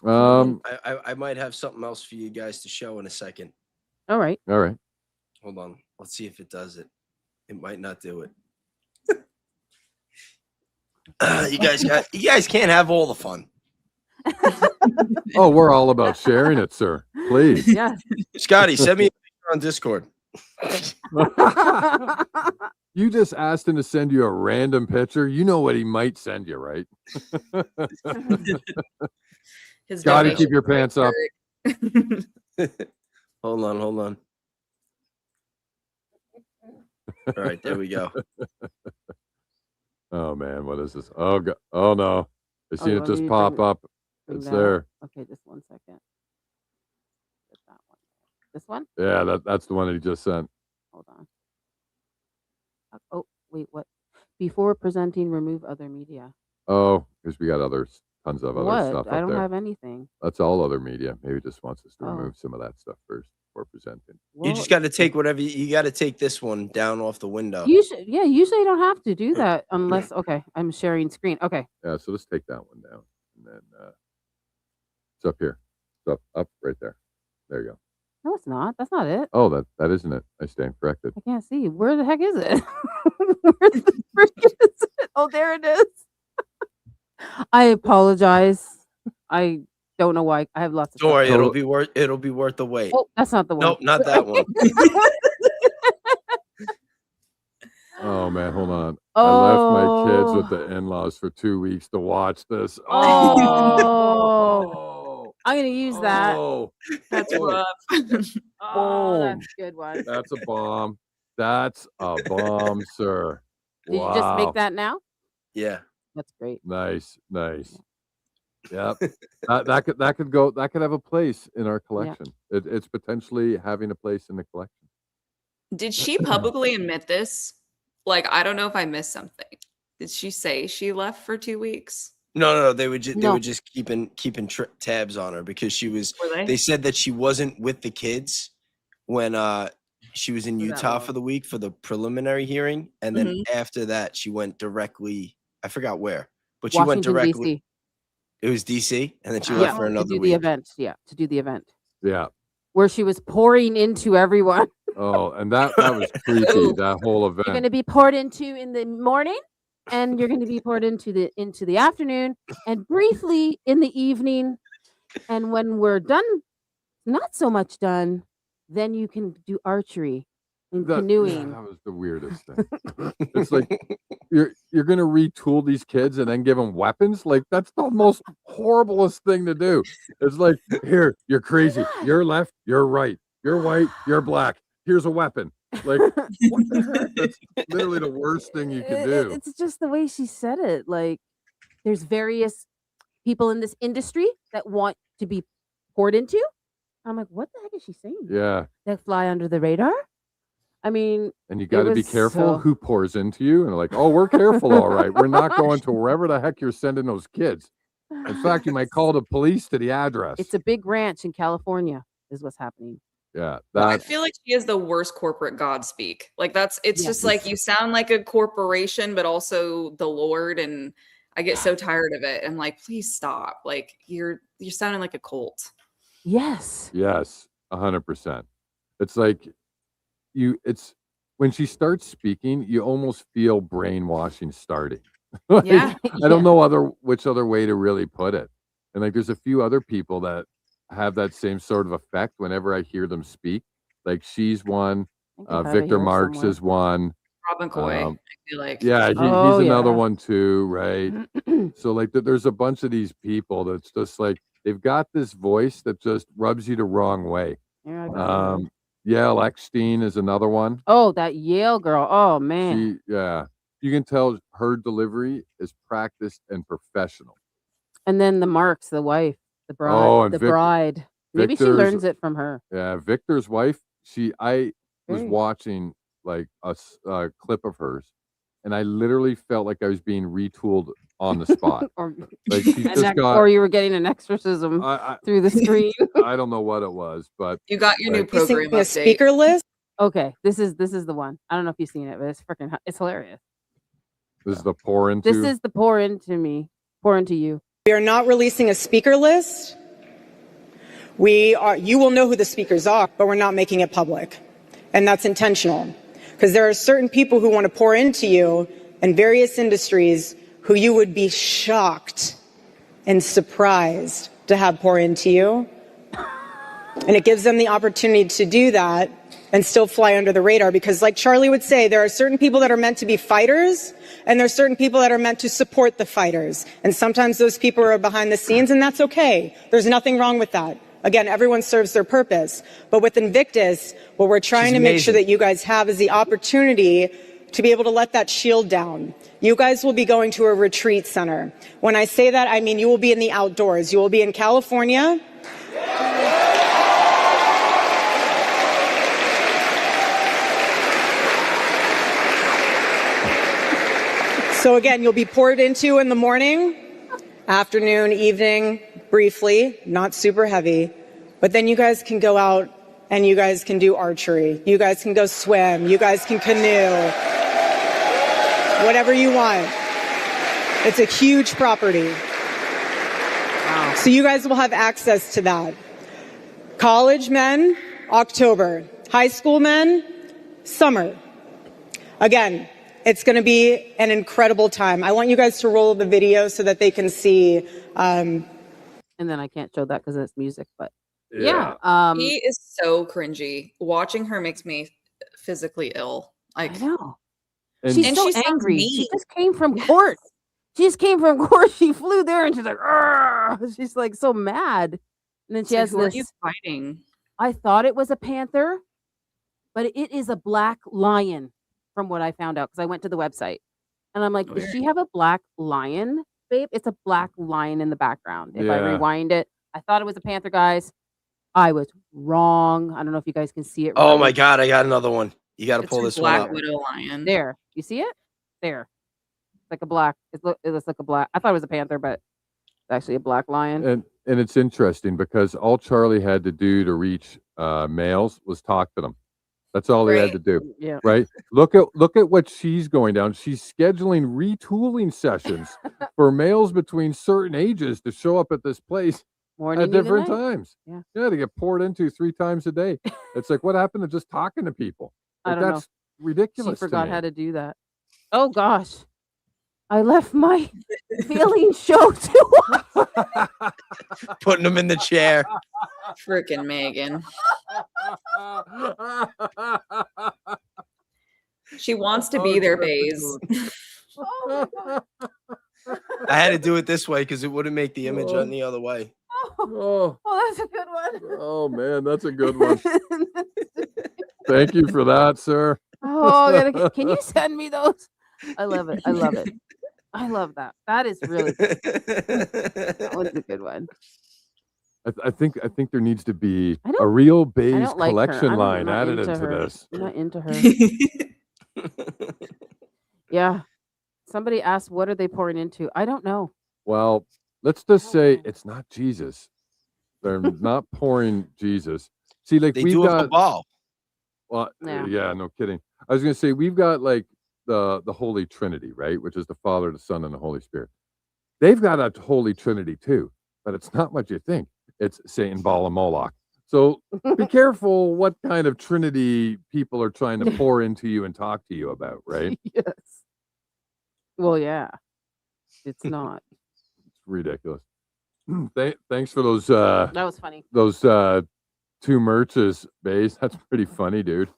Yeah. I might have something else for you guys to show in a second. All right. All right. Hold on. Let's see if it does it. It might not do it. You guys can't have all the fun. Oh, we're all about sharing it, sir. Please. Yeah. Scotty, send me a picture on Discord. You just asked him to send you a random picture. You know what he might send you, right? His Gotta donation keep your pants up. Hold on. All right, there we go. Oh man, what is this? Oh god! Oh no! I seen you it want just me to pop bring- up. bring It's that up? there. Okay, just 1 second. Get that one. This one? Yeah, that's the one that he just sent. Hold on. Oh, wait, what? Before presenting, remove other media. Oh, because we got tons of other What? stuff I up don't there. have anything. That's all other media. Maybe he just wants us to Oh. remove some of that stuff first before presenting. You just got to take whatever you got to take this one down off the window. Usually you don't have to do that unless okay, I'm sharing screen. Okay. Yeah, so let's take that one down, and then it's up here. It's up right there. There you go. No, it's not. That's not it. Oh, that isn't it. I stand corrected. I can't see. Where the heck is it? Where the frick is it? Oh, there it is. I apologize. I don't know why. I have lots of Don't worry, stuff. it'll be worth the wait. Oh, that's not the one. Nope, not that one. Oh man, hold on. I left my kids with the in-laws for 2 weeks to watch this. Oh, I'm gonna use that. Oh, That's rough. Oh, boom. that's a good one. That's a bomb. That's a bomb, sir. Did you just Wow. make that now? Yeah. That's great. Nice. Yep. that could have a place in our collection. It's potentially having a place in the collection. Did she publicly admit this? Like, I don't know if I missed something. Did she say she left for 2 weeks? No. They were just keeping tabs on her because she was. Were they? They said that she wasn't with the kids when she was in Utah for the week for the preliminary hearing, and then after that she went directly. I forgot where, but she went Washington, directly. DC. It was DC, and then she left for another to do week. the event. Yeah, to do the event Yeah. where she was pouring into everyone. Oh, and that was creepy. That whole event. You're going to be poured into in the morning, and you're going to be poured into the afternoon, and briefly in the evening. And when we're done, not so much done, then you can do archery and canoeing. That was the weirdest thing. It's like you're gonna retool these kids and then give them weapons. Like that's the most horriblest thing to do. It's like, here, you're crazy. You're left. You're right. You're white. You're black. Here's a weapon. Like what the heck? That's literally the worst thing you can do. It's just the way she said it. Like there's various people in this industry that want to be poured into. I'm like, what the heck is she saying? Yeah. That fly under the radar. I mean, and you got to be was careful so- who pours into you. And like, oh, we're careful, all right. We're not going to wherever the heck you're sending those kids. In fact, you might call the police to the address. It's a big ranch in California, is what's happening. Yeah, I feel like she is the worst corporate God speak. Like it's just like you sound like a corporation, but also the Lord. And I get so tired of it. I'm like, please stop. Like you're sounding like a cult. Yes. Yes, 100%. It's like it's when she starts speaking, you almost feel brainwashing starting. Like, Yeah. I don't know which other way to really put it. And like there's a few other people that have that same sort of effect whenever I hear them speak. Like she's one, Victor Marx is one. Rob McCoy, I feel like. Yeah, he's another one too, right? So like there's a bunch of these people that's just like they've got this voice that just rubs you the wrong way. Yael Eckstein is another one. Oh, that Yale girl. Oh man. You can tell her delivery is practiced and professional. And then the Marks, the wife, the bride, Oh, and bride. Maybe she Victor's- learns it from her. Yeah, Victor's wife. I was Very. watching like a clip of hers, and I literally felt like I was being retooled on the spot. Or, Like she's just got. or you were getting an exorcism through the screen. I don't know what it was, but You got your new like, program update. speaker list. Okay, this is the one. I don't know if you've seen it, but it's hilarious. this is the pour into. This is the pour into you. We are not releasing a speaker list. You will know who the speakers are, but we're not making it public. And that's intentional. Because there are certain people who want to pour into you in various industries who you would be shocked and surprised to have pour into you. And it gives them the opportunity to do that and still fly under the radar, because like Charlie would say, there are certain people that are meant to be fighters and there are certain people that are meant to support the fighters. And sometimes those people are behind the scenes, and that's okay. There's nothing wrong with that. Again, everyone serves their purpose. But with Invictus, what we're trying to make sure that you guys have is the opportunity to be able to let that shield down. You guys will be going to a retreat center. When I say that, I mean you will be in the outdoors. You will be in California. So again, you'll be poured into in the morning, afternoon, evening, briefly, not super heavy. But then you guys can go out and you guys can do archery. You guys can go swim. You guys can canoe. Whatever you want. It's a huge property. Wow. So you guys will have access to that. College men, October. High school men, summer. Again, it's going to be an incredible time. I want you guys to roll the video so that they can see. And then I can't show that because it's music, but yeah. He is so cringy. Watching her makes me physically ill. Like, I know. And She's so angry. She just came from court. She just came from court. She flew there and she's like, "Argh!" She's like so mad. And then she has who are this. you fighting? I thought it was a panther, but it is a black lion from what I found out, because I went to the website and I'm like, does she have a black lion, babe? It's a black lion in the background. If I rewind it, I thought it was a panther, guys. I was wrong. I don't know if you guys can see it. Oh my God, I got another one. You got to pull this one Black up. Widow lion. There, you see it? There, it's like a black. It looks like a black. I thought it was a panther, but it's actually a black lion. And it's interesting because all Charlie had to do to reach males was talk to them. That's all he had to do. Yeah. Right. Look at what she's going down. She's scheduling retooling sessions for males between certain ages to show up at this place Morning, at different noon, and night. times. Yeah. To get poured into 3 times a day. It's like, what happened to just talking to people? I Like, don't that's know. ridiculous. She forgot to me. how to do that. Oh gosh, I left my feeling show too. Putting them in the chair. Freaking Megan. She wants to be there, Baze. Oh my God. I had to do it this way because it wouldn't make the image on the other way. Oh, Oh, that's a good one. oh man, that's a good one. Thank you for that, sir. Oh, can you send me those? I love it. I love it. I love that. That is really good. That one's a good one. I think there needs to be I don't- a real I Baze don't like her. collection I'm line not added into her. this. I'm not into her. Yeah. Somebody asked, what are they pouring into? I don't know. Well, let's just say it's not Jesus. They're not pouring Jesus. See, like They we've do have a got. ball. Well, Yeah. yeah, no kidding. I was gonna say we've got like the Holy Trinity, right? Which is the Father, the Son, and the Holy Spirit. They've got a Holy Trinity too, but it's not what you think. It's Satan, Baal, and Moloch. So be careful what kind of Trinity people are trying to pour into you and talk to you about, right? Yes. Well, yeah. It's not. It's ridiculous. Thanks for those That was funny. those 2 merches, Baze. That's pretty funty, dude.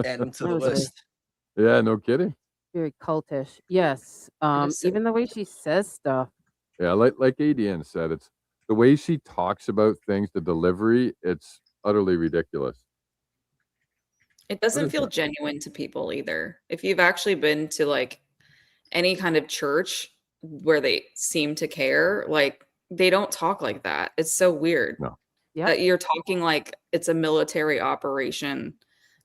Add them to That the was good. list. Yeah, no kidding. Very cultish. Yes. is so Even the way she says stuff. Yeah, like ADN said, it's the way she talks about things, the delivery, it's utterly ridiculous. It doesn't is feel that? genuine to people either. If you've actually been to like any kind of church where they seem to care, like they don't talk like that. It's so weird. No. Yeah. That you're talking like it's a military operation,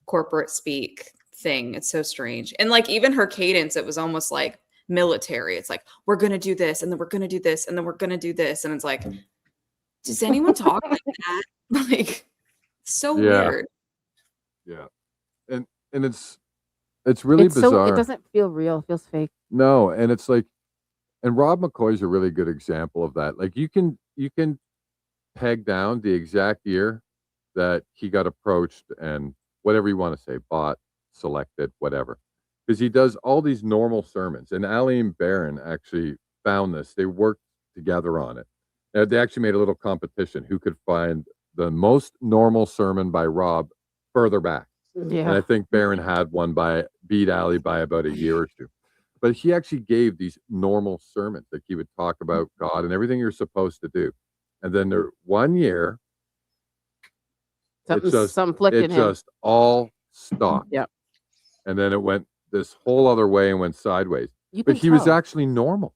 corporate speak thing. It's so strange. And like even her cadence, it was almost like military. It's like, we're going to do this, and then we're going to do this, and then we're going to do this. And it's like, does anyone talk like that? Like, so Yeah. weird. Yeah. And it's really It's bizarre. so it doesn't feel real. It feels fake. No, and it's like, and Rob McCoy's a really good example of that. Like you can peg down the exact year that he got approached and whatever you want to say, bought, selected, whatever. Because he does all these normal sermons. And Ali and Barron actually found this. They worked together on it. They actually made a little competition who could find the most normal sermon by Rob further back. And I think Barron had one beat Alley by about a year or two. But he actually gave these normal sermons. Like he would talk about God and everything you're supposed to do. And then there 1 year, something flipped in him. just all stopped. Yep. And then it went this whole other way and went sideways. You But can he was tell. actually normal.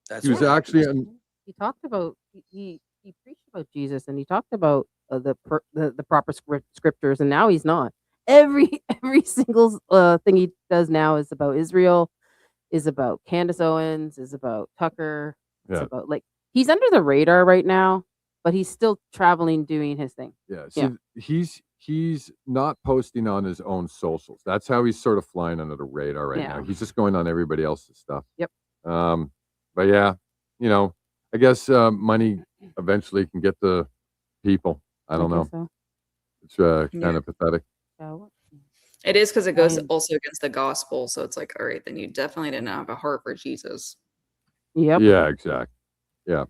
That's He was what actually happens. He talked about he preached about Jesus, and he talked about the proper scriptures, and now he's not. Every single thing he does now is about Israel, is about Candace Owens, is about Tucker. It's Yeah. about like he's under the radar right now, but he's still traveling doing his thing. Yeah. So he's not posting on his own socials. That's how he's sort of flying under the radar right now. He's just going on everybody else's stuff. Yep. But yeah, you know, I guess money eventually can get the people. I don't know. So. It's kind of pathetic. It is because it goes also against the gospel. So it's like, all right, then you definitely didn't have a heart for Jesus. Yep. Yeah, exactly. Yeah.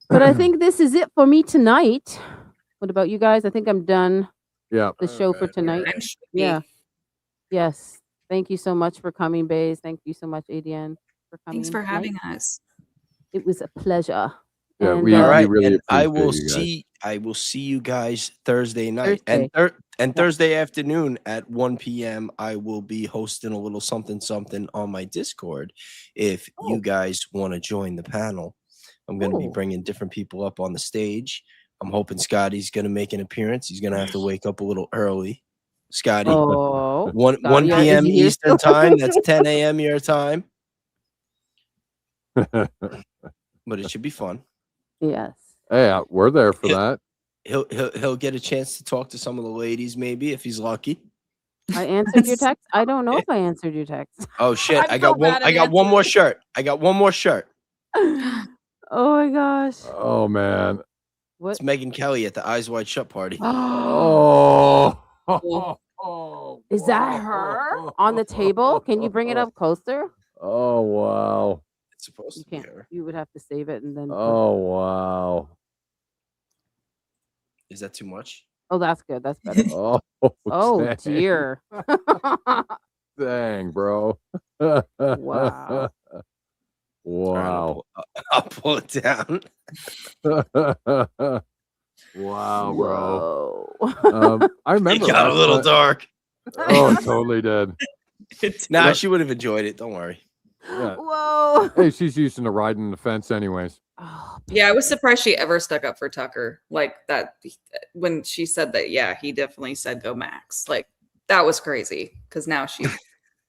But I think this is it for me tonight. What about you guys? I think I'm done. Yeah. The show for tonight. Yeah. Yes. Thank you so much for coming, Baze. Thank you so much, ADN, for coming. Thanks for having us. It was a pleasure. Yeah, and, we All right, really and I appreciate will see you guys Thursday night and Thursday afternoon at 1 p.m. I will be hosting a little something on my Discord. If you guys want to join the panel, I'm going to be bringing different people up on the stage. I'm hoping Scotty's going to make an appearance. He's going to have to wake up a little early. Scotty, 1 p.m. Eastern time. That's 10 a.m. your time. But it should be fun. Yes. Hey, we're there for that. He'll get a chance to talk to some of the ladies, maybe if he's lucky. I answered your text. I don't know if I answered your text. Oh shit! I got one more shirt. I got one more shirt. Oh my gosh. Oh man. What? It's Megan Kelly at the Eyes Wide Shut party. Oh. Is that her on the table? Can you bring it up closer? Oh wow. It's supposed You to be can't. her. You would have to save it and then. Oh wow. Is that too much? Oh, that's good. That's better. Oh dang. Dear. Dang, bro. Wow. Wow. I'll pull it down. Wow, bro. Whoa. I remember It got a little dark. Oh, it totally did. Nah, she would have enjoyed it. Don't worry. Yeah. Whoa. Hey, she's used to riding the fence anyways. Oh, Yeah, I was surprised she ever stuck up for Tucker like that when she said that. Yeah, he definitely said go Max. Like that was crazy because now she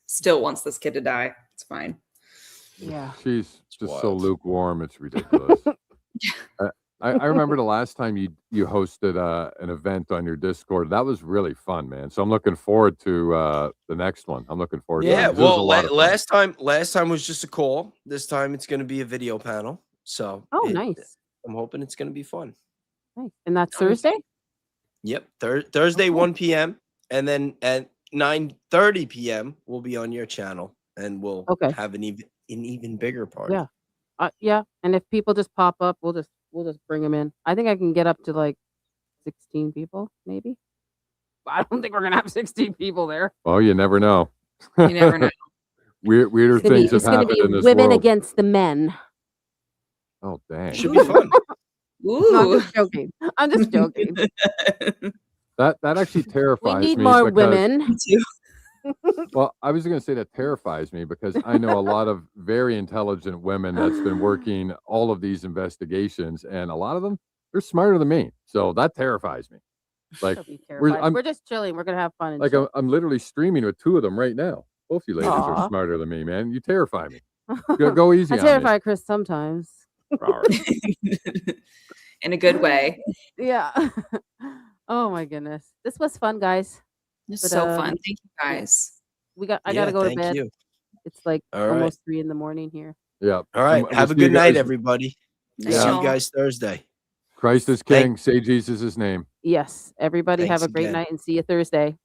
still wants this kid to die. It's fine. yeah. She's just so lukewarm. It's ridiculous. I remember the last time you hosted an event on your Discord. That was really fun, man. So I'm looking forward to the next one. I'm looking forward to it. Yeah, 'Cause it was a well, lot of fun. last time was just a call. This time it's going to be a video panel. So Nice. I'm hoping it's going to be fun. Nice. And that's Thursday? Yep, Thursday 1 p.m. and then at 9:30 p.m. we'll be on your channel and we'll have an even bigger party. Yeah. Yeah. And if people just pop up, we'll just bring them in. I think I can get up to like 16 people, maybe. I don't think we're gonna have 16 people there. Oh, you never know. You never know. Weirder things have happened in this women world. against the men. Oh, dang. Should be fun. Ooh. No, I'm just joking. I'm just joking. That actually We terrifies need me. more because- women. Well, I was going to say that terrifies me because I know a lot of very intelligent women that's been working all of these investigations, and a lot of them, they're smarter than me. So that terrifies me. Like, Don't be terrified. We're just chilling. We're gonna have fun. And like chill. I'm literally streaming with two of them right now. Both you ladies Aw. are smarter than me, man. You terrify me. Go easy I on me. terrify Chris sometimes. In a good way. Yeah. Oh my goodness. This was fun, guys. It's But, so fun. Thank you guys. I gotta go to thank bed. you. It's like All right. almost 3 a.m. here. Yeah. All right. I'm Have a see you good night, guys- everybody. Night, See you y'all. guys Thursday. Christ is King. Say Jesus' name. Yes. Everybody have Thanks a great again. night and see you Thursday.